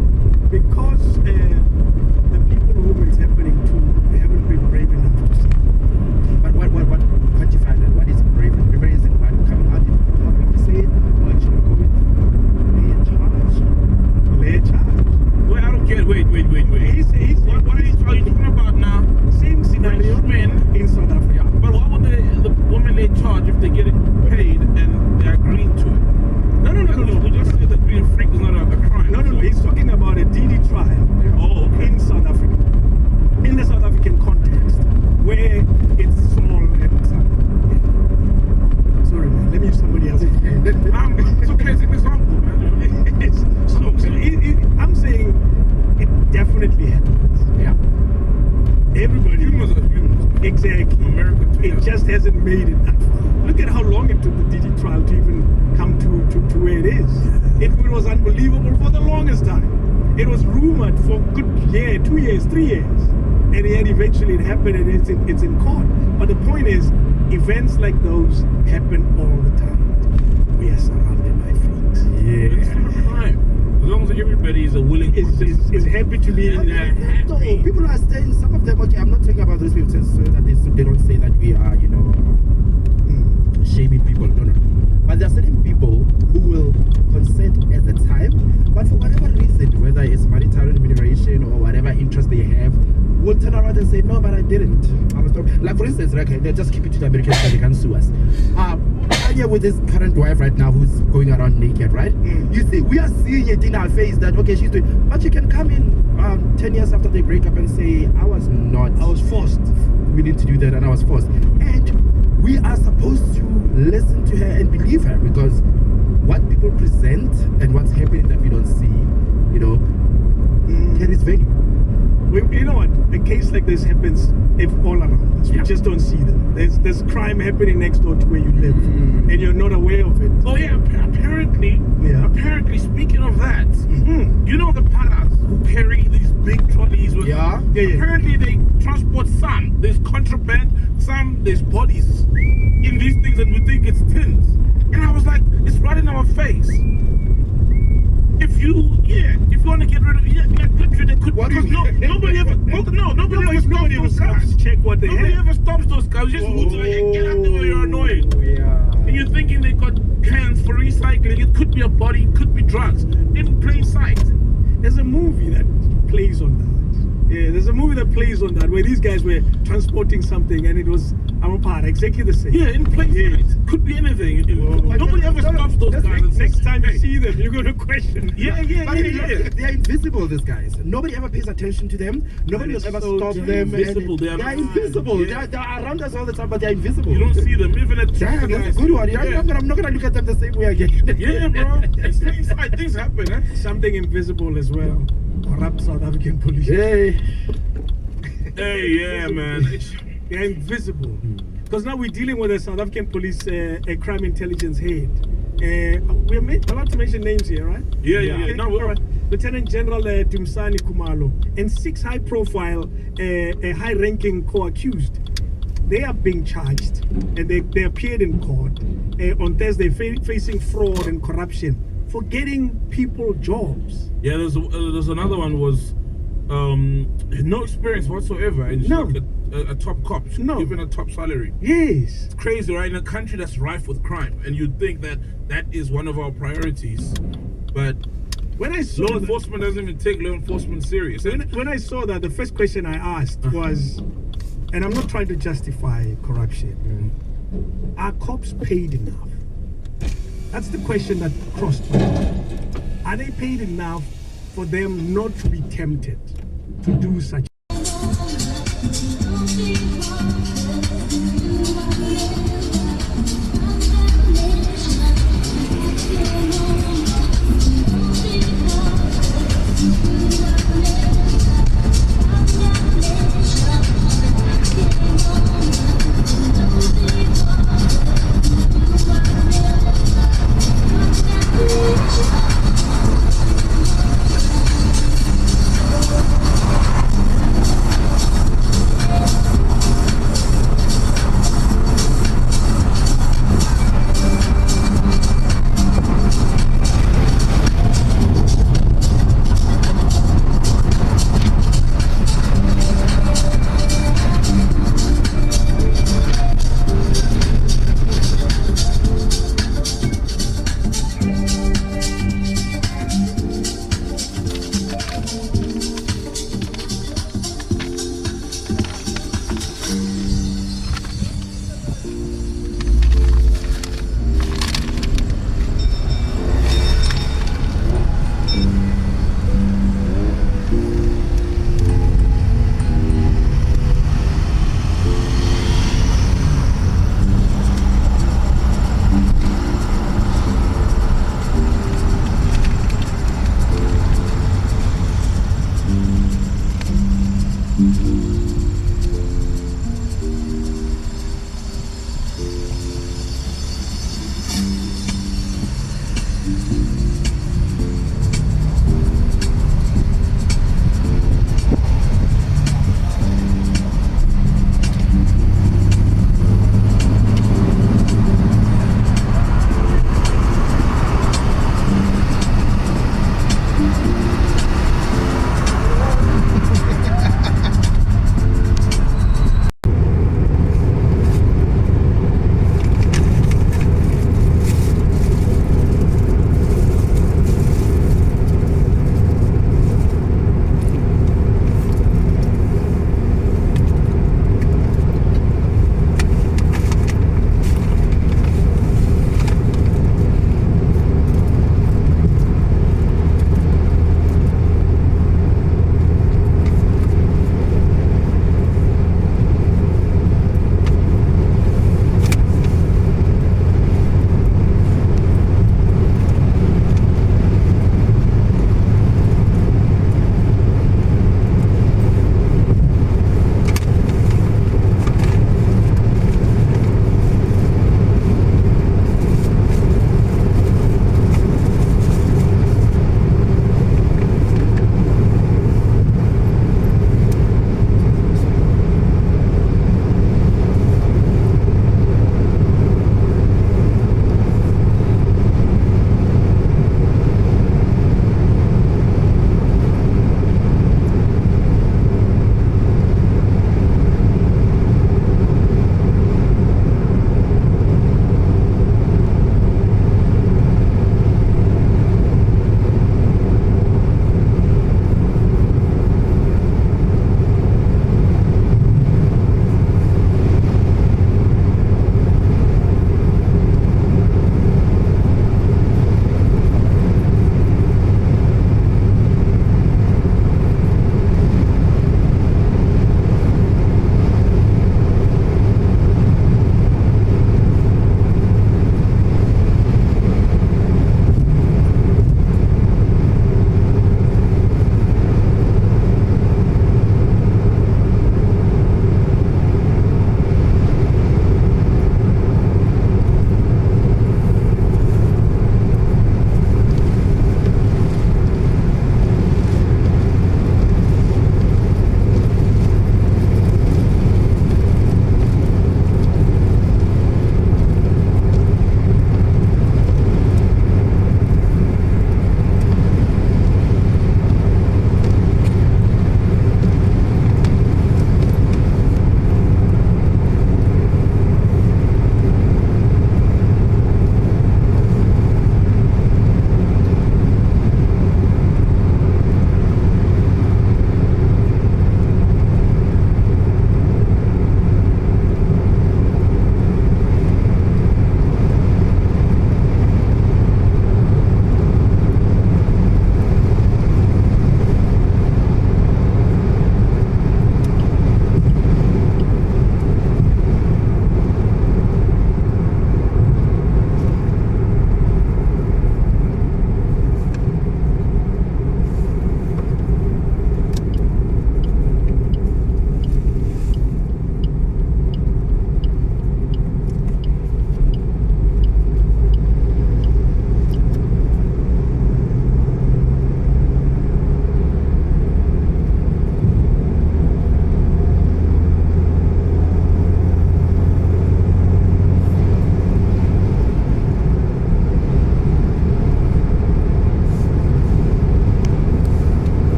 Because the people whom it's happening to, they haven't been brave enough to see. But what quantify that? What is brave? Bravery is it coming out in public to say it, or actually going lay a charge? Lay a charge? Wait, I don't get. Wait. What are you talking about now? Same scenario in South Africa. But why would the woman lay charge if they get it paid and they're agreeing to it? No. We just said that being a freak is not a crime. No. He's talking about a DD trial. Oh, okay. In South Africa. In the South African context, where it's small and sorry, man. Let me use somebody else. It's okay. It's an example, man. I'm saying it definitely happens. Yeah. Everybody. Humans are humans. Exactly. America too. It just hasn't made it that far. Look at how long it took the DD trial to even come to where it is. It was unbelievable for the longest time. It was rumored for a good year, 2 years, 3 years. And yet eventually it happened and it's in court. But the point is, events like those happen all the time. We are surrounded by freaks. Yeah. It's not a crime. As long as everybody is a willing is happy to be in there. No, people are saying, some of them, okay, I'm not talking about those people so that they don't say that we are, shaming people. No. But there are certain people who will consent at the time, but for whatever reason, whether it's monetary remuneration or whatever interest they have, will turn around and say, no, but I didn't. I was like, for instance, okay, they just keep it to the Americans so they can sue us. Here with his current wife right now who's going around naked, right? You see, we are seeing it in our face that, okay, she's doing, but you can come in 10 years after they break up and say, I was forced. We need to do that and I was forced. And we are supposed to listen to her and believe her because what people present and what's happening that we don't see, carries value. You know what? A case like this happens all around us. We just don't see them. There's crime happening next door to where you live, and you're not aware of it. Oh yeah, apparently. Speaking of that, you know the palas who carry these big trolleys with apparently they transport some. There's contraband, some there's bodies in these things, and we think it's tins. And I was like, it's right in our face. If you want to get rid of literally they could because nobody ever stops to check what they have. Nobody ever stops those guys. Just move to the get out there, you're annoying. And you're thinking they got cans for recycling. It could be a body, it could be drugs. In plain sight. There's a movie that plays on that. Yeah, there's a movie that plays on that where these guys were transporting something and it was exactly the same. Yeah, in plain sight. Could be anything. Nobody ever stops those guys. Next time you see them, you're going to question. Yeah. They're invisible, these guys. Nobody ever pays attention to them. Nobody will ever stop them. They're invisible. They are invisible. They're around us all the time, but they're invisible. You don't see them. Even at that's a good one. I'm not going to look at them the same way again. Yeah, bro. It's plain sight. Things happen. Eh? Something invisible as well. Corrupt South African police. Hey, yeah, man. They're invisible. Because now we're dealing with a South African police, a crime intelligence head. We're allowed to mention names here, right? Yeah. No, we're right. Lieutenant General Dumsani Kumalo and 6 high-profile, high-ranking co-accused. They are being charged, and they appeared in court on Thursday, facing fraud and corruption for getting people jobs. Yeah, there's another one was no experience whatsoever, and she's like a top cop, given a top salary. Yes, it's crazy, right? In a country that's rife with crime, and you'd think that is one of our priorities, but when I saw law enforcement doesn't even take law enforcement serious. When I saw that, the first question I asked was, and I'm not trying to justify corruption, are cops paid enough? That's the question that crossed my mind. Are they paid enough for them not to be tempted to do such?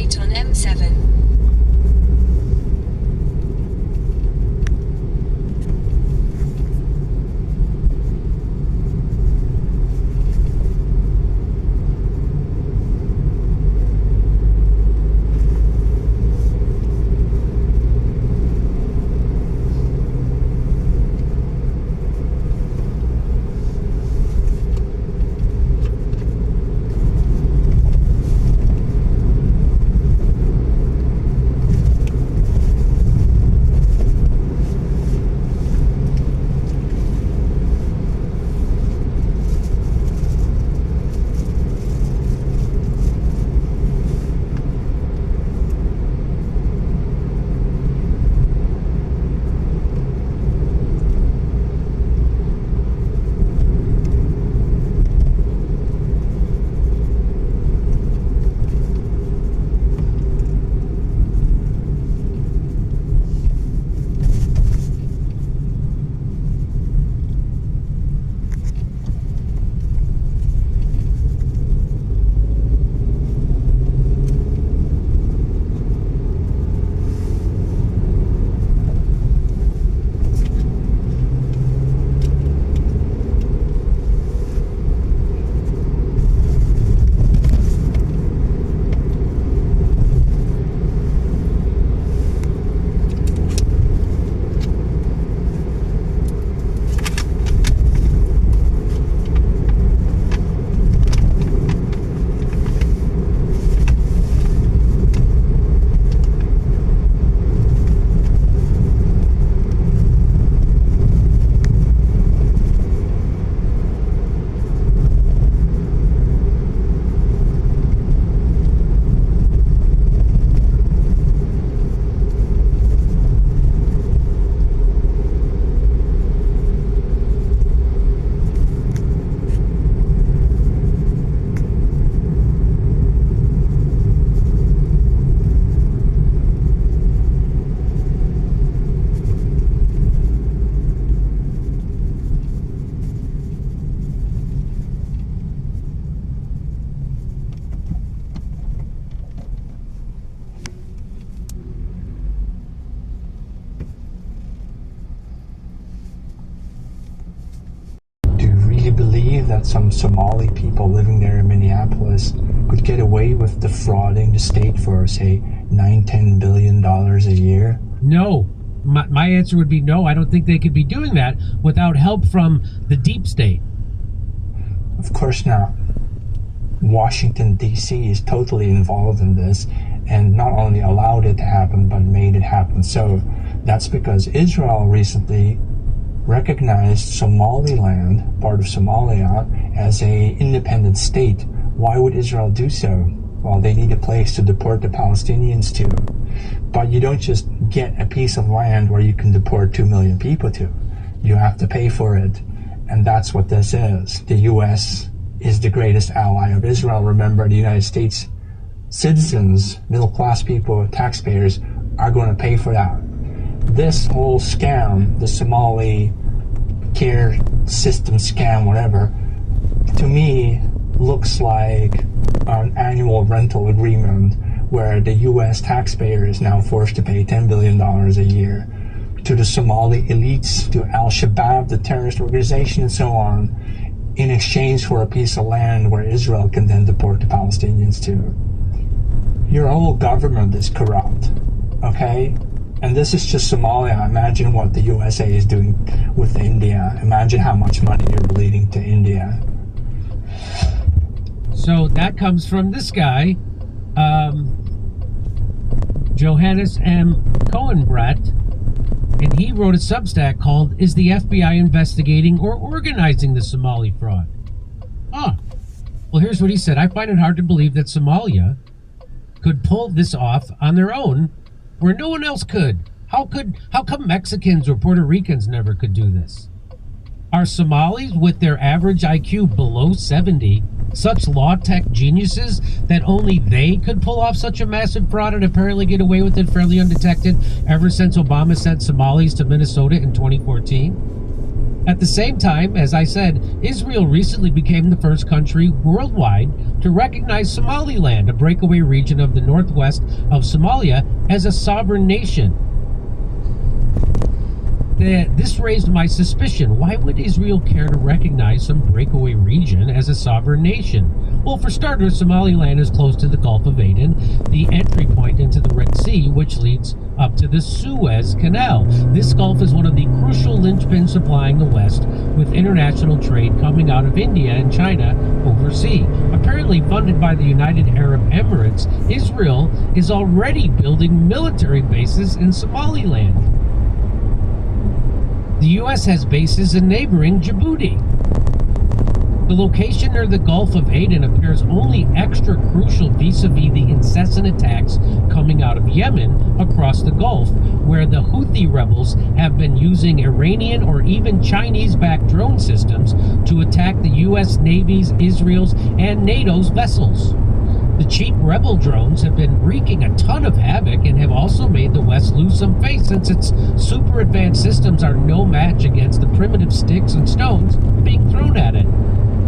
right on M7. Believe that some Somali people living there in Minneapolis could get away with defrauding the state for, say, $9-10 billion a year? No. My answer would be no. I don't think they could be doing that without help from the deep state. Of course not. Washington, D.C. is totally involved in this and not only allowed it to happen, but made it happen. So that's because Israel recently recognized Somaliland, part of Somalia, as a independent state. Why would Israel do so? Well, they need a place to deport the Palestinians to. But you don't just get a piece of land where you can deport 2 million people to. You have to pay for it. And that's what this is. The U.S. is the greatest ally of Israel. Remember, the United States citizens, middle-class people, taxpayers, are going to pay for that. This whole scam, the Somali care system scam, whatever, to me looks like an annual rental agreement where the U.S. taxpayer is now forced to pay $10 billion a year to the Somali elites, to Al-Shabaab, the terrorist organization, and so on, in exchange for a piece of land where Israel can then deport the Palestinians to. Your whole government is corrupt, okay? And this is just Somalia. Imagine what the USA is doing with India. Imagine how much money you're bleeding to India. So that comes from this guy, Johannes M. Cohenbrett, and he wrote a Substack called "Is the FBI Investigating or Organizing the Somali Fraud?" Well, here's what he said. I find it hard to believe that Somalia could pull this off on their own where no one else could. How come Mexicans or Puerto Ricans never could do this? Are Somalis with their average IQ below 70 such law-tech geniuses that only they could pull off such a massive fraud and apparently get away with it fairly undetected ever since Obama sent Somalis to Minnesota in 2014? At the same time, as I said, Israel recently became the first country worldwide to recognize Somaliland, a breakaway region of the northwest of Somalia, as a sovereign nation. This raised my suspicion. Why would Israel care to recognize some breakaway region as a sovereign nation? Well, for starters, Somaliland is close to the Gulf of Aden, the entry point into the Red Sea, which leads up to the Suez Canal. This gulf is one of the crucial linchpins supplying the West with international trade coming out of India and China overseas. Apparently funded by the United Arab Emirates, Israel is already building military bases in Somaliland. The U.S. has bases in neighboring Djibouti. The location near the Gulf of Aden appears only extra crucial vis-a-vis the incessant attacks coming out of Yemen across the Gulf, where the Houthi rebels have been using Iranian or even Chinese-backed drone systems to attack the U.S. Navy's, Israel's, and NATO's vessels. The cheap rebel drones have been wreaking a ton of havoc and have also made the West lose some face, since its super advanced systems are no match against the primitive sticks and stones being thrown at it.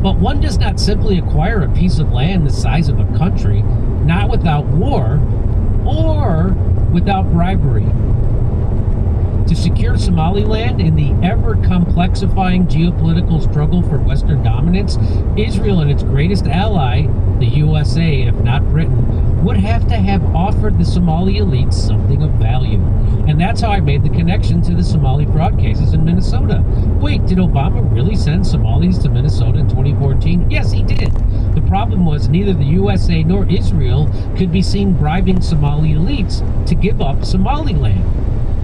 But one does not simply acquire a piece of land the size of a country, not without war or without bribery. To secure Somaliland in the ever-complexifying geopolitical struggle for Western dominance, Israel and its greatest ally, the USA, if not Britain, would have to have offered the Somali elites something of value. And that's how I made the connection to the Somali fraud cases in Minnesota. Wait, did Obama really send Somalis to Minnesota in 2014? Yes, he did. The problem was neither the USA nor Israel could be seen bribing Somali elites to give up Somaliland.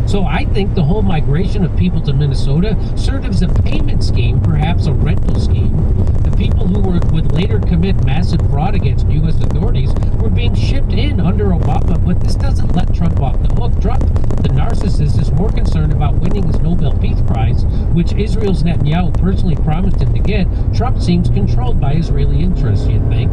So I think the whole migration of people to Minnesota served as a payment scheme, perhaps a rental scheme. The people who would later commit massive fraud against U.S. authorities were being shipped in under Obama, but this doesn't let Trump off the hook. Trump, the narcissist, is more concerned about winning his Nobel Peace Prize, which Israel's Netanyahu personally promised him to get. Trump seems controlled by Israeli interests, you'd think.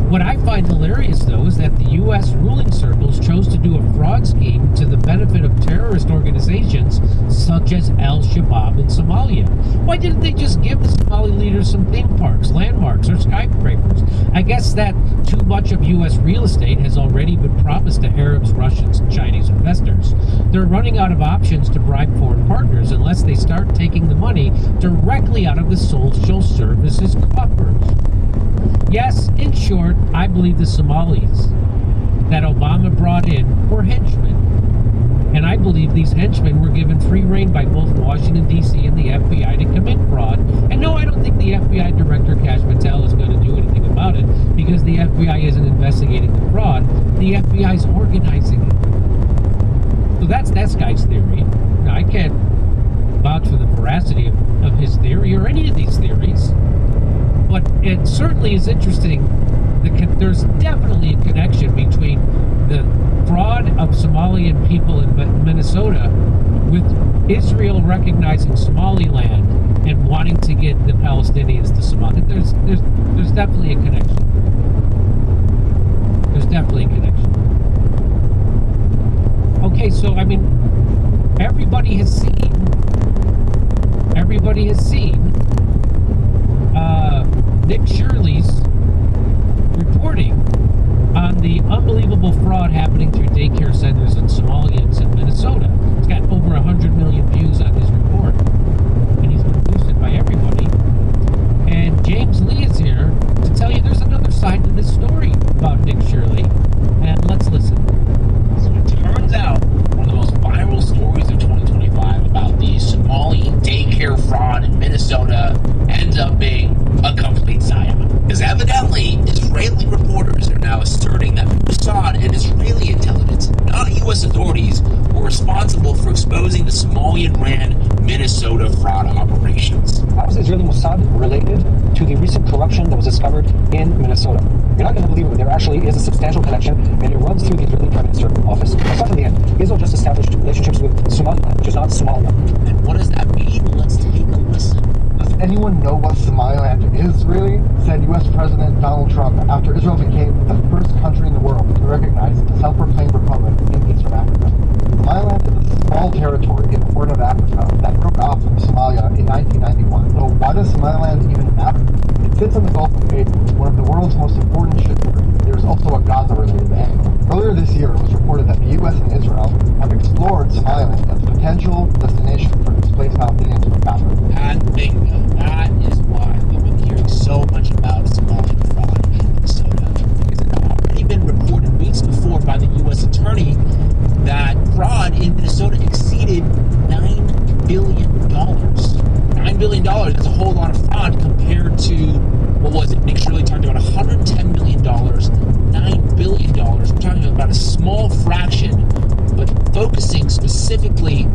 What I find hilarious, though, is that the U.S. ruling circles chose to do a fraud scheme to the benefit of terrorist organizations such as Al-Shabaab in Somalia. Why didn't they just give the Somali leaders some theme parks, landmarks, or skyscrapers? I guess that too much of U.S. real estate has already been promised to Arabs, Russians, and Chinese investors. They're running out of options to bribe foreign partners unless they start taking the money directly out of the social services coffers. Yes, in short, I believe the Somalis that Obama brought in were henchmen. And I believe these henchmen were given free rein by both Washington, D.C. and the FBI to commit fraud. And no, I don't think the FBI Director Kash Patel is going to do anything about it, because the FBI isn't investigating the fraud. The FBI is organizing it. So that's that guy's theory. Now, I can't vouch for the veracity of his theory or any of these theories. But it certainly is interesting. There's definitely a connection between the fraud of Somalian people in Minnesota with Israel recognizing Somaliland and wanting to get the Palestinians to Somalia. There's definitely a connection. There's definitely a connection. Okay, so I mean, everybody has seen Nick Shirley's reporting on the unbelievable fraud happening through daycare centers in Somalians in Minnesota. It's got over 100 million views on his report, and he's been boosted by everybody. And James Lee is here to tell you there's another side to this story about Nick Shirley, and let's listen. So it turns out one of the most viral stories of 2025 about the Somali daycare fraud in Minnesota ends up being a complete psyop. Because evidently, Israeli reporters are now asserting that Mossad and Israeli intelligence, not U.S. authorities, were responsible for exposing the Somalian-ran Minnesota fraud operations. How is Israeli Mossad related to the recent corruption that was discovered in Minnesota? You're not going to believe it, but there actually is a substantial connection, and it runs through the Israeli Prime Minister office. Let's start from the end. Israel just established relationships with Somaliland, which is not Somalia. And what does that mean? Let's take a listen. Does anyone know what Somaliland is, really? Said U.S. President Donald Trump after Israel became the first country in the world to recognize the self-proclaimed republic in Eastern Africa. Somaliland is a small territory in the Horn of Africa that broke off from Somalia Somalia in 1991. So why does Somaliland even matter? It sits on the Gulf of Aden, one of the world's most important shipping routes. There's also a Gaza-related angle. Earlier this year, it was reported that the U.S. and Israel have explored Somaliland as a potential destination for displaced Palestinians from Gaza. And bingo, that is why we've been hearing so much about Somali fraud in Minnesota. Because it had already been reported weeks before by the U.S. attorney that fraud in Minnesota exceeded $9 billion. $9 billion, that's a whole lot of fraud compared to, what was it? Nick Shirley talked about $110 million, $9 billion. We're talking about a small fraction, but focusing specifically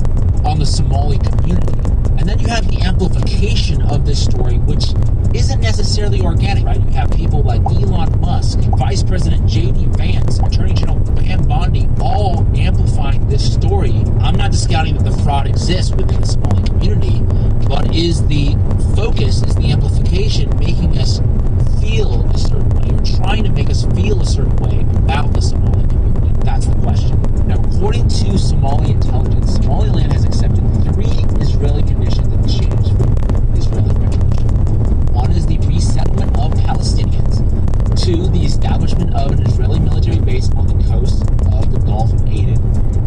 on the Somali community. And then you have the amplification of this story, which isn't necessarily organic, right? You have people like Elon Musk, Vice President J.D. Vance, Attorney General Pam Bondi, all amplifying this story. I'm not discounting that the fraud exists within the Somali community, but is the focus, is the amplification making us feel a certain way, or trying to make us feel a certain way about the Somali community? That's the question. Now, according to Somali intelligence, Somaliland has accepted 3 Israeli conditions in exchange for Israeli recognition. One is the resettlement of Palestinians. 2, the establishment of an Israeli military base on the coast of the Gulf of Aden.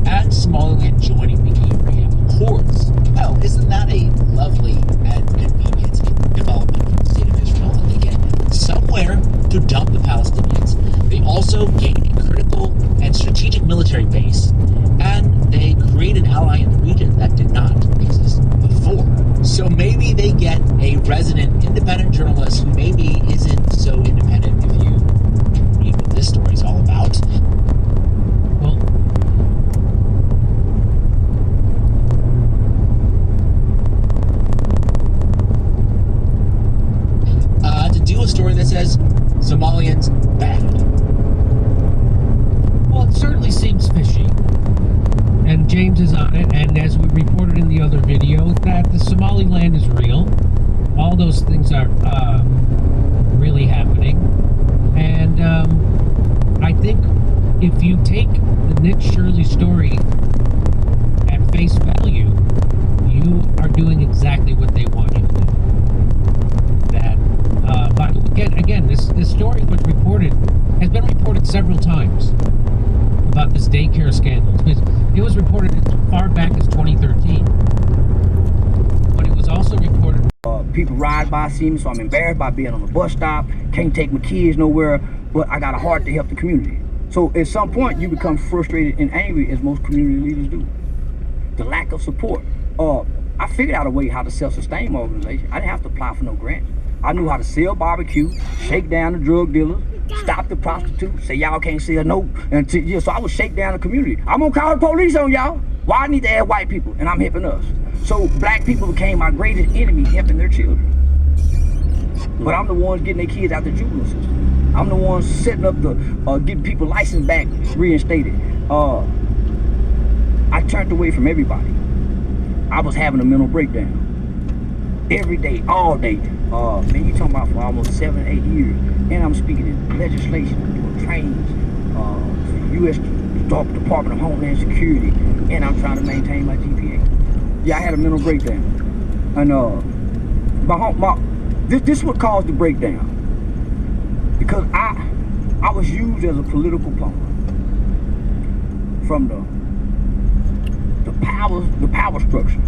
And Somaliland joining the Abraham Accords. Well, isn't that a lovely and convenient development for the state of Israel? That they get somewhere to dump the Palestinians. They also gain a critical and strategic military base, and they create an ally in the region that did not exist before. So maybe they get a resident independent journalist who maybe isn't so independent if you read what this story is all about. Well, to do a story that says Somalians bad. well, it certainly seems fishy. And James is on it, and as we reported in the other video, that the Somaliland is real. All those things are really happening. And I think if you take the Nick Shirley story at face value, you are doing exactly what they want you to do. That, but again, this story was has been reported several times about this daycare scandal. It was reported as far back as 2013, but it was also reported. People ride by, see me, so I'm embarrassed by being on the bus stop. Can't take my kids nowhere, but I got a heart to help the community. So at some point, you become frustrated and angry, as most community leaders do. The lack of support. I figured out a way how to self-sustain my organization. I didn't have to apply for no grants. I knew how to sell barbecue, shake down the drug dealers, stop the prostitutes, say y'all can't sell no. So I would shake down the community. I'm gonna call the police on y'all. Why I need to add white people? And I'm helping us. So black people became my greatest enemy, helping their children. But I'm the ones getting their kids out the juvenile system. I'm the ones setting up the, getting people license back reinstated. I turned away from everybody. I was having a mental breakdown. Every day, all day. Man, you talking about for almost 7, 8 years. And I'm speaking in legislation, doing trainings, for the U.S. Department of Homeland Security, and I'm trying to maintain my GPA. Yeah, I had a mental breakdown. And this is what caused the breakdown. Because I was used as a political pawn from the power structure.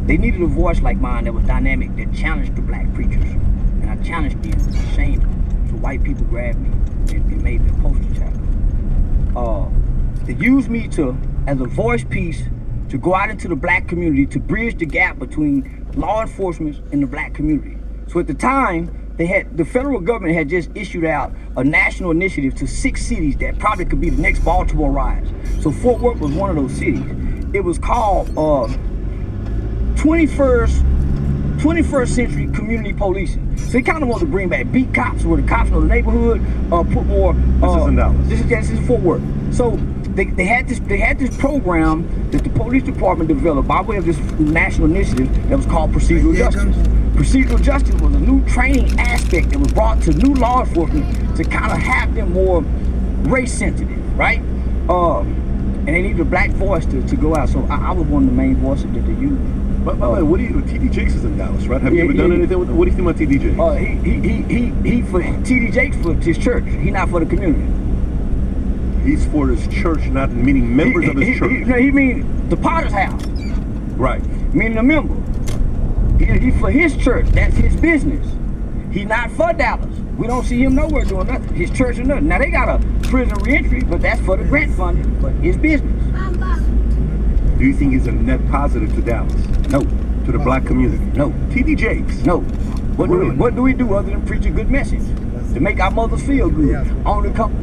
They needed a voice like mine that was dynamic, that challenged the black preachers. And I challenged them, shamed them. So white people grabbed me and made me a poster child. They used me as a voice piece to go out into the black community to bridge the gap between law enforcement and the black community. So at the time, the federal government had just issued out a national initiative to 6 cities that probably could be the next Baltimore rise. So Fort Worth was one of those cities. It was called 21st century community policing. So they kind of want to bring back beat cops, where the cops know the neighborhood, put more. This is in Dallas. This is Fort Worth. So they had this program that the police department developed by way of this national initiative that was called procedural justice. Procedural justice was a new training aspect that was brought to new law enforcement to kind of have them more race sensitive, right? And they needed a black voice to go out. So I was one of the main voices that they used. By the way, what do you? TD Jakes is in Dallas, right? Have you ever done anything with? What do you think about TD Jakes? He for TD Jakes for his church. He not for the community. He's for his church, not meaning members of his church. He mean the Potter's house. Right. Meaning a member. He for his church. That's his business. He not for Dallas. We don't see him nowhere doing nothing. His church or nothing. Now they got a prison reentry, but that's for the grant funding, for his business. Do you think he's a net positive to Dallas? No. To the black community? No. TD Jakes? No. What do we do other than preach a good message? To make our mothers feel good. Only come.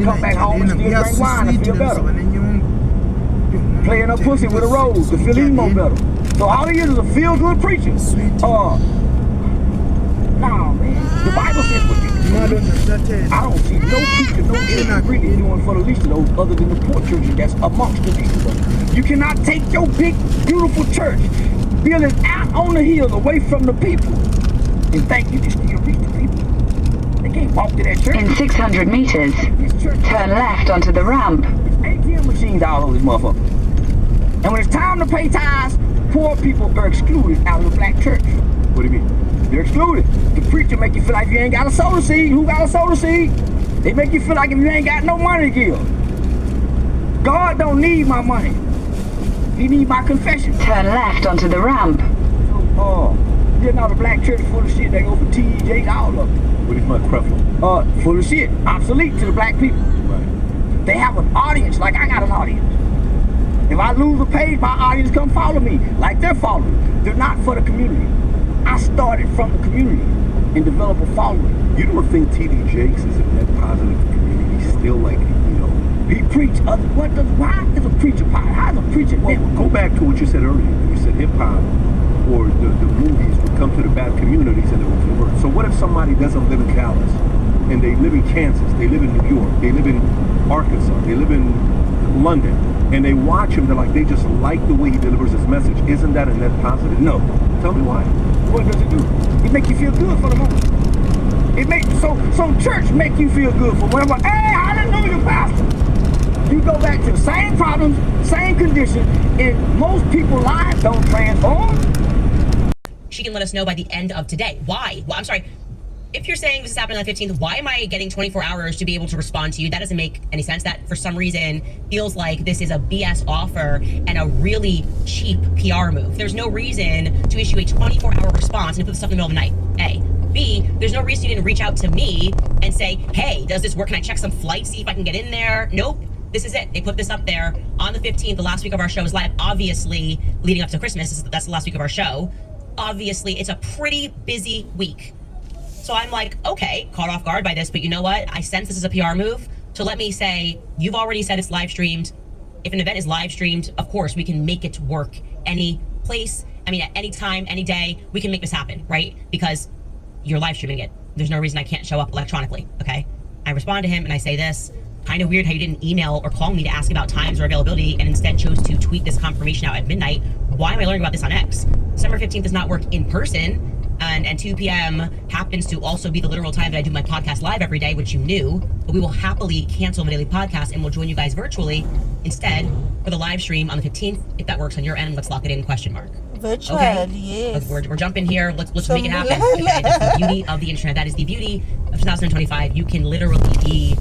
Come back home and still drink wine and feel better. Playing a pussy with a rose to feel even more better. So all he is a feel-good preacher. Nah, man. The Bible says what you I don't see no preacher, no anything really doing for the least of those other than the poor churches that's amongst the least of them. You cannot take your big, beautiful church, build it out on the hill away from the people, and think you can still reach the people. They can't walk to that church. In 600 meters, turn left onto the ramp. ATM machines all over this motherfucker. And when it's time to pay tithes, poor people are excluded out of the black church. What do you mean? They're excluded. The preacher make you feel like you ain't got a soda seed. Who got a soda seed? They make you feel like if you ain't got no money to give. God don't need my money. He need my confession. Turn left onto the ramp. Yeah, now the black church full of shit. They go for TJ, all of them. What is my Creflo? Full of shit. Obsolete to the black people. Right. They have an audience like I got an audience. If I lose a page, my audience come follow me like they're following. They're not for the community. I started from the community and developed a following. You don't think TD Jakes is a net positive to the community? He's still like, you know. He preach other. Why is a preacher pot? How is a preacher? Go back to what you said earlier. You said hip hop or the movies would come to the bad communities and they would convert. So what if somebody doesn't live in Dallas and they live in Kansas, they live in New York, they live in Arkansas, they live in London, and they watch him, they're like, they just like the way he delivers his message. Isn't that a net positive? No. Tell me why. What does it do? It make you feel good for the moment. It make so church make you feel good for whatever. Hey, hallelujah, pastor. You go back to the same problems, same condition, and most people's lives don't transform. She can let us know by the end of today. Why? Well, I'm sorry. If you're saying this is happening on the 15th, why am I getting 24 hours to be able to respond to you? That doesn't make any sense. That, for some reason, feels like this is a BS offer and a really cheap PR move. There's no reason to issue a 24-hour response and put this stuff in the middle of the night, A. B, there's no reason you didn't reach out to me and say, hey, does this work? Can I check some flights, see if I can get in there? Nope. This is it. They put this up there on the 15th, the last week of our show is live. Obviously, leading up to Christmas, that's the last week of our show. Obviously, it's a pretty busy week. So I'm like, okay, caught off guard by this, but you know what? I sense this is a PR move. So let me say, you've already said it's live streamed. If an event is live streamed, of course, we can make it work any place. I mean, at any time, any day, we can make this happen, right? Because you're live streaming it. There's no reason I can't show up electronically, okay? I respond to him and I say this. Kind of weird how you didn't email or call me to ask about times or availability and instead chose to tweet this confirmation out at midnight. Why am I learning about this on X? December 15th does not work in person. And 2 p.m. happens to also be the literal time that I do my podcast live every day, which you knew. But we will happily cancel my daily podcast and we'll join you guys virtually instead for the live stream on the 15th. If that works on your end, let's lock it in, question mark. Virtual, okay? yes. We're jumping here. Let's make it happen. Okay? That's the beauty of the internet. That is the beauty of 2025. You can literally be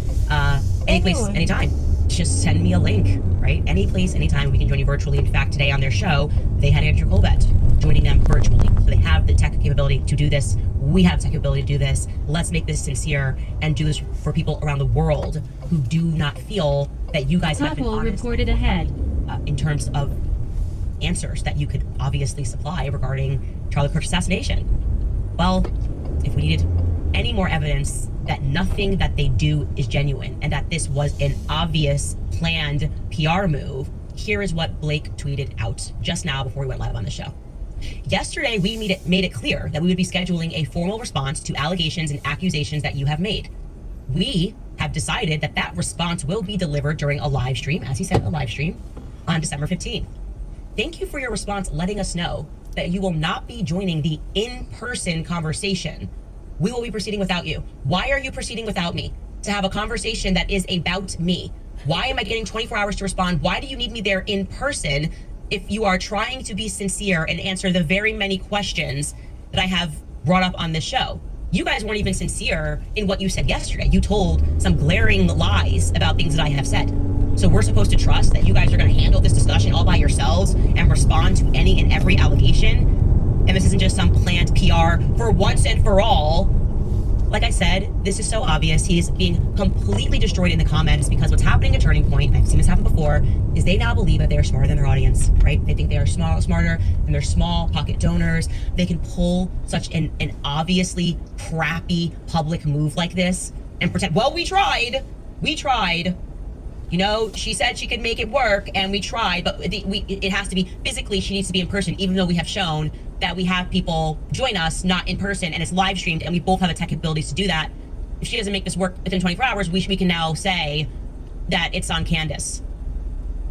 any place, anytime. Just send me a link, right? Any place, anytime. We can join you virtually. In fact, today on their show, they had Andrew Colbett joining them virtually. So they have the tech capability to do this. We have tech capability to do this. Let's make this sincere and do this for people around the world who do not feel that you guys have been honest reported ahead. In terms of answers that you could obviously supply regarding Charlie Kirk's assassination. Well, if we needed any more evidence that nothing that they do is genuine and that this was an obvious planned PR move, here is what Blake tweeted out just now before we went live on the show. Yesterday, we made it clear that we would be scheduling a formal response to allegations and accusations that you have made. We have decided that response will be delivered during a live stream, as he said, a live stream, on December 15th. thank you for your response letting us know that you will not be joining the in-person conversation. We will be proceeding without you. Why are you proceeding without me? To have a conversation that is about me. Why am I getting 24 hours to respond? Why do you need me there in person if you are trying to be sincere and answer the very many questions that I have brought up on this show? You guys weren't even sincere in what you said yesterday. You told some glaring lies about things that I have said. So we're supposed to trust that you guys are going to handle this discussion all by yourselves and respond to any and every allegation? And this isn't just some planned PR for once and for all. Like I said, this is so obvious. He's being completely destroyed in the comments because what's happening at Turning Point, I've seen this happen before, is they now believe that they are smarter than their audience, right? They think they are smarter than their small pocket donors. They can pull such an obviously crappy public move like this and pretend, well, we tried. You know, she said she could make it work and we tried, but it has to be physically, she needs to be in person, even though we have shown that we have people join us not in person and it's live streamed and we both have the tech abilities to do that. If she doesn't make this work within 24 hours, we can now say that it's on Candace.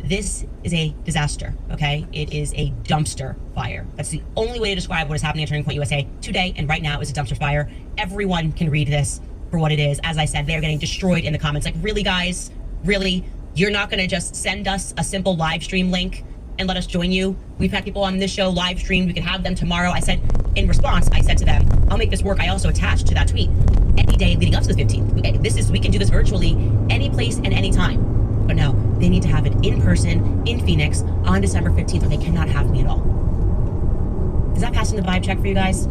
This is a disaster, okay? It is a dumpster fire. That's the only way to describe what is happening at Turning Point USA today and right now is a dumpster fire. Everyone can read this for what it is. As I said, they're getting destroyed in the comments. Like, really, guys? Really? You're not gonna just send us a simple live stream link and let us join you? We've had people on this show live streamed. We can have them tomorrow. I said, in response, I said to them, I'll make this work. I also attached to that tweet any day leading up to the 15th. We can do this virtually any place and any time. But no, they need to have it in person in Phoenix on December 15th, or they cannot have me at all. Is that passing the vibe check for you guys?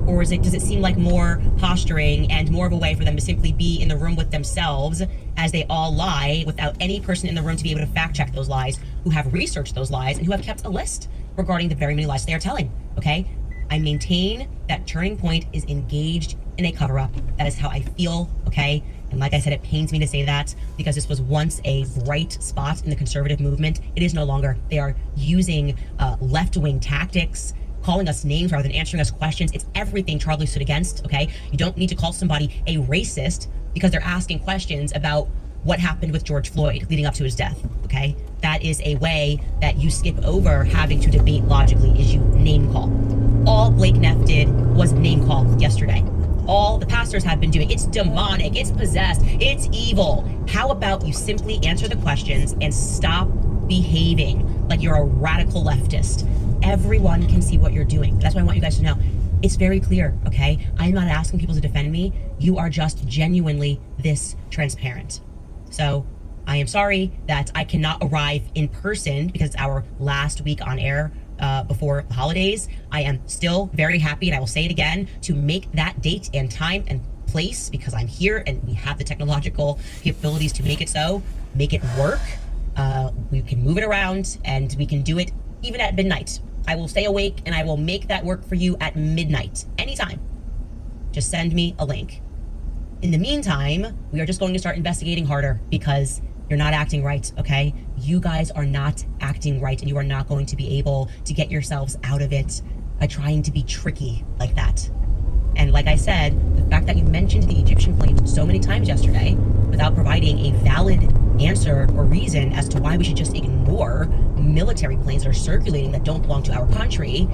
Or does it seem like more posturing and more of a way for them to simply be in the room with themselves as they all lie without any person in the room to be able to fact check those lies, who have researched those lies and who have kept a list regarding the very many lies they are telling, okay? I maintain that Turning Point is engaged in a cover-up. That is how I feel, okay? And like I said, it pains me to say that because this was once a bright spot in the conservative movement. It is no longer. They are using left-wing tactics, calling us names rather than answering us questions. It's everything Charlie stood against, okay? You don't need to call somebody a racist because they're asking questions about what happened with George Floyd leading up to his death, okay? That is a way that you skip over having to debate logically, is you name call. All Blake Neff did was name call yesterday. All the pastors have been doing, it's demonic, it's possessed, it's evil. How about you simply answer the questions and stop behaving like you're a radical leftist? Everyone can see what you're doing. That's what I want you guys to know. It's very clear, okay? I'm not asking people to defend me. You are just genuinely this transparent. So I am sorry that I cannot arrive in person because it's our last week on air before the holidays. I am still very happy, and I will say it again, to make that date and time and place because I'm here and we have the technological capabilities to make it so, make it work. We can move it around and we can do it even at midnight. I will stay awake and I will make that work for you at midnight, anytime. Just send me a link. In the meantime, we are just going to start investigating harder because you're not acting right, okay? You guys are not acting right and you are not going to be able to get yourselves out of it by trying to be tricky like that. And like I said, the fact that you mentioned the Egyptian planes so many times yesterday without providing a valid answer or reason as to why we should just ignore military planes that are circulating that don't belong to our country,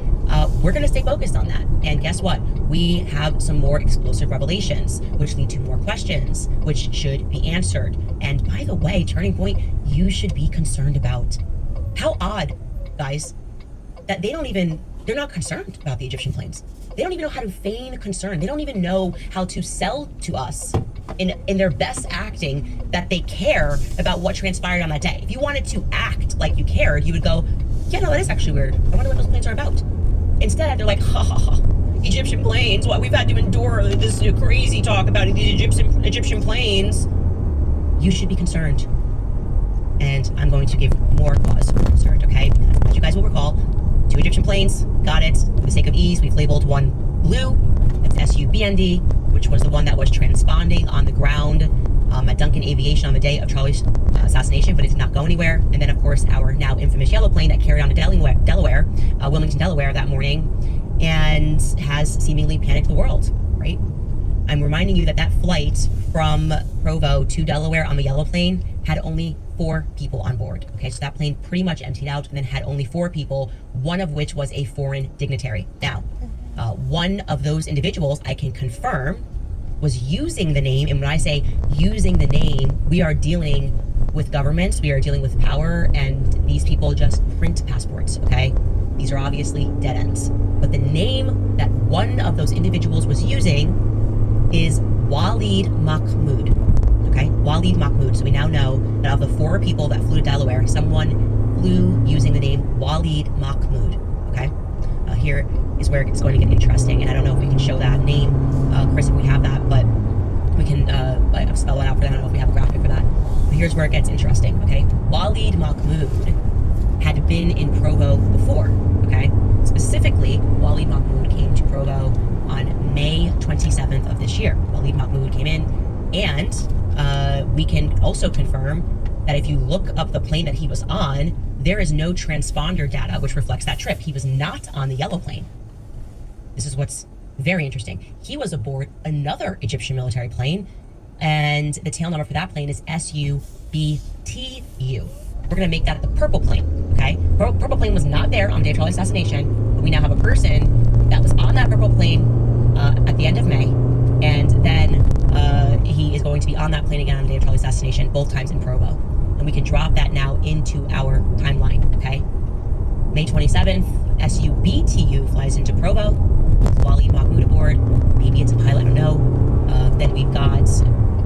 we're going to stay focused on that. And guess what? We have some more explosive revelations, which lead to more questions, which should be answered. And by the way, Turning Point, you should be concerned about. How odd, guys, that they're not concerned about the Egyptian planes. They don't even know how to feign concern. They don't even know how to sell to us in their best acting that they care about what transpired on that day. If you wanted to act like you cared, you would go, yeah, no, that is actually weird. I wonder what those planes are about. Instead, they're like, ha ha ha, Egyptian planes. What we've had to endure this crazy talk about these Egyptian planes. You should be concerned. And I'm going to give more cause for concern, okay? As you guys will recall, 2 Egyptian planes, got it. For the sake of ease, we've labeled one blue, that's SUBND, which was the one that was transponding on the ground at Duncan Aviation on the day of Charlie's assassination, but it did not go anywhere. And then, of course, our now infamous yellow plane that carried on to Delaware, Wilmington, Delaware that morning, and has seemingly panicked the world, right? I'm reminding you that that flight from Provo to Delaware on the yellow plane had only 4 people on board. Okay, so that plane pretty much emptied out and then had only 4 people, one of which was a foreign dignitary. Now, one of those individuals I can confirm was using the name, and when I say using the name, we are dealing with governments, we are dealing with power, and these people just print passports, okay? These are obviously dead ends. But the name that one of those individuals was using is Walid Mahmoud, okay? Walid Mahmoud. So we now know that of the 4 people that flew to Delaware, someone flew using the name Walid Mahmoud, okay? Here is where it's going to get interesting, and I don't know if we can show that name, Chris, if we have that, but we can spell that out for them. I don't know if we have a graphic for that. But here's where it gets interesting, okay? Walid Mahmoud had been in Provo before, okay? Specifically, Walid Mahmoud came to Provo on May 27th of this year. Walid Mahmoud came in, and we can also confirm that if you look up the plane that he was on, there is no transponder data which reflects that trip. He was not on the yellow plane. This is what's very interesting. He was aboard another Egyptian military plane, and the tail number for that plane is SUBTU. We're gonna make that the purple plane, okay? Purple plane was not there on the day of Charlie's assassination, but we now have a person that was on that purple plane at the end of May, and then he is going to be on that plane again on the day of Charlie's assassination, both times in Provo. And we can drop that now into our timeline, okay? May 27th, SUBTU flies into Provo, Walid Mahmoud aboard, maybe it's a pilot, I don't know. Then we've got,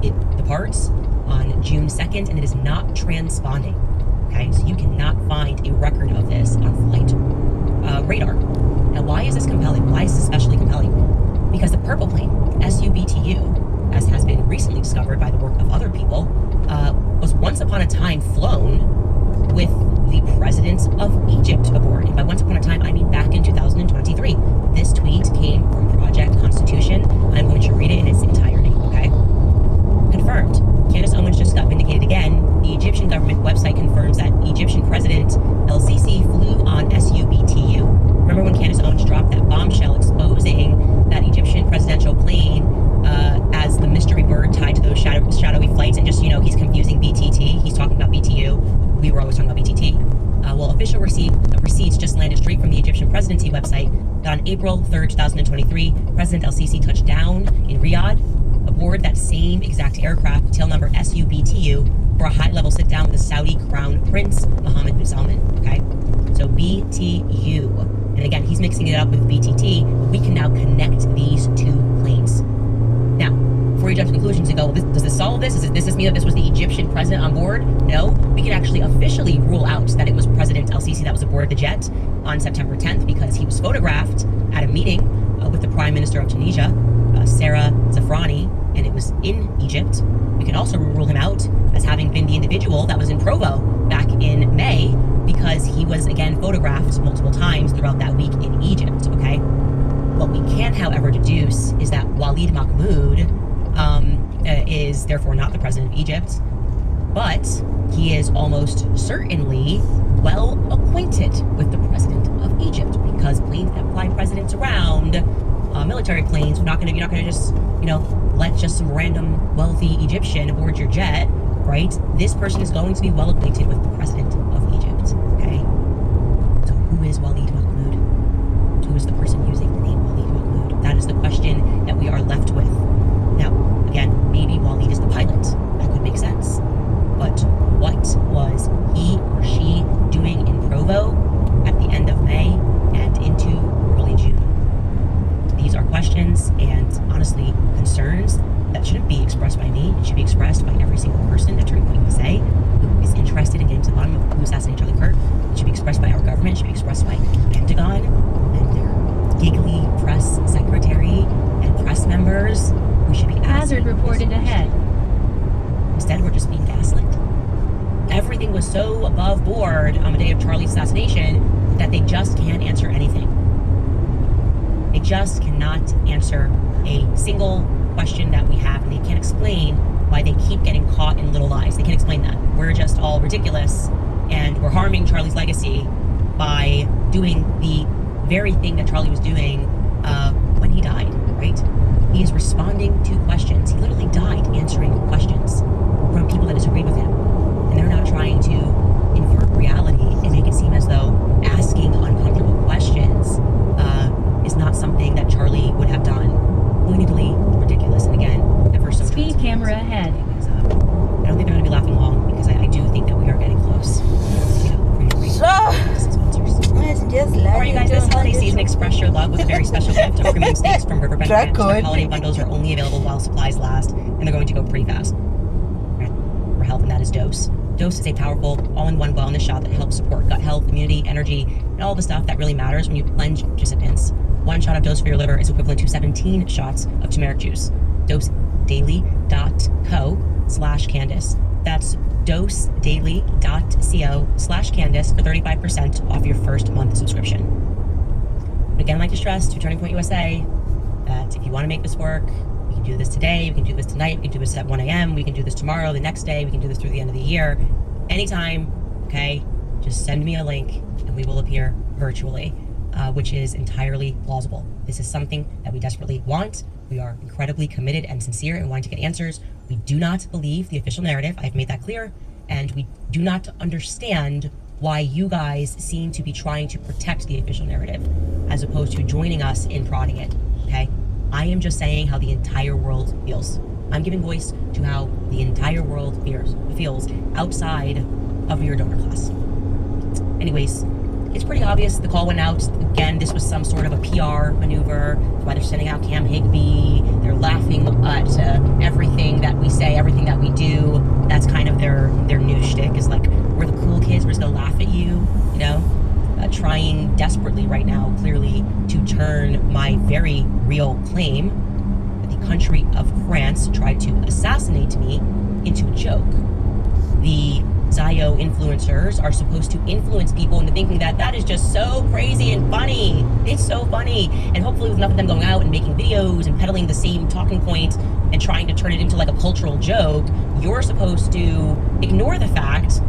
it departs on June 2nd, and it is not transponding, okay? So you cannot find a record of this on flight radar. Now, why is this compelling? Why is this especially compelling? Because the purple plane, SUBTU, as has been recently discovered by the work of other people, was once upon a time flown with the president of Egypt aboard. And by once upon a time, I mean back in 2023. This tweet came from Project Constitution. I'm going to read it in its entirety, okay? Confirmed. Candace Owens just got vindicated again. The Egyptian government website confirms that Egyptian President El-Sisi flew on SUBTU. Remember when Candace Owens dropped that bombshell exposing that Egyptian presidential plane as the mystery bird tied to those shadowy flights, and just, you know, he's confusing BTT. He's talking about BTU. We were always talking about BTT. Well, official receipts just landed straight from the Egyptian presidency website that on April 3rd, 2023, President El-Sisi touched down in Riyadh aboard that same exact aircraft, tail number SUBTU, for a high-level sit-down with the Saudi Crown Prince Mohammed bin Salman, okay? So BTU. And again, he's mixing it up with BTT, but we can now connect these 2 planes. Now, before you jump to conclusions and go, well, does this solve this? Does this mean that this was the Egyptian president on board? No. We can actually officially rule out that it was President El-Sisi that was aboard the jet on September 10th because he was photographed at a meeting with the Prime Minister of Tunisia, Sarah Zafrani, and it was in Egypt. We can also rule him out as having been the individual that was in Provo back in May because he was, again, photographed multiple times throughout that week in Egypt, okay? What we can, however, deduce is that Walid Mahmoud is therefore not the president of Egypt, but he is almost certainly well acquainted with the president of Egypt because planes that fly presidents around, military planes, you're not going to just, you know, let just some random wealthy Egyptian aboard your jet, right? This person is going to be well acquainted with the president of Egypt, okay? So who is Walid Mahmoud? Who is the person using the name Walid Mahmoud? That is the question that we are left with. Now, again, maybe Walid is the pilot. That could make sense. But what was he or she doing in Provo at the end of May and into early June? These are questions and, honestly, concerns that shouldn't be expressed by me. It should be expressed by every single person at Turning Point USA who is interested in getting to the bottom of who assassinated Charlie Kirk. It should be expressed by our government. It should be expressed by the Pentagon and their giggly press secretary and press members. We should be asking. Hazard reported ahead. Instead, we're just being gaslit. Everything was so above board on the day of Charlie's assassination that they just can't answer anything. They just cannot answer a single question that we have, and they can't explain why they keep getting caught in little lies. They can't explain that. We're just all ridiculous, and we're harming Charlie's legacy by doing the very thing that Charlie was doing when he died, right? He is responding to questions. He literally died answering questions from people that disagreed with him. and they're not trying to invert reality and make it seem as though asking uncomfortable questions is not something that Charlie would have done. Pointedly ridiculous, and again, ever so Speed camera ahead. I don't think they're going to be laughing long, because I do think that we are getting close. Alright, you guys, this holiday season, express your love with a very special gift of premium steaks from Riverbend Ranch. Their holiday bundles are only available while supplies last, and they're going to go pretty fast. For health, and that is Dose. Dose is a powerful, all-in-one wellness shot that helps support gut health, immunity, energy, and all the stuff that really matters when you plunge participants. One shot of Dose for your liver is equivalent to 17 shots of turmeric juice. DoseDaily.co/Candace. That's DoseDaily.co/Candace for 35% off your first month subscription. But again, I'd like to stress to Turning Point USA that if you want to make this work, we can do this today, we can do this tonight, we can do this at 1 a.m., we can do this tomorrow, the next day, we can do this through the end of the year. Anytime, okay? Just send me a link and we will appear virtually, which is entirely plausible. This is something that we desperately want. We are incredibly committed and sincere in wanting to get answers. We do not believe the official narrative. I've made that clear. And we do not understand why you guys seem to be trying to protect the official narrative as opposed to joining us in prodding it, okay? I am just saying how the entire world feels. I'm giving voice to how the entire world feels outside of your donor class. Anyways, it's pretty obvious the call went out. Again, this was some sort of a PR maneuver. That's why they're sending out Cam Higby. They're laughing at everything that we say, everything that we do. That's kind of their new shtick, is like, we're the cool kids, we're just gonna laugh at you, you know? Trying desperately right now, clearly, to turn my very real claim that the country of France tried to assassinate me into a joke. The Zio influencers are supposed to influence people into thinking that that is just so crazy and funny. It's so funny. And hopefully with enough of them going out and making videos and peddling the same talking point and trying to turn it into like a cultural joke, you're supposed to ignore the fact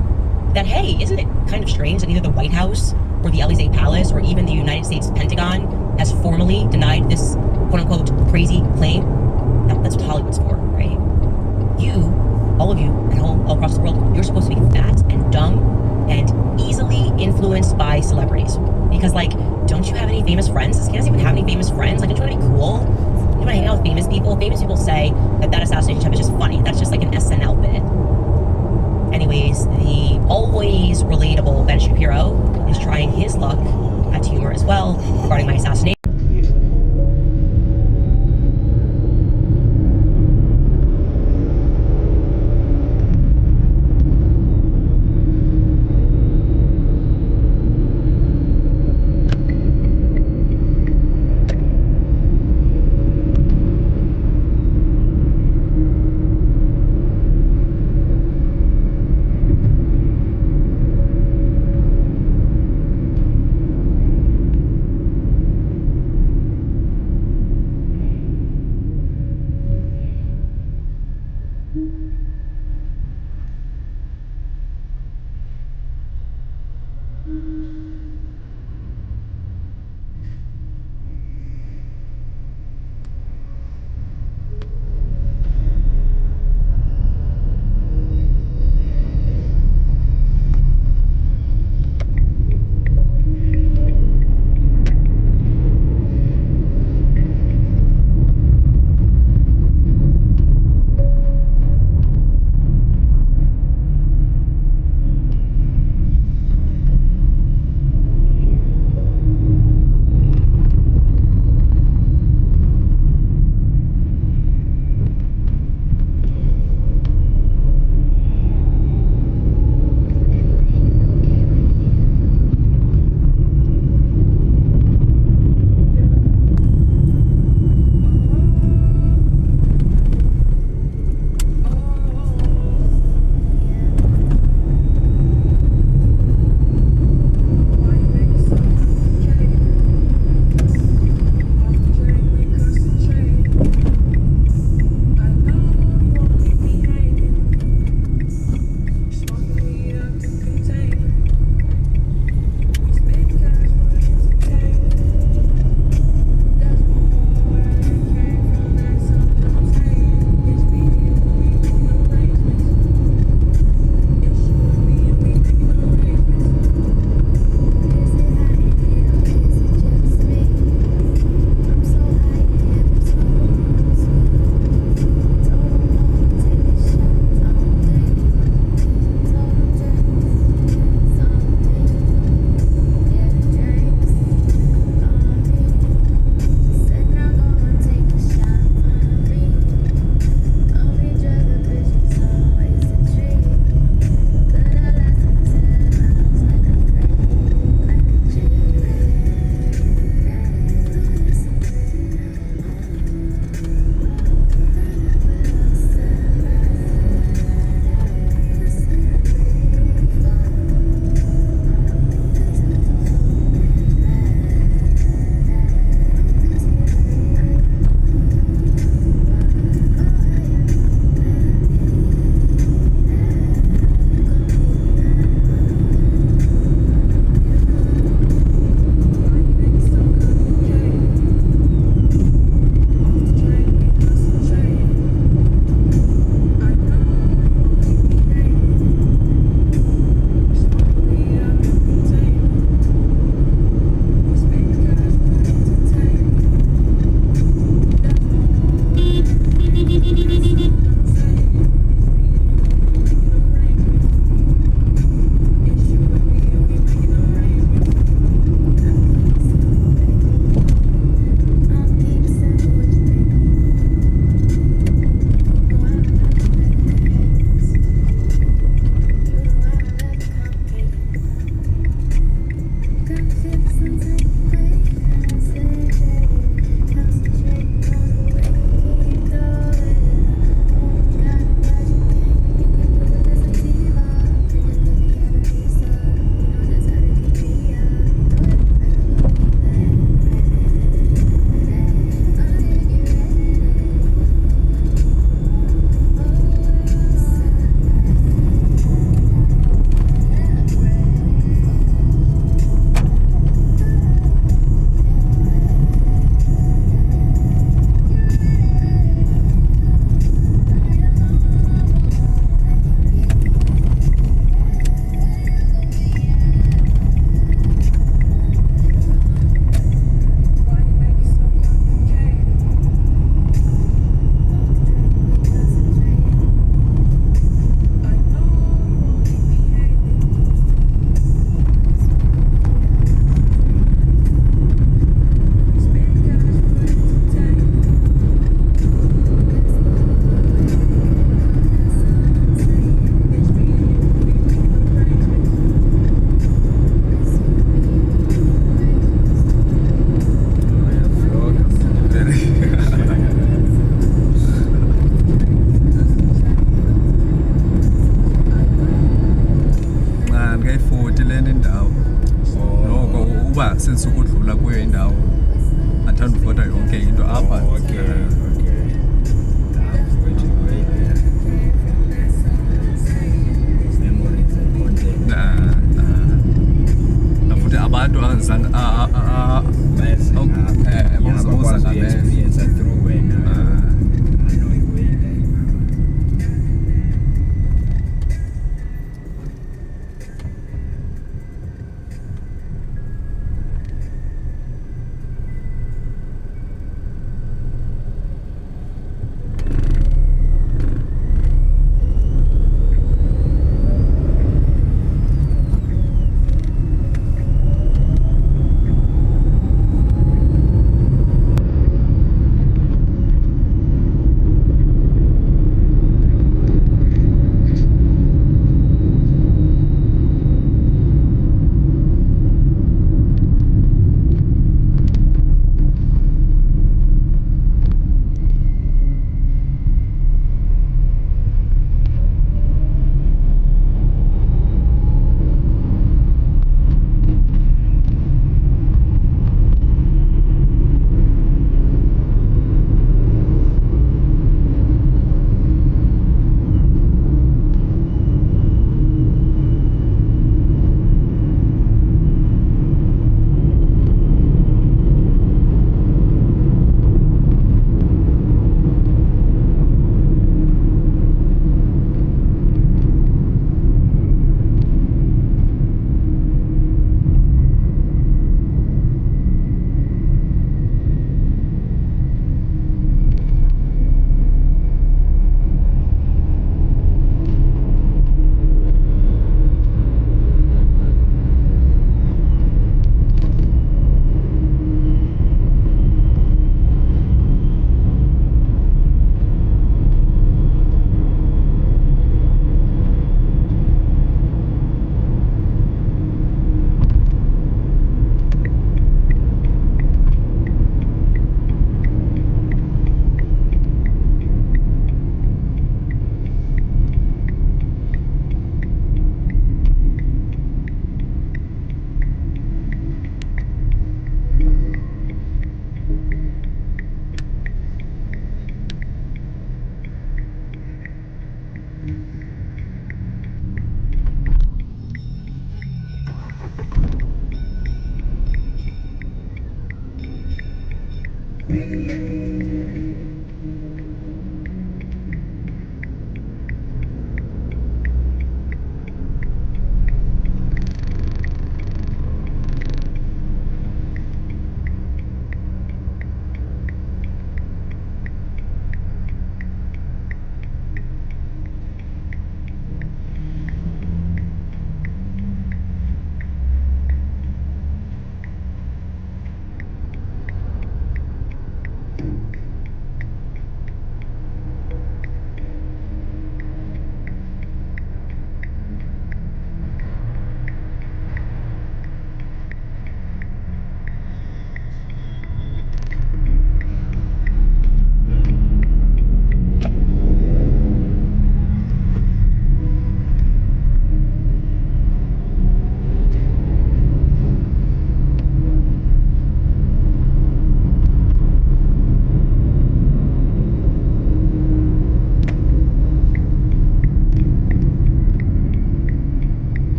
that, hey, isn't it kind of strange that either the White House or the Élysée Palace or even the United States Pentagon has formally denied this quote-unquote crazy claim? That's what Hollywood's for, right? You, all of you at home, all across the world, you're supposed to be fat and dumb and easily influenced by celebrities. Because, like, don't you have any famous friends? Does Candace even have any famous friends? Like, don't you want to be cool? You want to hang out with famous people? Famous people say that assassination attempt is just funny. That's just like an SNL bit. Anyways, the always relatable Ben Shapiro is trying his luck at humor as well regarding my assassination. kuba sensukudlula kuyo indawo athanda ufota yonke into apha. Futhi abantu angazange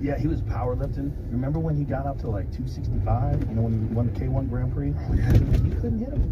Yeah, he was powerlifting. Remember when he got up to like 265? You know, when he won the K1 Grand Prix? Oh, yeah. He couldn't hit him.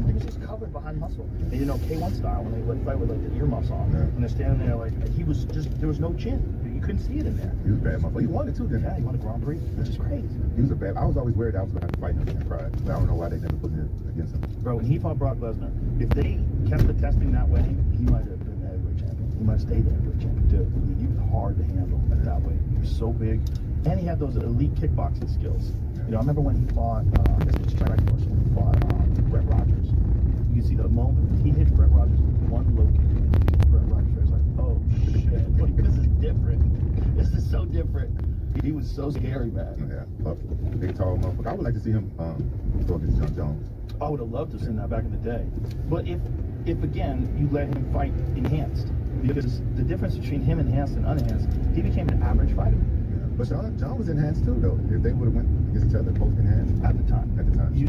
He was just covered behind muscle. And you know, K1 style, when they fight with like the earmuffs on, and they're standing there like, he was just, there was no chin. You couldn't see it in there. He was bad, motherfucker. He won it too, didn't he? Yeah, he won a Grand Prix, which is crazy. He was a bad. I was always worried I was going to have to fight him in pride. I don't know why they never put it against him. Bro, when he fought Brock Lesnar, if they kept the testing that way, he might have been the heavyweight champion. He might have stayed the heavyweight champion too. I mean, he was hard to handle that way. He was so big, and he had those elite kickboxing skills. You know, I remember when he fought, when he fought Brett Rogers. You can see the moment he hit Brett Rogers with one low kick. Brett Rogers was like, oh shit, like, this is different. This is so different. He was so scary, man. Yeah, big tall motherfucker. I would like to see him go against John Jones. I would have loved to have seen that back in the day. But if if again you let him fight enhanced, because the difference between him enhanced and unenhanced, he became an average fighter. Yeah. But John was enhanced too, though. If they would have went against each other, both enhanced At the time.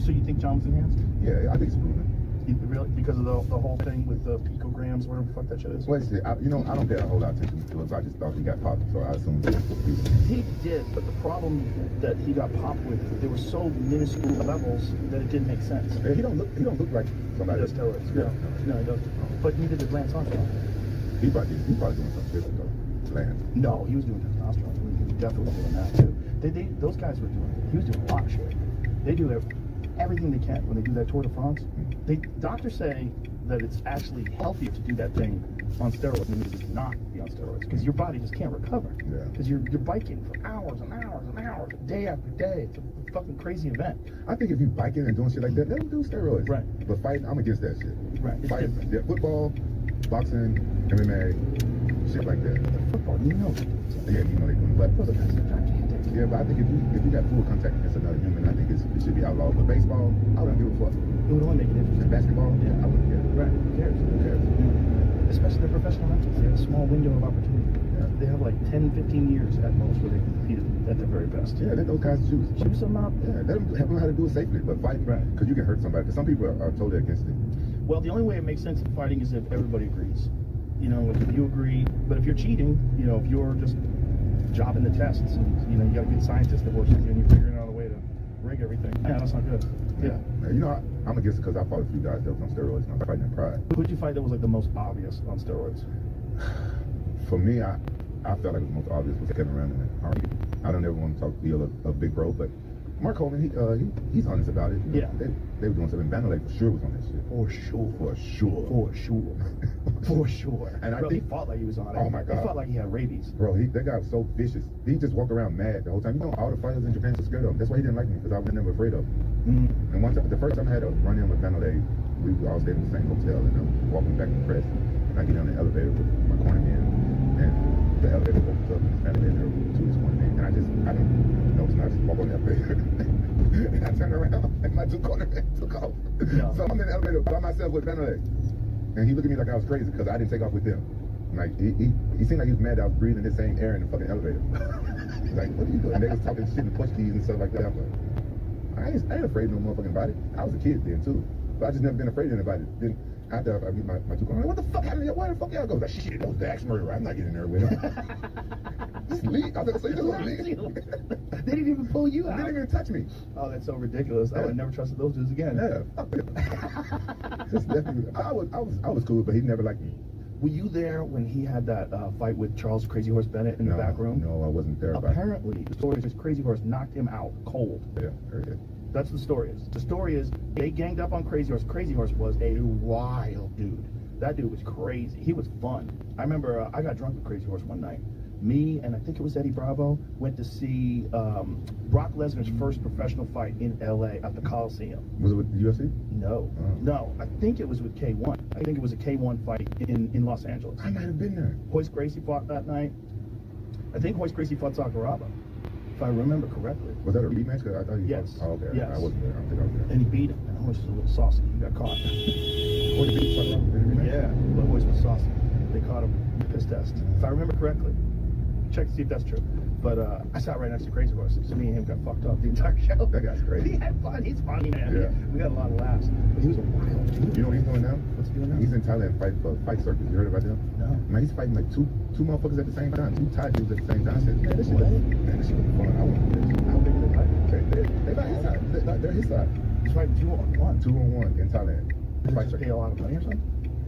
So you think John was enhanced? Yeah, I think it's proven. Really? Because of the whole thing with the picograms, whatever the fuck that shit is? Well, I don't pay a whole lot of attention to it, but I just thought he got popped, so I assumed he did, but the problem that he got popped with, they were so minuscule levels that it didn't make sense. Yeah, he don't look like somebody. He does steroids. No, he doesn't. But neither did Lance Armstrong. He probably doing something different though. Lance. No, he was doing testosterone. He was definitely doing that too. Those guys were doing. He was doing a lot of shit. They do everything they can when they do that Tour de France. Doctors say that it's actually healthier to do that thing on steroids than it is not be on steroids, because your body just can't recover. Yeah. Because you're biking for hours and hours and hours, day after day. It's a fucking crazy event. I think if you biking and doing shit like that, let them do steroids. Right. But fighting, I'm against that shit. Right. Fighting, yeah, football, boxing, MMA, shit like that. Football, you know. Yeah, you know they doing. But yeah, but I think if you got full contact against another human, I think it should be outlawed. But baseball, I wouldn't give a fuck. It would only make it interesting. And basketball, yeah, I wouldn't care. Right. Who cares? Who cares? Especially the professional athletes. They have a small window of opportunity. Yeah. They have like 10, 15 years at most where they compete at their very best. Yeah, let those guys choose. Choose them up. Yeah, let them learn how to do it safely. But fight, because you can hurt somebody. Because some people are totally against it. Well, the only way it makes sense in fighting is if everybody agrees. You know, if you agree. But if you're cheating, you know, if you're just jobbing the tests, and you know, you got a good scientist that works with you, and you're figuring out a way to rig everything. Yeah, that's not good. Yeah. You know, I'm against it because I fought a few guys that was on steroids and I'm fighting in pride. Who'd you fight that was like the most obvious on steroids? For me, I felt like the most obvious was Kevin Randall and Harvey. I don't ever want to talk feel of big bro, but Mark Holman, he's honest about it. Yeah. They were doing something. Vanderlei for sure was on that shit. For sure. And I think he fought like he was on it. Oh my God. He fought like he had rabies. Bro, that guy was so vicious. He just walked around mad the whole time. You know, all the fighters in Japan were scared of him. That's why he didn't like me, because I was never afraid of him. And one time, the first time I had a run in with Vanderlei, we all stayed in the same hotel, and I'm walking back to the press, and I get on the elevator with my corner man, and the elevator opens up, and Vanderlei to his corner man, and I didn't know, so I just walk on the elevator. And I turned around, and my two corner men took off. Yeah. So I'm in the elevator by myself with Vanderlei. And he looked at me like I was crazy because I didn't take off with them. Like, he seemed like he was mad that I was breathing the same air in the fucking elevator. Like, what are you doing? And they was talking shit in Portuguese and stuff like that. I'm like, I ain't afraid of no motherfucking body. I was a kid then, too. But I just never been afraid of anybody. Then after I meet my two corner, I'm like, what the fuck happened here? Where the fuck y'all go? Like, shit, that was the axe murderer. I'm not getting there with him. Just leave. I was going to say, just leave. They didn't even pull you out. They didn't even touch me. Oh, that's so ridiculous. I would never trusted those dudes again. Yeah, fuck them. Just definitely. I was cool, but he never liked me. Were you there when he had that fight with Charles Crazy Horse Bennett in the back room? No, I wasn't there. Apparently, the story is Crazy Horse knocked him out cold. Yeah, very good. That's what the story is. The story is they ganged up on Crazy Horse. Crazy Horse was a wild dude. That dude was crazy. He was fun. I remember I got drunk with Crazy Horse one night. Me and I think it was Eddie Bravo went to see Brock Lesnar's first professional fight in LA at the Coliseum. Was it with UFC? No. No, I think it was with K1. I think it was a K1 fight in Los Angeles. I might have been there. Hoist Gracie fought that night. I think Hoist Gracie fought Sakuraba, if I remember correctly. Was that a rematch? I thought yes. Oh, okay. Yes. I wasn't there. I don't think I was there. And he beat him. And Hoist was a little saucy. He got caught. Hoist beat Sakuraba? Yeah, but Hoist was saucy. They caught him in the piss test. If I remember correctly. Check to see if that's true. But I sat right next to Crazy Horse. So me and him got fucked up the entire show. That guy's crazy. He had fun. He's funny, man. Yeah. We got a lot of laughs. But he was a wild dude. You know what he's doing now? What's he doing now? He's in Thailand fighting for Fight Circus. You heard about them? No. Man, he's fighting like two motherfuckers at the same time. Two Thai dudes at the same time. I said, man, this shit was fun. I want to do this. How big are they fighting? They about his side. They're his side. He's fighting 2-on-1. 2-on-1 in Thailand. Did you pay a lot of money or something?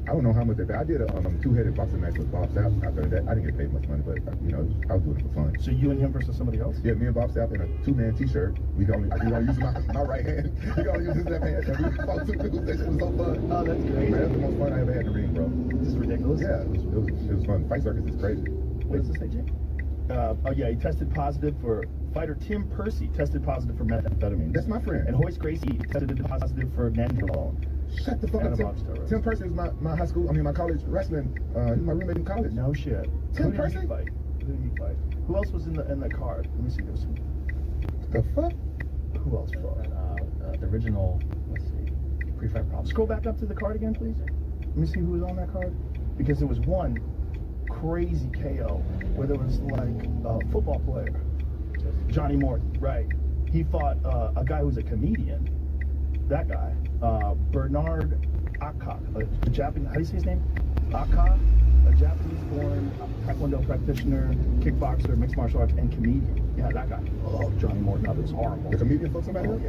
I don't know how much they paid. I did a two-headed boxing match with Bob Sapp. After that, I didn't get paid much money, but you know, I was doing it for fun. So you and him versus somebody else? Yeah, me and Bob Sapp in a two-man T-shirt. We can only use my right hand. We can only use his left hand. And we fought two dudes. That shit was so fun. Oh, that's crazy. Man, that's the most fun I ever had in the ring, bro. This is ridiculous. Yeah, it was fun. Fight Circus is crazy. What does this say, Jake? Oh yeah, he tested positive for fighter Tim Percy tested positive for methamphetamine. That's my friend. And Hoist Gracie tested positive for nandrolone. Shut the fuck up. Tim Percy is my high school, my college wrestling. He's my roommate in college. No shit. Tim Percy? Who did he fight? Who else was in the card? Let me see. There was some. The fuck? Who else fought? The original. Let's see. Pre-fight problem. Scroll back up to the card again, please. me see who was on that card, because there was one crazy KO where there was like a football player, Johnny Morton, right? He fought a guy who's a comedian. That guy, Bernard Akka, a Japanese. How do you say his name? Akka, a Japanese-born Taekwondo practitioner, kickboxer, mixed martial arts, and comedian. Yeah, that guy. Oh, Johnny Morton. That was horrible. The comedian fought somebody? Oh,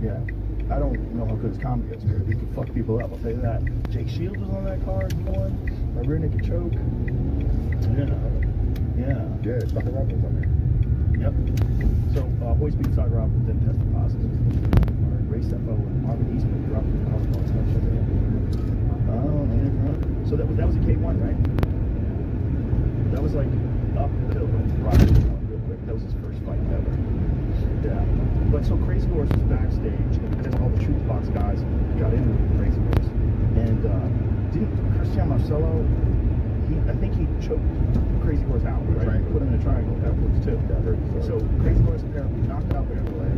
yeah. I don't know how good his comedy is, but he can fuck people up. I'll tell you that. Jake Shields was on that card. He won. My rear naked choke. Yeah. Soccer Rob was on there. Yep. So, Hoist beat Soccer Rob didn't test positive. Ray Stefo and Marvin Eastman dropped the alcohol extension. So that was a K1, right? That was like uphill when Roger was on real quick. That was his first fight ever. Yeah. But so Crazy Horse was backstage, and all the Truth Box guys got in with Crazy Horse. And didn't Christian Marcelo, I think he choked Crazy Horse out, right? Put him in a triangle afterwards too. So Crazy Horse apparently knocked out Vanderlei,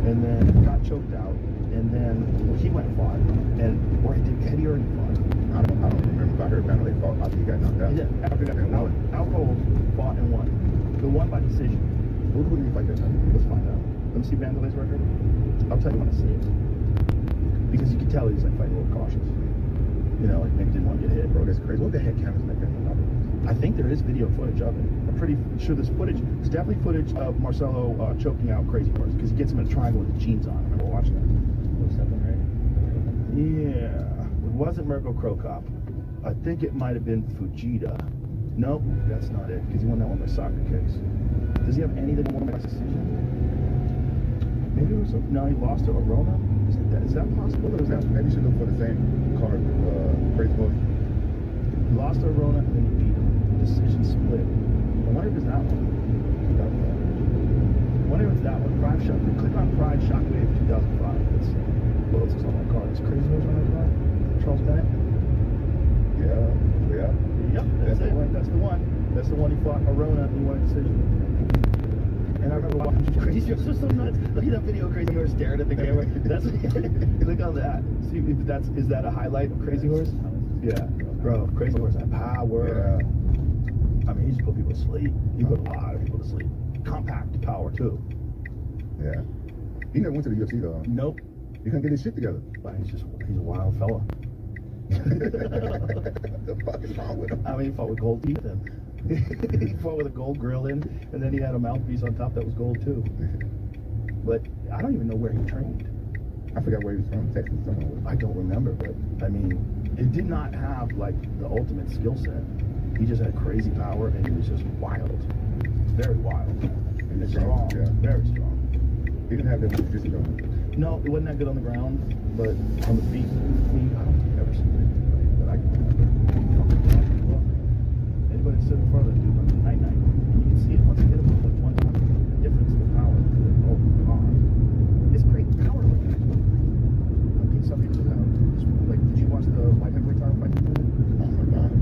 and then got choked out, and then he went and fought. And or had he already fought? I don't remember if I heard Vanderlei fought after he got knocked out. Yeah, after that, Alcohol fought and won. The one by decision. Who did he fight that time? Let's find out. Let me see Vanderlei's record. I'll tell you when I see it. Because you can tell he's like fighting a little cautious. You know, like maybe didn't want to get hit. Bro, that's crazy. What the heck cameras make that? I think there is video footage of it. I'm pretty sure there's footage. There's definitely footage of Marcelo choking out Crazy Horse because he gets him in a triangle with the jeans on. I remember watching that. Yeah. It wasn't Mirko Krokop. I think it might have been Fujita. Nope, that's not it because he won that one by soccer kicks. Does he have any that won by decision? Maybe it was no, he lost to Arona. Is that possible? Or is that maybe you should look for the same card Crazy Horse. He lost to Arona and then he beat him. Decision split. I wonder if it's that one. I wonder if it's that one. Prime Shock. Click on Pride Shockwave 2005. Let's see. What else is on that card? Is Crazy Horse on that card? Charles Bennett? Yeah. Yep, that's it. That's the one. That's the one he fought Arona and he won a decision. And I remember watching Crazy Horse was so nuts. Look at that video of Crazy Horse staring at the camera. That's click on that. See if is that a highlight of Crazy Horse? Yeah. Bro, Crazy Horse had power. Yeah. I mean, he just put people to sleep. He put a lot of people to sleep. Compact power too. Yeah. He never went to the UFC though. Nope. He couldn't get his shit together. But he's a wild fella. The fuck is wrong with him? I mean, he fought with gold teeth and he fought with a gold grill in, and then he had a mouthpiece on top that was gold too. But I don't even know where he trained. I forgot where he was from, Texas somewhere. I don't remember, but I mean, it did not have like the ultimate skill set. He just had crazy power and he was just wild. Very wild. And strong. Yeah. Very strong. He didn't have that much jiu-jitsu though. No, it wasn't that good on the ground, but on the feet, I don't think I've ever seen anybody. But I anybody that stood in front of that dude on the night, you can see it once you hit him with like one time. The difference in the power. Oh, God. It's great power like that. I mean, some people have, like, did you watch the light heavyweight title fight? Oh my God.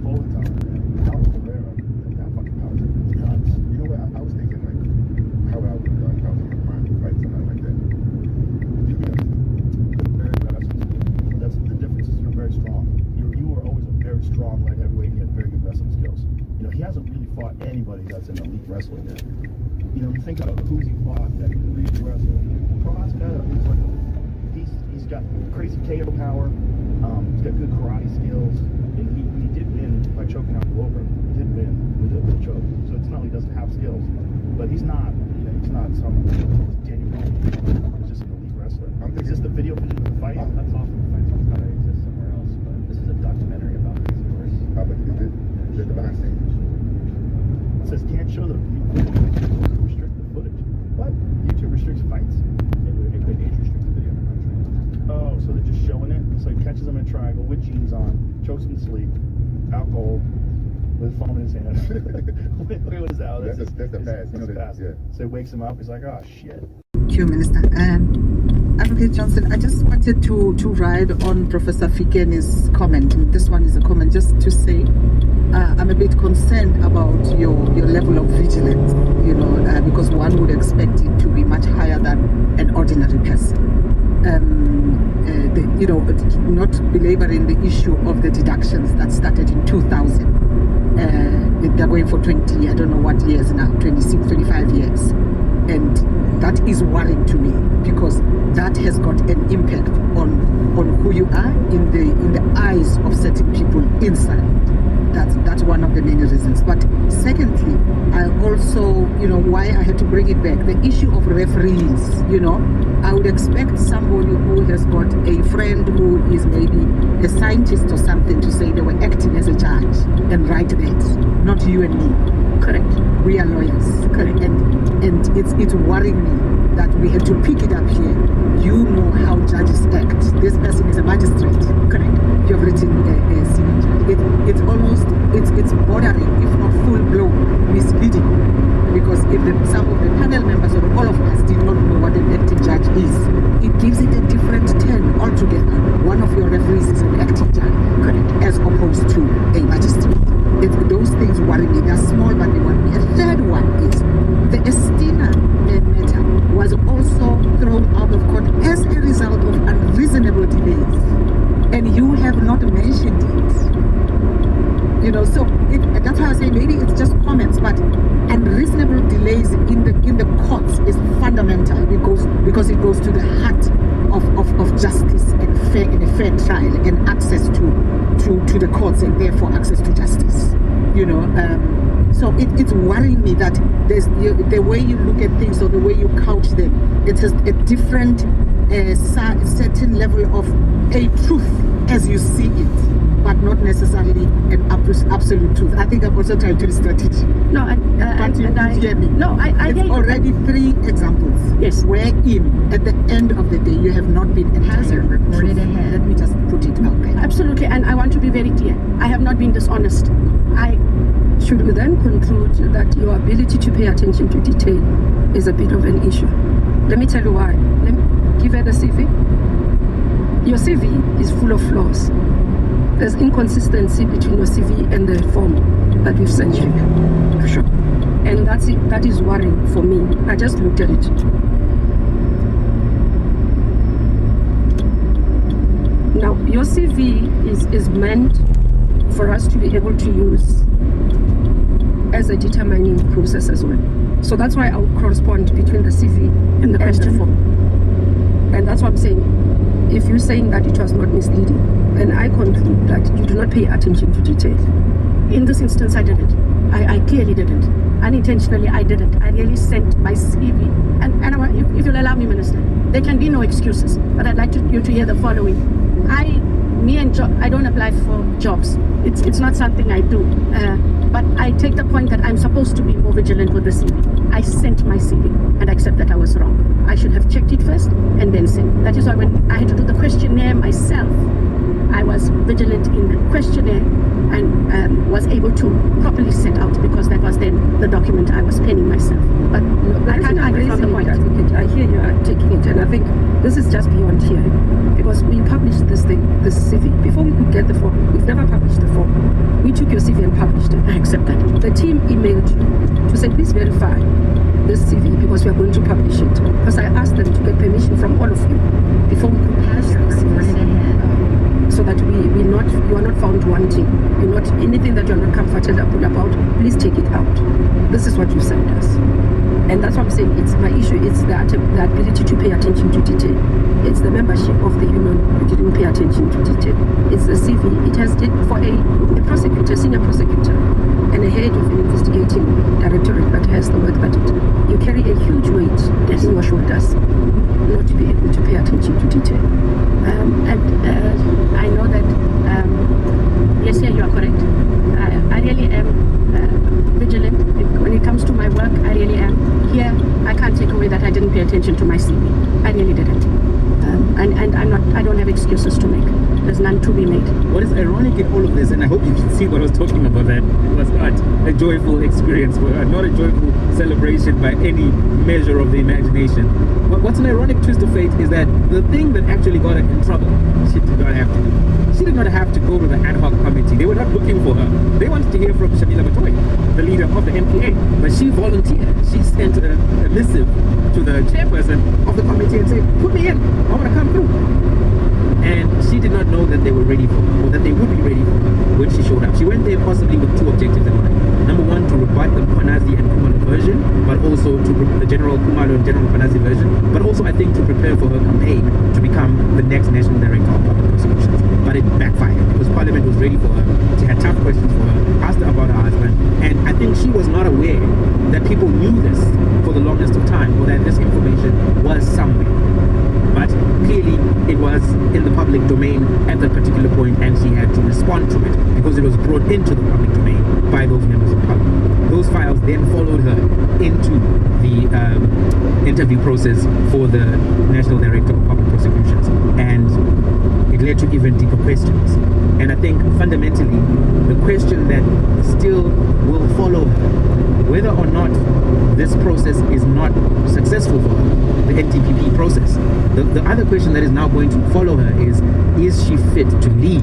All the time, man. How is Rivera that fucking power? Nuts. You know what? I was thinking, like, how I would have done if I was in my mind to fight somebody like that. That's the difference is you're very strong. You were always a very strong light heavyweight and you had very good wrestling skills. You know, he hasn't really fought anybody that's an elite wrestler yet. You know, you think about who's he fought that can really wrestle. Prohaska, he's got crazy KO power. He's got good karate skills, and he did win by choking out Glover. He did win with a choke. So it's not like he doesn't have skills, but he's not. You know, he's not some Daniel Bryan. He's just an elite wrestler. Is this the video footage of the fight? That's awesome. The fight song's gotta exist somewhere else, but this is a documentary about Crazy Horse. How about the behind scenes? It says can't show the YouTube restrict the footage. What? YouTube restricts fights. It could age restrict the video in the country. Oh, so they're just showing it. So he catches him in a triangle with jeans on, chokes him to sleep, alcohol, with a phone in his hand. Look at his out. That's the pass. You know that, pass. yeah. So he wakes him up. He's like, oh shit. Thank you, Minister. Advocate Johnson, I just wanted to ride on Professor Fikeni's comment. This one is a comment just to say I'm a bit concerned about your level of vigilance, you know, because one would expect it to be much higher than an ordinary person. not belaboring the issue of the deductions that started in 2000. They're going for 20, I don't know what years now, 26, 25 years. And that is worrying to me because that has got an impact on who you are in the eyes of certain people inside. That's one of the main reasons. But secondly, I also, why I had to bring it back, the issue of referees, I would expect somebody who has got a friend who is maybe a scientist or something to say they were acting as a judge and write that, not you and me. Correct. We are lawyers. Correct. And it's worrying me that we had to pick it up here. You know how judges act. This person is a magistrate. Correct. You have written a senior judge. It's almost, it's bordering, if not full-blown, misleading. Because if some of the panel members or all of us did not know what an acting judge is, it gives it a different turn altogether. One of your referees is an acting judge, correct, as opposed to a magistrate. Those things worry me. They're small, but they worry me. A third one is the Estina matter was also thrown out of court as a result of unreasonable delays, and you have not mentioned it. So that's why I say maybe it's just comments, but unreasonable delays in the courts is fundamental because it goes to the heart of justice and a fair trial and access to the courts and therefore access to justice. So it's worrying me that there's the way you look at things or the way you couch them, it has a different certain level of a truth as you see it, but not necessarily an absolute truth. I think I'm also trying to be strategic. No, but you hear me. No, I hear you. Already 3 examples. Yes. Wherein at the end of the day you have not been entirely reported ahead. Let me just put it out there. Absolutely, and I want to be very clear. I have not been dishonest. Should we then conclude that your ability to pay attention to detail is a bit of an issue? Let me tell you why. Let me give her the CV. Your CV is full of flaws. There's inconsistency between your CV and the form that we've sent you. Sure. And that is worrying for me. I just looked at it. Now, your CV is meant for us to be able to use as a determining process as well. So that's why I would correspond between the CV and the question form. And that's what I'm saying. If you're saying that it was not misleading, then I conclude that you do not pay attention to detail. In this instance, I didn't. I clearly didn't. Unintentionally, I didn't. I really sent my CV. And if you'll allow me, Minister, there can be no excuses. But I'd like you to hear the following. I don't apply for jobs. It's not something I do. But I take the point that I'm supposed to be more vigilant with the CV. I sent my CV and I accept that I was wrong. I should have checked it first and then sent. That is why when I had to do the questionnaire myself, I was vigilant in the questionnaire and was able to properly set out because that was then the document I was penning myself. But I can't agree on the point. I hear you are taking it, and I think this is just beyond hearing because we published this CV before we could get the form. We've never published the form. We took your CV and published it. I accept that. The team emailed you to say, please verify this CV because we are going to publish it. Because I asked them to get permission from all of you before we could publish the CV. So that you are not found wanting. You're not anything that you're not comfortable about. Please take it out. This is what you sent us, and that's what I'm saying. It's my issue. It's the ability to pay attention to detail. It's the membership of the union who didn't pay attention to detail. It's the CV. It has did for a prosecutor, senior prosecutor, and a head of an investigating directorate that has the work that you carry a huge weight on your shoulders, not to be able to pay attention to detail. I know that, yes, you are correct. I really am vigilant. When it comes to my work, I really am. Here, I can't take away that I didn't pay attention to my CV. I really didn't. And I don't have excuses to make. There's none to be made. What is ironic in all of this, and I hope you can see what I was talking about, that it was not a joyful experience for her, not a joyful celebration by any measure of the imagination. But what's an ironic twist of fate is that the thing that actually got her in trouble, she did not have to do. She did not have to go to the ad hoc committee. They were not looking for her. They wanted to hear from Shamila Matoyi, the leader of the MPA, but she volunteered. She sent a missive to the chairperson of the committee and said, put me in, I want to come through. And she did not know that they were ready for her, or that they would be ready for her when she showed up. She went there possibly with two objectives in mind. Number one, to rebut the Mpanazi and Kumalo version, but also to the General Kumalo and General Mpanazi version, but also I think to prepare for her campaign to become the next National Director of Public Prosecutions. But it backfired because Parliament was ready for her. She had tough questions for her, asked her about her husband, and I think she was not aware that people knew this for the longest of time, or that this information was somewhere. But clearly it was in the public domain at that particular point, and she had to respond to it because it was brought into the public domain by those members of parliament. Those files then followed her into the interview process for the National Director of Public Prosecutions, and it led to even deeper questions. And I think fundamentally the question that still will follow her, whether or not this process is not successful for her, the NDPP process, the other question that is now going to follow her is she fit to lead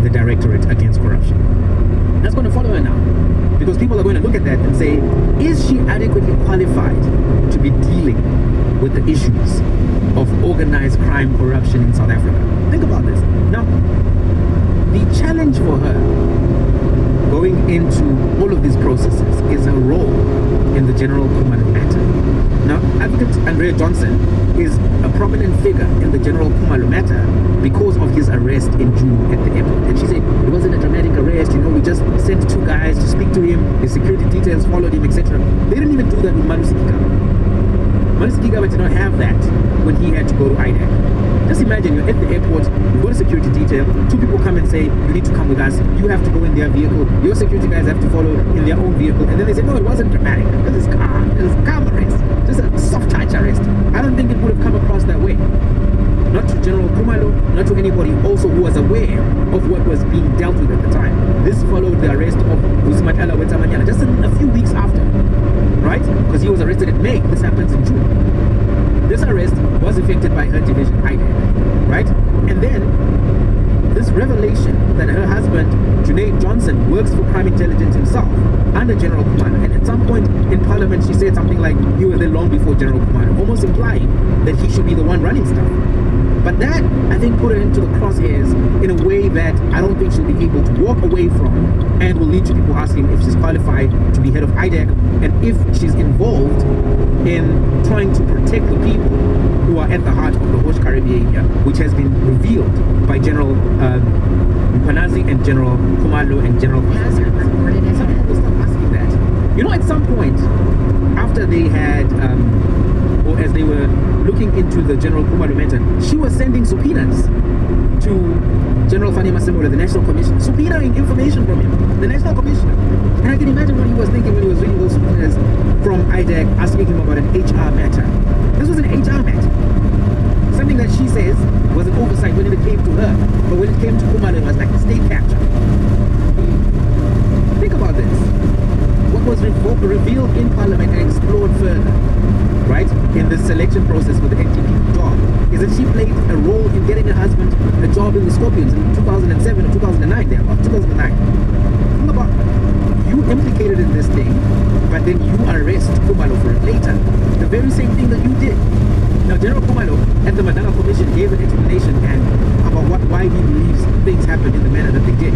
the Directorate Against Corruption? That's going to follow her now, because people are going to look at that and say, is she adequately qualified to be dealing with the issues of organized crime, corruption in South Africa? Think about this. Now, the challenge for her going into all of these processes is her role in the General Kumalo matter. Now, Advocate Andrea Johnson is a prominent figure in the General Kumalo matter because of his arrest in June at the airport. And she said it wasn't a dramatic arrest, we just sent two guys to speak to him, his security details followed him, etc. They didn't even do that with Malusi Gigaba. Malusi Gigaba did not have that when he had to go to IDAC. Just imagine you're at the airport, you've got a security detail, two people come and say, you need to come with us, you have to go in their vehicle, your security guys have to follow in their own vehicle, and then they say, no, it wasn't dramatic, this is calm arrest, just a soft touch arrest. I don't think it would have come across that way. Not to General Kumalo, not to anybody also who was aware of what was being dealt with at the time. This followed the arrest of Uzimatala Wetamanyana just a few weeks after, right? Because he was arrested in May, this happens in June. This arrest was effected by her division, IDAC, right? And then this revelation that her husband, Junaid Johnson, works for crime intelligence himself under General Kumalo. And at some point in Parliament, she said something like, you were there long before General Kumalo, almost implying that he should be the one running stuff. But that, I think, put her into the crosshairs in a way that I don't think she'll be able to walk away from, and will lead to people asking if she's qualified to be head of IDAC, and if she's involved in trying to protect the people who are at the heart of the Hoshkari behavior, which has been revealed by General Mpanazi and General Kumalo and General Mpanazi. Some people will start asking that. At some point, after they had, or as they were looking into the General Kumalo matter, she was sending subpoenas to General Fani Masemola, the National Commissioner, subpoenaing information from him, the National Commissioner. And I can imagine what he was thinking when he was reading those subpoenas from IDAC, asking him about an HR matter. This was an HR matter. Something that she says was an oversight when it came to her, but when it came to Kumalo, it was like a state capture. Think about this. What was revealed in Parliament and explored further, right, in the selection process for the NDP job, is that she played a role in getting her husband a job in the Scorpions in 2007 or 2009, thereabout, 2009. Think about you implicated in this thing, but then you arrest Kumalo for it later. The very same thing that you did. Now, General Kumalo at the Madanga Commission gave an explanation about why he believes things happened in the manner that they did.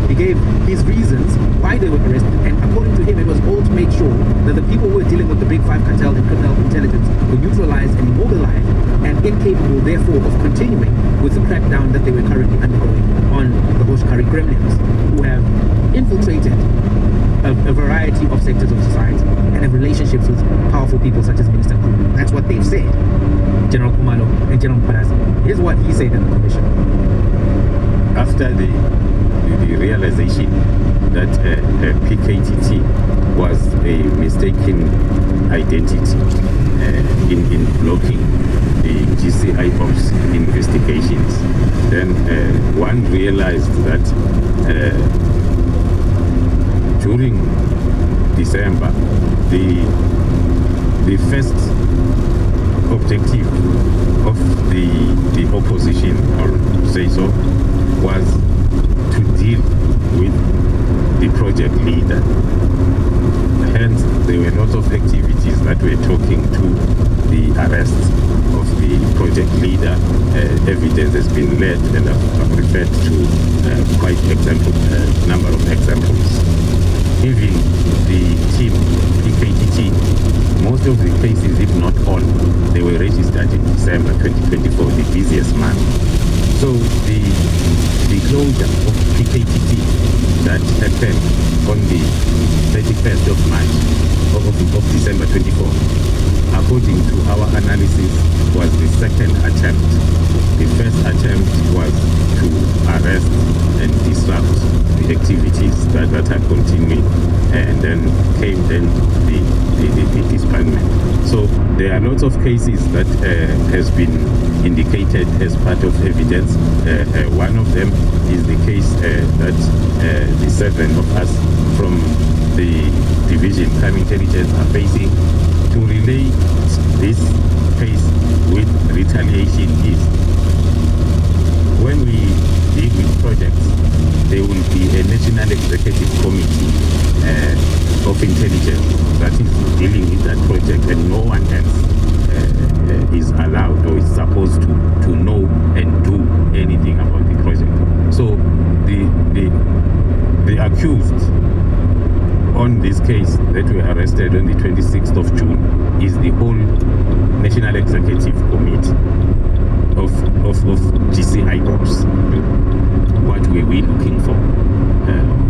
He gave his reasons why they were arrested, and according to him, it was all to make sure that the people who were dealing with the Big Five cartel and criminal intelligence were neutralized and immobilized, and incapable, therefore, of continuing with the crackdown that they were currently undergoing on the Hoshkari gremlins, who have infiltrated a variety of sectors of society and have relationships with powerful people such as Minister Kuru. That's what they've said, General Kumalo and General Mpanazi. Here's what he said in the commission. After the realization that PKTT was a mistaken identity in blocking the GCI Ops investigations, then one realized that during December, the first objective of the opposition, or say so, was to deal arrests of the project leader. Evidence has been led, and I've referred to quite number of examples. Even the team PKTT, most of the cases, if not all, they were registered in December 2024, the busiest month. So the closure of PKTT that happened on the 31st of March of December 24, according to our analysis, was the second attempt. The first attempt was to arrest and disrupt the activities that are continuing, and then came the disbandment. So there are lots of cases that has been indicated as part of evidence. One of them is the case that the 7 of us from the division crime intelligence are facing. To relate this case with retaliation is when we deal with projects, there will be a national executive committee of intelligence that is dealing with that project, and no one else is allowed or is supposed to know and do anything about the project. So the accused on this case that were arrested on the 26th of June is the whole National Executive Committee of GCI Corps. What were we looking for?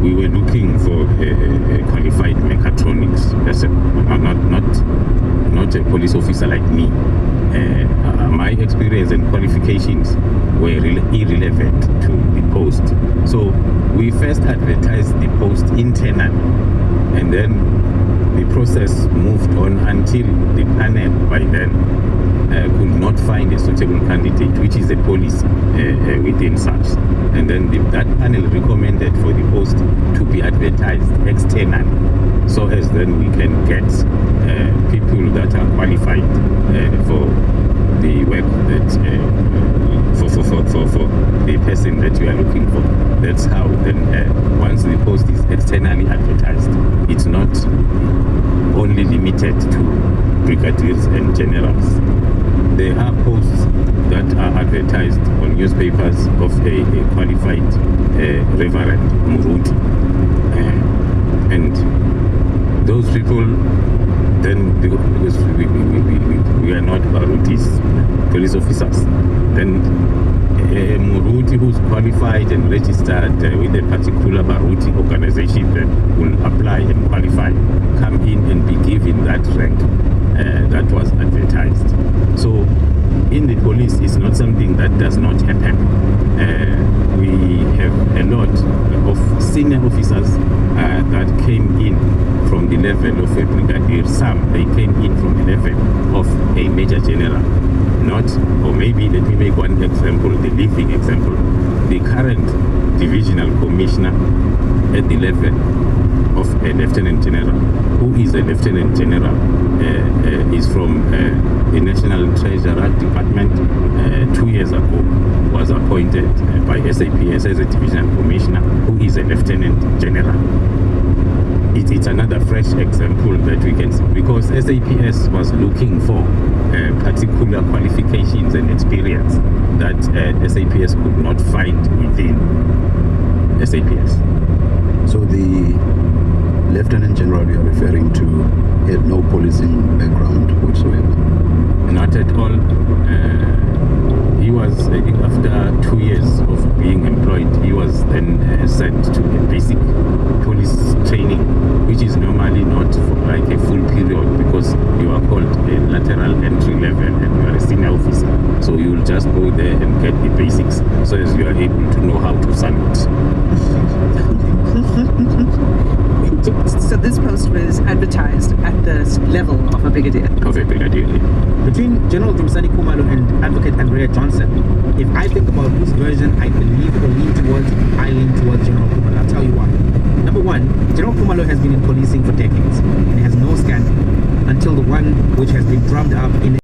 We were looking for a qualified mechatronics person, not a police officer like me. My experience and qualifications were irrelevant to the post. So we first advertised the post internally, and then the process moved on until the panel by then could not find a suitable candidate, which is a policy within SARS. And then that panel recommended for the post to be advertised externally, so as then we can get people that are qualified for the work that for the person that you are looking for. That's how then once the post is externally advertised, it's not only limited to brigadiers and generals. There are posts that are advertised on newspapers of a qualified Reverend Muruti, and those people then, because we are not Barutis police officers, then a Muruti who's qualified and registered with a particular Baruti organization that will apply and qualify, come in and be given that rank that was advertised. So in the police, it's not something that does not happen. We have a lot of senior officers that came in from the level of a brigadier. Some, they came in from the level of a major general. Not, or maybe let me make one example, the living example. The current divisional commissioner at the level of a lieutenant general, who is a lieutenant general, is from the National Treasurer Department. 2 years ago was appointed by SAPS as a divisional commissioner, who is a lieutenant general. It's another fresh example that we can see, because SAPS was looking for particular qualifications and experience that SAPS could not find within SAPS. So the Lieutenant General you're referring to had no policing background whatsoever? Not at all. He was, I think, after 2 years of being employed, he was then sent to a basic police training, which is normally not for like a full period, because you are called a lateral entry level and you are a senior officer. So you will just go there and get the basics, so as you are able to know how to salute. So this post was advertised at the level of a brigadier. Of a brigadier. Between General Dumisani Khumalo and Advocate Andrea Johnson, if I think about whose version I believe or lean towards, I lean towards General Khumalo. I'll tell you why. Number one, General Khumalo has been in policing for decades and has no scandal until the one which has been drummed up in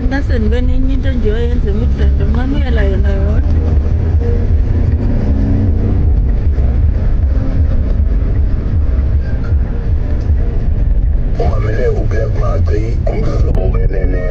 Nasengenini into nje oyenza imithetho mamela yona yodwa. Umamele uBlack Marty umhlobo wenene.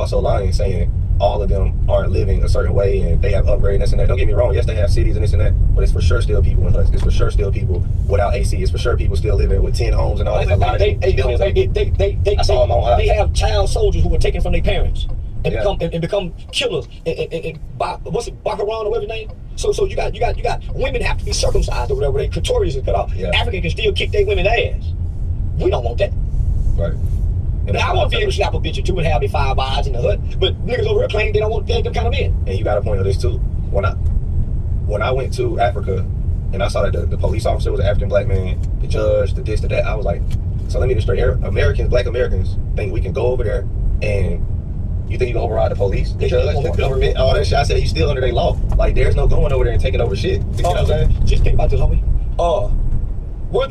also lying, saying all of them aren't living a certain way and they have upgraded and this and that. Don't get me wrong, yes, they have cities and this and that, but it's for sure still people in huts. It's for sure still people without AC. It's for sure people still living with 10 homes and all that. They have child soldiers who were taken from their parents and become killers. And what's it, Baccarat or whatever his name? So you got women have to be circumcised or whatever. Their clitoris is cut off. Yeah. Africa can still kick their women's ass. We don't want that. Right. Now, I want to be able to slap a bitch or two and have their 5 wives in the hut, but niggas over here claim they don't want them kind of men. And you got a point on this too. When I went to Africa and I saw that the police officer was an African black man, the judge, the this, the that, I was like, so let me just straight here. Black Americans think we can go over there and you think you can override the police, the judge, the government, all that shit. I said, you still under their law. Like, there's no going over there and taking over shit. You know what I'm saying? Just think about this, homie. We're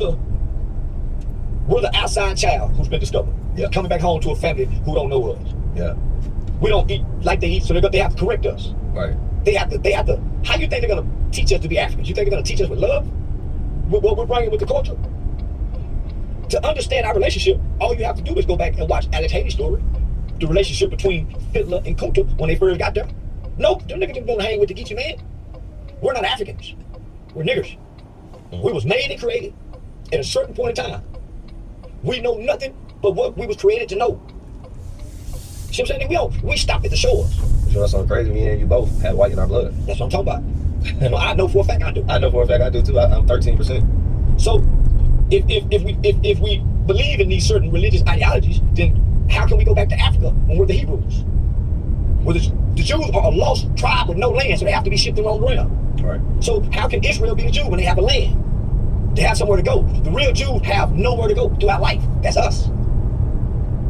the outside child who's been discovered. Yeah. Coming back home to a family who don't know us. Yeah. We don't eat like they eat, so they have to correct us. Right. They have to. How you think they're gonna teach us to be Africans? You think they're gonna teach us with love? What we're bringing with the culture? To understand our relationship, all you have to do is go back and watch Alex Haley's story. The relationship between Hitler and Kunta when they first got there. Nope, them niggas didn't want to hang with the Geechee man. We're not Africans. We're niggers. We was made and created at a certain point in time. We know nothing but what we was created to know. See what I'm saying? We stopped at the shores. You know, that's something crazy. Me and you both have white in our blood. That's what I'm talking about. I know for a fact I do. I know for a fact I do too. I'm 13%. So if we believe in these certain religious ideologies, then how can we go back to Africa when we're the Hebrews? Well, the Jews are a lost tribe with no land, so they have to be shipped around ground. Right. So how can Israel be a Jew when they have a land? They have somewhere to go. The real Jews have nowhere to go throughout life. That's us.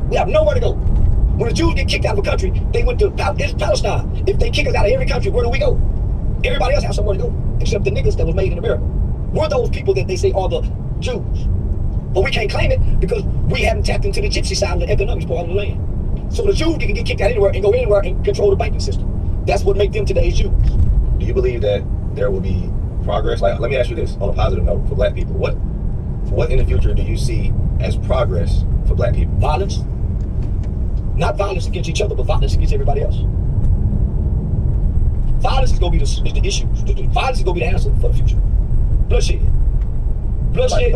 We have nowhere to go. When the Jews get kicked out of a country, they went to Palestine. If they kick us out of every country, where do we go? Everybody else has somewhere to go, except the niggas that was made in America. We're those people that they say are the Jews. But we can't claim it because we haven't tapped into the gypsy side of the economics part of the land. So the Jews can get kicked out anywhere and go anywhere and control the banking system. That's what makes them today's Jews. Do you believe that there will be progress? Like, let me ask you this on a positive note for black people. What in the future do you see as progress for black people? Violence. Not violence against each other, but violence against everybody else. Violence is going to be the issue. Violence is going to be the answer for the future. Bloodshed. Bloodshed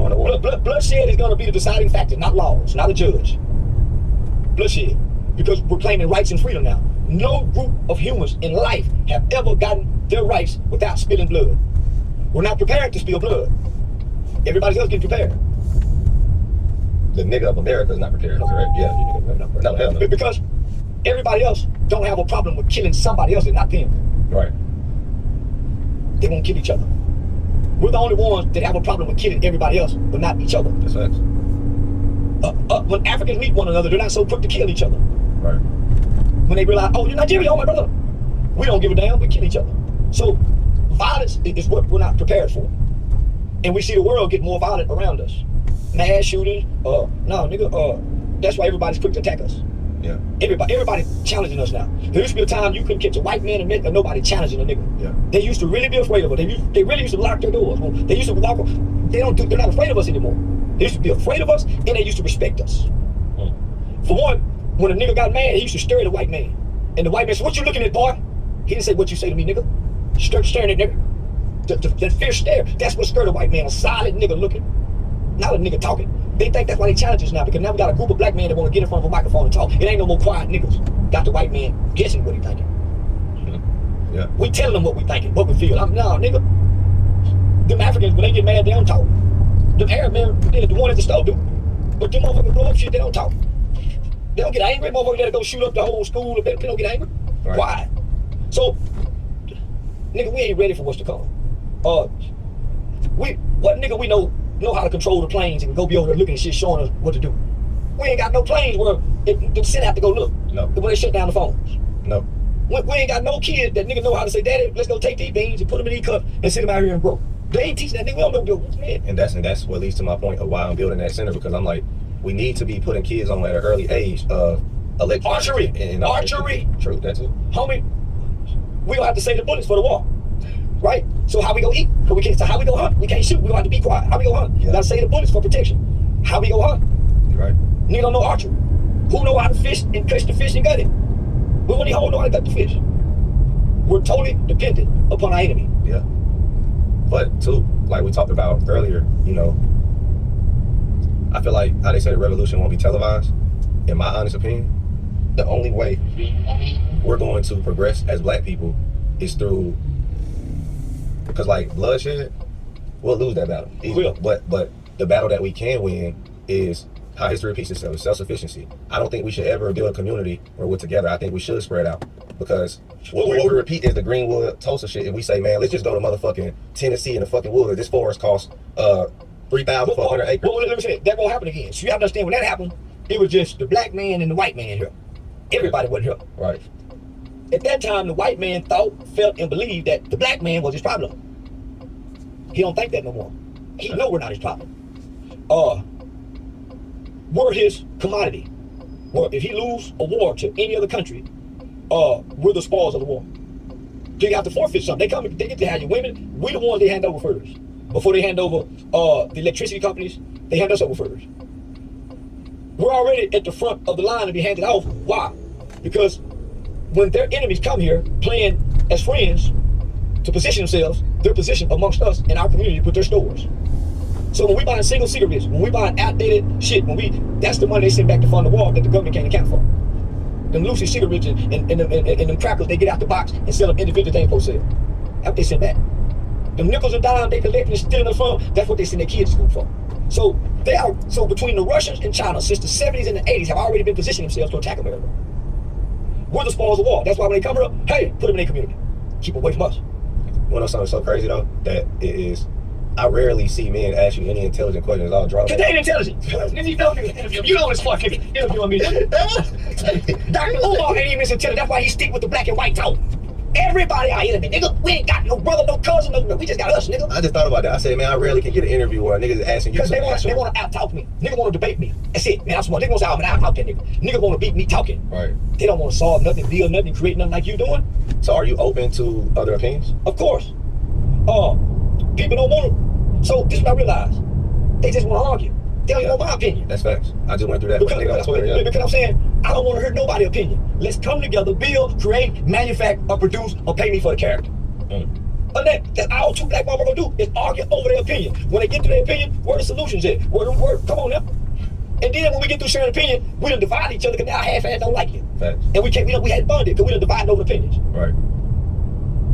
is going to be the deciding factor, not laws, not a judge. Bloodshed. Because we're claiming rights and freedom now. No group of humans in life have ever gotten their rights without spilling blood. We're not prepared to spill blood. Everybody else getting prepared. The nigga of America is not prepared, correct? Yeah, no, hell no. Because everybody else don't have a problem with killing somebody else and not them. Right. They won't kill each other. We're the only ones that have a problem with killing everybody else, but not each other. That's facts. When Africans meet one another, they're not so quick to kill each other. Right. When they realize, oh, you're Nigerian, oh my brother. We don't give a damn, we kill each other. So violence is what we're not prepared for. And we see the world get more violent around us. Mass shootings, that's why everybody's quick to attack us. Yeah. Everybody challenging us now. There used to be a time you couldn't catch a white man and nobody challenging a nigga. Yeah. They used to really be afraid of us. They really used to lock their doors. They used to walk. They're not afraid of us anymore. They used to be afraid of us and they used to respect us. For one, when a nigga got mad, he used to stare at a white man. And the white man said, "What you looking at, boy?" He didn't say, "What you say to me, nigga?" Staring at nigga. That fierce stare, that's what scared a white man, a solid nigga looking, not a nigga talking. They think that's why they challenge us now, because now we got a group of black men that want to get in front of a microphone and talk. It ain't no more quiet niggas. Got the white man guessing what he thinking. Yeah. We telling them what we thinking, what we feel. No, nigga. Them Africans, when they get mad, they don't talk. Them Arab men, the one at the store do. But them motherfuckers blow up shit, they don't talk. They don't get angry. Motherfuckers that'll go shoot up the whole school. They don't get angry. Right. Why? So, nigga, we ain't ready for what's to come. What nigga we know how to control the planes and go be over there looking at shit showing us what to do? We ain't got no planes where the Senate have to go look. No. When they shut down the phones. No. We ain't got no kids that nigga know how to say, "Daddy, let's go take these beans and put them in these cups and sit them out here and grow." They ain't teaching that nigga. We don't know what to do. And that's what leads to my point of why I'm building that center, because I'm like, we need to be putting kids on at an early age of archery. And archery. True, that's it. Homie, we don't have to save the bullets for the war. Right? So how we go eat? So how we go hunt? We can't shoot. We don't have to be quiet. How we go hunt? Yeah. You gotta save the bullets for protection. How we go hunt? Right. Nigga don't know archery. Who know how to fish and catch the fish and gut it? We only hold know how to gut the fish. We're totally dependent upon our enemy. Yeah. But too, like we talked about earlier, I feel like how they say the revolution won't be televised. In my honest opinion, the only way we're going to progress as black people is through. Because like bloodshed, we'll lose that battle. We will. But the battle that we can win is how history repeats itself, self-sufficiency. I don't think we should ever build a community where we're together. I think we should spread out. Because what we repeat is the Greenwood Tulsa shit. And we say, man, let's just go to motherfucking Tennessee in the fucking woods. This forest costs 3,400 acres. Well, let me say, that won't happen again. So you have to understand when that happened, it was just the black man and the white man here. Everybody wasn't here. Right. At that time, the white man thought, felt, and believed that the black man was his problem. He don't think that no more. He know we're not his problem. We're his commodity. Well, if he lose a war to any other country, we're the spoils of the war. They have to forfeit something. They get to have your women. We're the ones they hand over first. Before they hand over the electricity companies, they hand us over first. We're already at the front of the line to be handed off. Why? Because when their enemies come here playing as friends to position themselves, they're positioned amongst us in our community with their stores. So when we buying single cigarettes, when we buying outdated shit, that's the money they send back to fund the war that the government can't account for. Them Lucy cigarettes and them crackers, they get out the box and sell them individually, they ain't supposed to sell. That's what they send back. Them nickels and dimes they collect and stealing them from, that's what they send their kids to school for. So between the Russians and China since the 70s and the 80s have already been positioning themselves to attack America. We're the spoils of war. That's why when they come up, hey, put them in their community. Keep away from us. You want to know something so crazy though? That it is, I rarely see men ask you any intelligent questions. I'll draw. Cause they ain't intelligent. You know it's fuck nigga interviewing me. Dr. Umar ain't even intelligent. That's why he stick with the black and white talk. Everybody our enemy, nigga. We ain't got no brother, no cousin, no, we just got us, nigga. I just thought about that. I said, man, I rarely can get an interview where a nigga is asking you. Because they want to out-talk me. Nigga want to debate me. That's it, man. I'm smart. Nigga want to say, I'm out-talk that nigga. Nigga want to beat me talking. Right. They don't want to solve nothing, build nothing, create nothing like you doing. So are you open to other opinions? Of course. People don't want to. So this is what I realized. They just want to argue. They don't even know my opinion. That's facts. I just went through that. Because I'm saying, I don't want to hurt nobody's opinion. Let's come together, build, create, manufacture, or produce, or pay me for the character. And that's all two black mama gonna do is argue over their opinion. When they get to their opinion, where the solutions at? Where the word? Come on now. And then when we get through sharing opinion, we done divide each other because now half-ass don't like you. Facts. And we can't, we had bonded because we done divided over opinions. Right.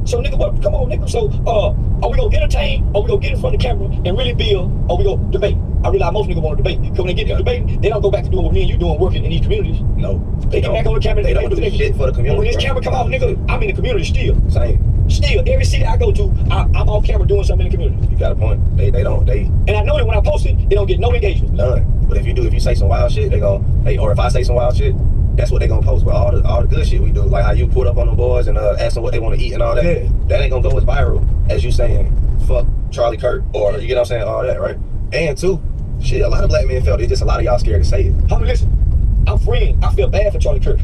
So nigga, what? Come on, nigga. So are we gonna entertain, or we gonna get in front of the camera and really build, or we gonna debate? I realize most niggas want to debate. Because when they get to debating, they don't go back to doing what me and you doing, working in these communities. No. They get back on the camera. They don't do shit for the community. When this camera come out, nigga, I'm in the community still. Same. Still, every city I go to, I'm on camera doing something in the community. You got a point. They don't. And I know that when I post it, they don't get no engagement. None. But if you say some wild shit, they gon', or if I say some wild shit, that's what they gonna post. But all the good shit we do, like how you put up on the boys and ask them what they want to eat and all that, that ain't gonna go as viral as you saying fuck Charlie Kirk, or you get what I'm saying, all that, right? And two, shit, a lot of black men felt it. Just a lot of y'all scared to say it. Homie, listen, I'm friends. I feel bad for Charlie Kirk.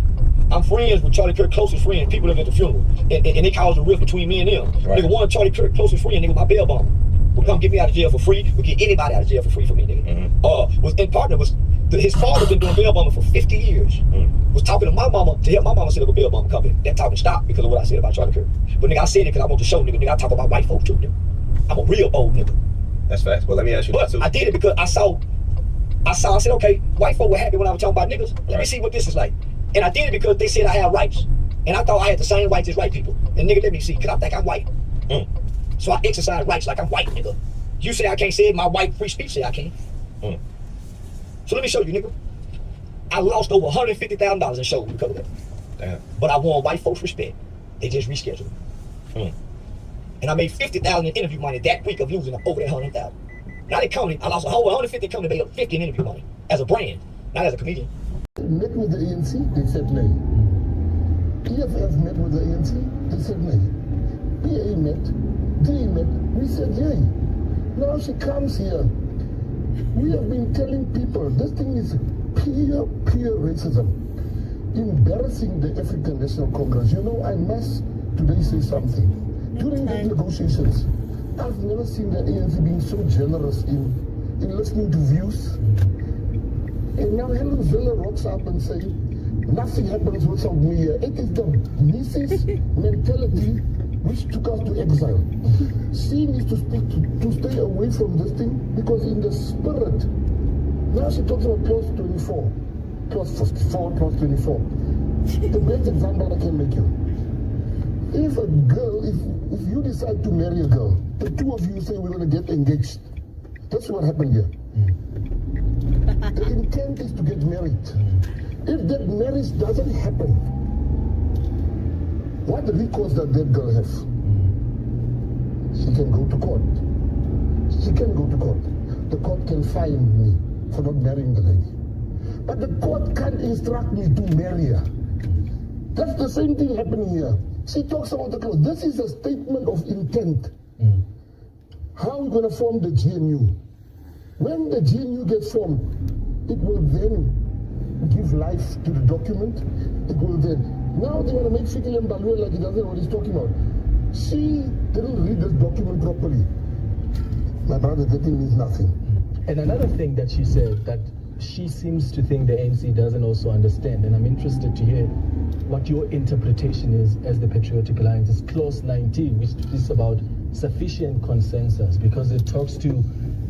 I'm friends with Charlie Kirk's closest friends, people that at the funeral, and they caused a rift between me and them. Right. Nigga, one of Charlie Kirk's closest friend, nigga, my bail bomber, would come get me out of jail for free. Would get anybody out of jail for free for me, nigga. Was in partner was his father been doing bail bombing for 50 years. Was talking to my mama to help my mama set up a bail bombing company. That talking stopped because of what I said about Charlie Kirk. But nigga, I said it because I want to show nigga, I talk about white folks too, nigga. I'm a real old nigga. That's facts. Well, let me ask you. But I did it because I said, okay, white folk were happy when I was talking about niggas. Let me see what this is like. And I did it because they said I have rights. And I thought I had the same rights as white people. And nigga, let me see, because I think I'm white. So I exercise rights like I'm white, nigga. You say I can't say it, my white free speech say I can. So let me show you, nigga. I lost over $150,000 in shows because of that. Damn. But I won white folks' respect. They just rescheduled. And I made $50,000 in interview money that week of losing over that $100,000. Now they company, I lost a whole 150 company, made up 50 in interview money as a brand, not as a comedian. Met with the ANC, they said no. EFF met with the ANC, they said no. PA met, they met, we said yay. Now she comes here. We have been telling people this thing is pure racism. Embarrassing the African National Congress. You know, I must today say something. During the negotiations, I've never seen the ANC being so generous in listening to views. And now Helen Ziller rocks up and says, nothing happens without me. It is the Mises mentality which took us to exile. She needs to stay away from this thing, because in the spirit, now she talks about clause 24, clause 54, clause 24. The best example I can make you. If a girl, if you decide to marry a girl, the two of you say we're going to get engaged. That's what happened here. The intent is to get married. If that marriage doesn't happen, what recourse does that girl have? She can go to court. She can go to court. The court can fine me for not marrying the lady. But the court can't instruct me to marry her. That's the same thing happening here. She talks about the clause. This is a statement of intent. How are we going to form the GNU? When the GNU gets formed, it will then give life to the document. It will then. Now they want to make Fikile Mbalwe like he doesn't know what he's talking about. She didn't read this document properly. My brother, that thing means nothing. And another thing that she said, that she seems to think the ANC doesn't also understand, and I'm interested to hear what your interpretation is as the Patriotic Alliance, is clause 19, which is about sufficient consensus, because it talks to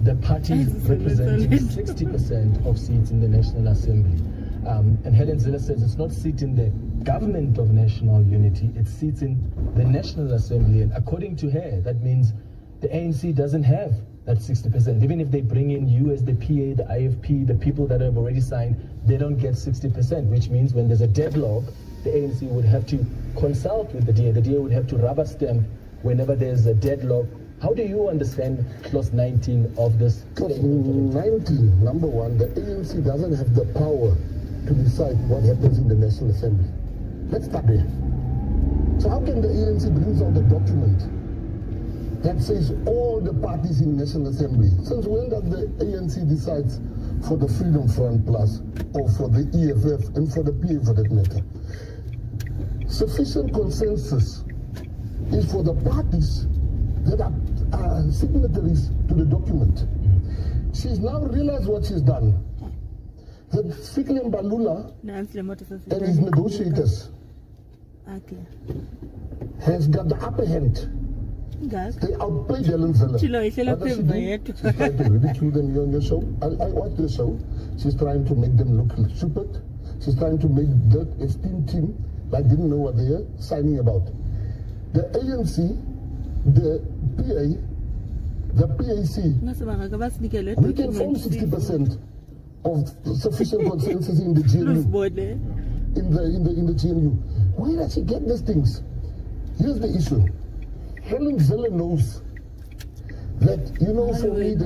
the party representing 60% of seats in the National Assembly. And Helen Ziller says it's not seat in the government of national unity, it's seats in the National Assembly. And according to her, that means the ANC doesn't have that 60%. Even if they bring in you as the PA, the IFP, the people that have already signed, they don't get 60%, which means when there's a deadlock, the ANC would have to consult with the DA. The DA would have to rubber stamp whenever there's a deadlock. How do you understand clause 19 of this? Clause 19, number one, the ANC doesn't have the power to decide what happens in the National Assembly. Let's start there. So how can the ANC bring out a document that says all the parties in National Assembly? Since when does the ANC decides for the Freedom Front Plus or for the EFF and for the PA for that matter? Sufficient consensus is for the parties that are signatories to the document. She's now realized what she's done. That Fikile Mbalula and his negotiators has got the upper hand. They outplayed Helen Zeller. She's trying to ridicule them here on your show. I watched the show. She's trying to make them look stupid. She's trying to make that esteemed team like didn't know what they were signing about. The ANC, the PA, the PAC, we can form 60% of sufficient consensus in the GNU. In the GNU. Where does she get these things? Here's the issue. Helen Zeller knows that, you know, for me,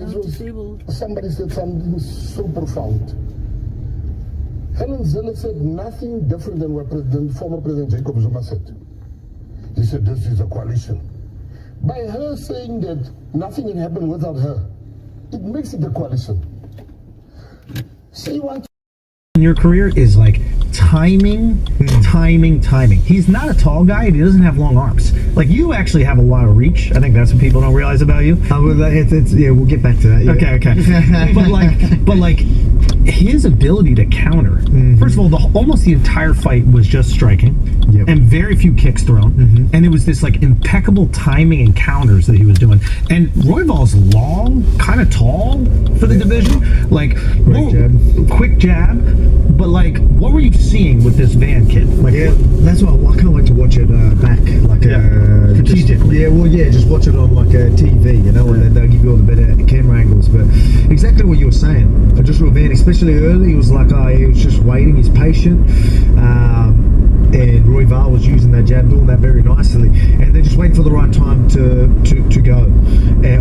somebody said something so profound. Helen Zeller said nothing different than what former President Jacob Zuma said. He said this is a coalition. By her saying that nothing can happen without her, it makes it a coalition. She wants in your career is like timing. He's not a tall guy, and he doesn't have long arms. Like, you actually have a lot of reach. I think that's what people don't realize about you. Yeah, we'll get back to that. Yeah. Okay. but like his ability to counter. First of all, almost the entire fight was just striking, and very few kicks thrown, and it was this like impeccable timing and counters that he was doing. And Royval's long, kind of tall for the division, like quick jab. But like, what were you seeing with this Van kid? Like, that's why I kind of like to watch it back, like strategically. Just watch it on like TV, you know, and then they'll give you all the better camera angles. But exactly what you were saying, for just real Van, especially early, he was like, he was just waiting, he's patient. And Royval was using that jab, doing that very nicely, and they're just waiting for the right time to go.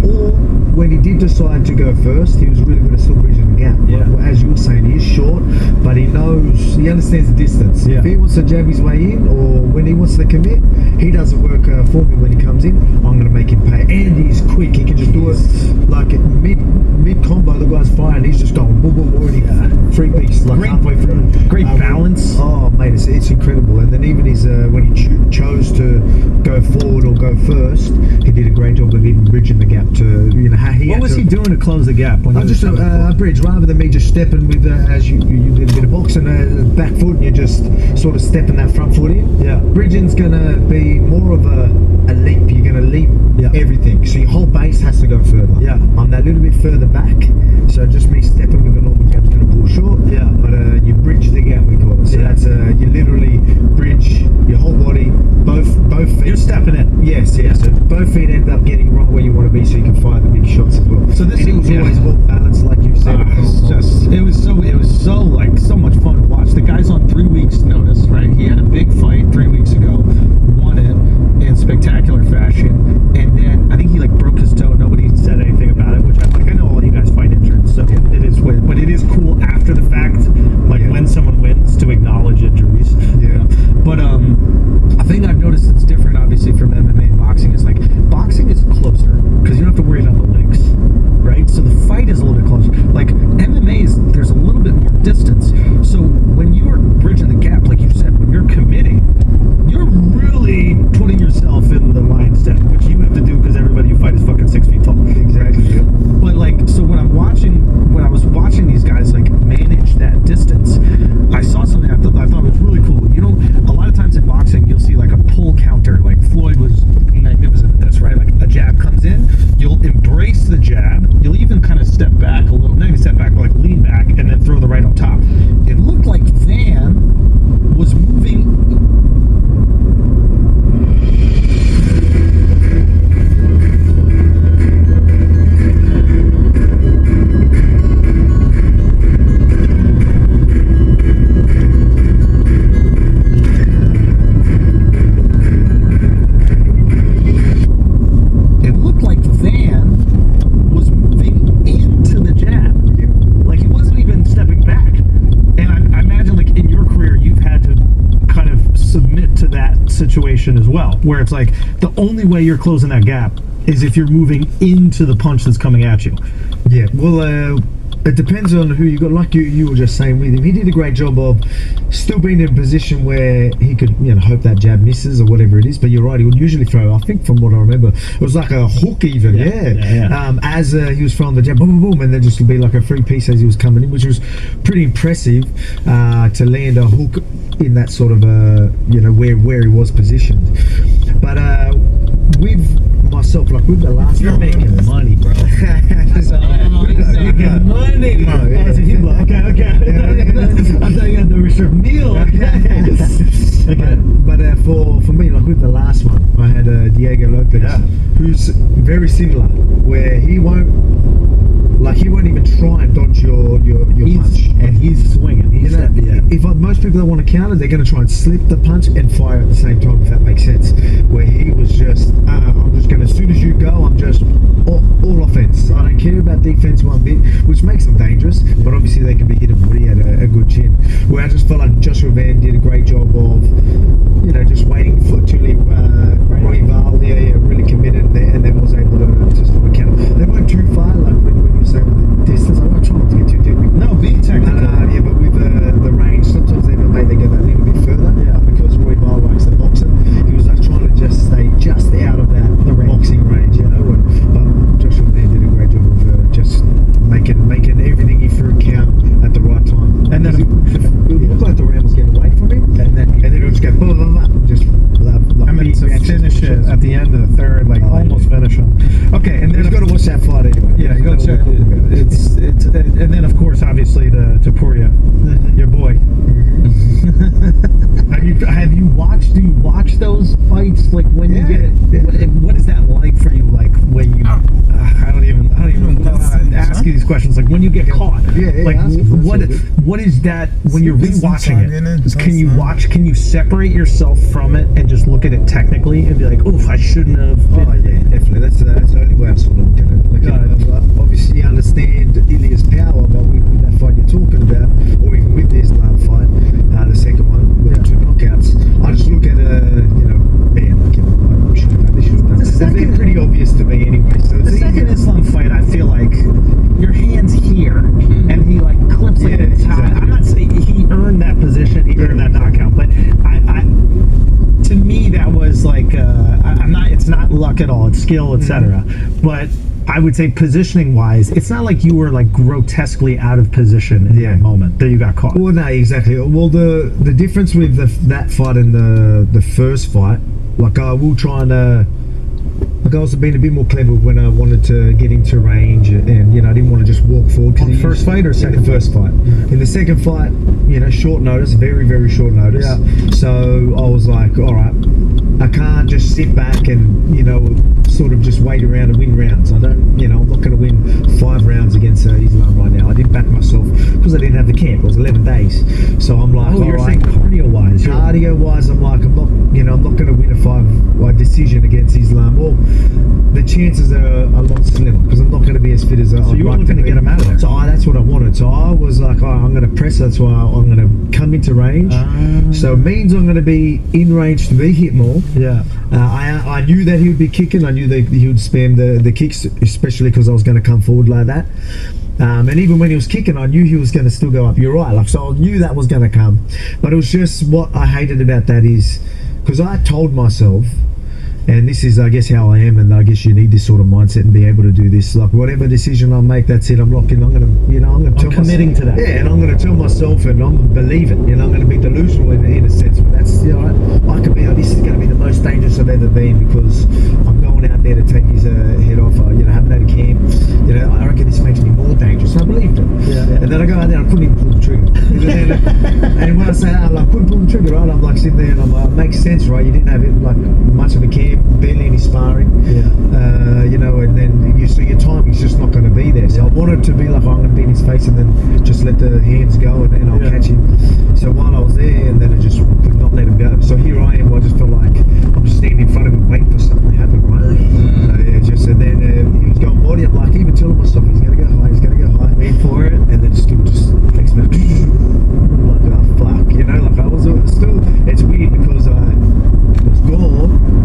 Or when he did decide to go first, he was really good at still bridging the gap. As you were saying, he is short, but he understands the distance. If he wants to jab his way in, or when he wants to commit, he doesn't work for me when he comes in. I'm going to make him pay, and he's quick. He can just do it like mid combo. The guy's firing, he's just going boom, boom, already free piece, like halfway through. Great balance. Oh, mate, it's incredible. And then even when he chose to go forward or go first, he did a great job of even bridging the gap to, you know, what was he doing to close the gap? When just a bridge, rather than me just stepping with, as you did a bit of boxing, back foot, and you're just sort of stepping that front foot in. Bridging's going to be more of a leap. You're going to leap everything. So your whole base has to go further. I'm that little bit further back, so just me stepping with a normal jab's going to pull short. But you bridge the gap, we call it. So that's you literally bridge your whole body, both feet. You're stepping it. Yes. So both feet end up getting right where you want to be, so you can fire the big shots as well. So this was always well balanced, like you said. It was so much fun to watch. The guy's on 3 weeks' notice, right? He had a big fight 3 weeks ago, won it in spectacular fashion, and then I think he like broke his toe. Nobody said anything about it, which I know all you guys fight injured, so it is weird. But it is cool after the fact, like when someone wins, to acknowledge injuries. But a thing I've noticed that's different, obviously, from MMA and boxing is like boxing is closer because you don't have to worry about the legs, right? So the fight is a little bit closer. Like MMA there's a little bit more distance. So when you're bridging the gap, like you said, when you're committing, you're really putting yourself in the lion's den, which you have to do because everybody you fight well, where it's like the only way you're closing that gap is if you're moving into the punch that's coming at you. Yeah, well, it depends on who you got. Like you were just saying with him, he did a great job of still being in a position where he could, hope that jab misses or whatever it is. But you're right, he would usually throw, I think from what I remember, it was like a hook even, as he was throwing the jab, boom, boom, boom, and then just would be like a free piece as he was coming in, which was pretty impressive to land a hook in that sort of, where he was positioned. But with myself, like with the last You're making money, bro. You got money, bro. Okay. I thought you had the reserve meal. But for me, like with the last one, I had Diego Lopez, who's very similar, where he won't even try and dodge your punch, and he's swinging. If most people that want to counter, they're going to try and slip the punch and fire at the same time, if that makes sense. Where he was just, I'm just going to, as soon as you go, I'm just all offense. I don't care about defense one bit, which makes them dangerous, but obviously they can be hittable. He had a good chin. Where I just felt like Joshua Van did a great job of, just waiting for Roy Val, really committed there, and then was able to stop a counter. They weren't too far, like when you were saying with the distance. I'm not trying not to get too technical. No, being technical. But with the range, sometimes they even made they go that little bit further. Because Roy Val likes the boxing, he was like trying to just stay just out of that boxing range, but Joshua Van did a great job of just making everything he threw count at the right time. And then it looked like the round was getting away from him, and then it would just go blah, blah, blah, just to finish it at the end of the third, almost finish him. Okay, and then you've got to watch that fight anyway. Yeah, you got to. And then of course, obviously, to Puria, your boy. Have you watched? Do you watch those fights? Like when you get it, what is that like for you? Like when you, I don't even know how to ask you these questions. Like when you get caught, what is that when you're rewatching it? Can you separate yourself from it and just look at it technically and be like, oof, I shouldn't have. Definitely. That's the only way I sort of look at it. Like, obviously, you understand Ilya's power, but with that fight you're talking about, or even with the Islam fight, the second one with the 2 knockouts, I just look at I should have done this. They're pretty obvious to me anyway. So the second Islam fight, I feel like your hand's here, and he clips the tie. Exactly. I'm not saying he earned that position, he earned that knockout, but to me that was it's not luck at all, it's skill, etc. But I would say positioning wise, it's not like you were grotesquely out of position in that moment that you got caught. Well, no, exactly. Well, the difference with that fight and the first fight, I will try and I also been a bit more clever when I wanted to get into range, and I didn't want to just walk forward. On the first fight or second? The first fight. In the second fight, short notice, very very short notice. So I was like, all right, I can't just sit back and sort of just wait around and win rounds. I don't, I'm not going to win 5 rounds against Islam right now. I didn't back myself because I didn't have the camp. It was 11 days, so I'm like, you're saying cardio wise, I'm like, I'm not going to win a 5 decision against Islam. Well, the chances are a lot slimmer because I'm not going to be as fit as I. So you were looking to get him out of there. So that's what I wanted. So I was like, I'm going to press. That's why I'm going to come into range. So it means I'm going to be in range to be hit more. I knew that he would be kicking. I knew that he would spam the kicks, especially because I was going to come forward like that. And even when he was kicking, I knew he was going to still go up. You're right. So I knew that was going to come. But it was just what I hated about that is because I told myself, and this is, I guess, how I am, and I guess you need this sort of mindset and be able to do this. Whatever decision I make, that's it. I'm locking. I'm committing to that. Yeah, and I'm going to tell myself, and I'm going to believe it. I'm going to be delusional in a sense. But that's, I can be. This is going to be the most dangerous I've ever been because I'm going out there to take his head off. Haven't had a camp. I reckon this makes me more dangerous. I believed it. And then I go out there, and I couldn't even pull the trigger. And when I say I couldn't pull the trigger, right? I'm sitting there, and I'm like, it makes sense, right? You didn't have it much of a camp. Barely any sparring, and then so your timing's just not going to be there. So I wanted to be I'm going to be in his face and then just let the hands go and I'll catch him. So while I was there, and then I just could not let him go. So here I am. I just felt like I'm just standing in front of him waiting for something to happen, right? And then he was going body. I'm even telling myself he's going to go high. He's going to go high. Wait for it, and then still just takes me. I'm like, oh fuck, I was still. It's weird because I was gone.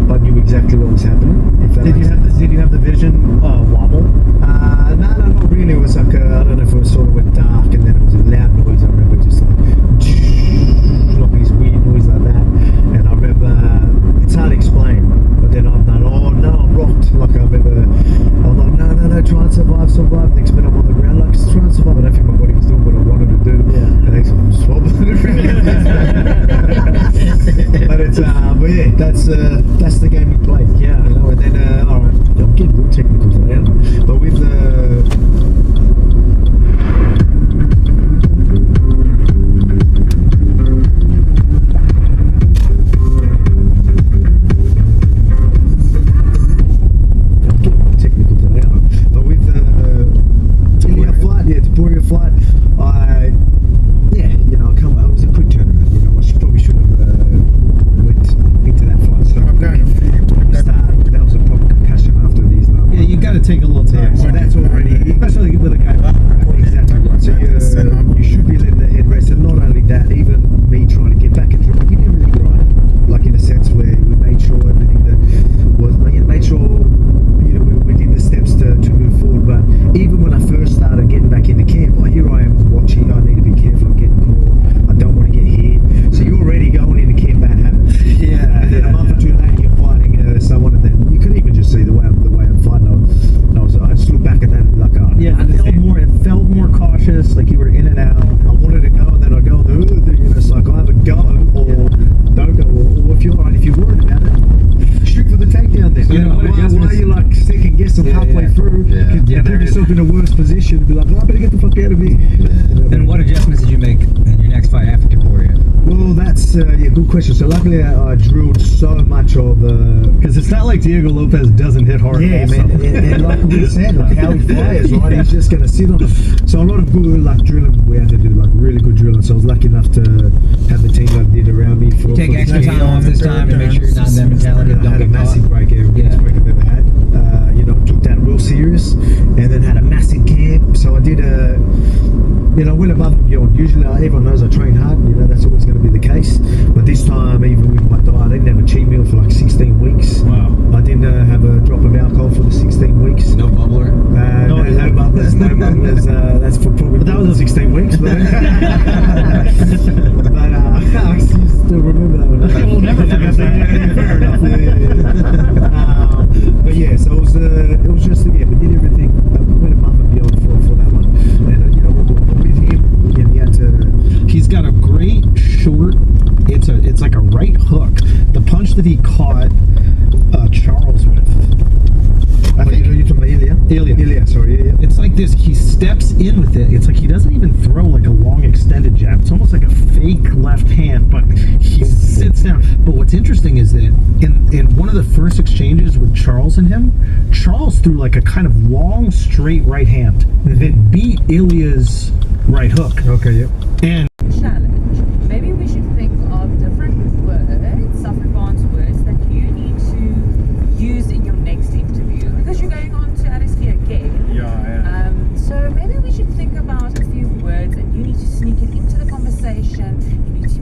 wobble? No, not really. It was like, I don't know if it was sort of went dark and then it was a loud noise. I remember just like this weird noise like that. And I remember, it's hard to explain, but then I'm done, oh no, I'm rocked. Like I remember, I'm like, no, try and survive. Next minute I'm on the ground, like, just try and survive. I don't think my body was doing what I wanted to do. Yeah. And next I'm just wobbling around. But it's, but yeah, that's the game we played. Yeah, you know, and then, alright, I'm getting real technical today, but with take a little time. So that's already, especially with a guy like that. So you should be letting the headrest. And not only that, even me trying to get back and drive, he didn't really drive. Like in a sense where we made sure everything that was, like, made sure, you know, we did the steps to move forward. But even when I first started getting back into camp, like here I am watching, I need to be careful, I'm getting caught, I don't want to get hit. So you're already going into camp bad habits. Yeah. And then a month or two later you're fighting someone, and then you can even just see the way I'm fighting. I just look back at that like, yeah, it felt more cautious, like you were in and out. I wanted to go, and then I go, you know, it's like either go or don't go, or if you're worried about it, shoot for the takedown then. So, you know, why are you like second guessing halfway through? You put yourself in a worse position and be like, oh, I better get the fuck out of here. Then what adjustments did you make in your next fight after Taporia? Well, that's good question. So luckily I drilled so much of because it's not like Diego Lopez doesn't hit hard. Yeah, also. man, and like we said, like how he fires, right? He's just gonna sit on it. So a lot of good like drilling, we had to do like really good drilling. So I was lucky enough to have the team that I did around me. You take extra time off this time to make sure you're not in that mentality. I had a massive break every week I've ever had. You know, took that real serious, and then had a massive camp. So I did you know, went above and beyond. Usually everyone knows I train hard, you know, that's always going to be the case. But this time, even with my diet, I didn't have a cheat meal for like 16 weeks. Wow. I didn't have a drop of alcohol for the 16 weeks. No bubbler? No bubblers, no bubblers. That's for probably, but that was the 16 weeks. But, I still remember that one. We'll never forget that. Fair enough. But yeah, so it was just, yeah, we did everything. We went above and beyond for that one. And, you know, with him, yeah, he had to. He's got a great short. It's like a right hook. The punch that he caught Charles with. I think you're talking about Ilya, sorry. Yeah. It's like this. He steps in with it. It's like he doesn't even throw like a long extended jab. It's almost like a fake left hand, but he sits down. But what's interesting is that in one of the first exchanges with Charles and him, Charles threw like a kind of long straight right hand that beat Ilya's right hook. Okay, yeah. And challenge. Maybe we should think of different words, Afrikaans words that you need to use in your next interview because you're going on to RSG again. Yeah. So maybe we should think about a few words and you need to sneak it into the conversation. You need to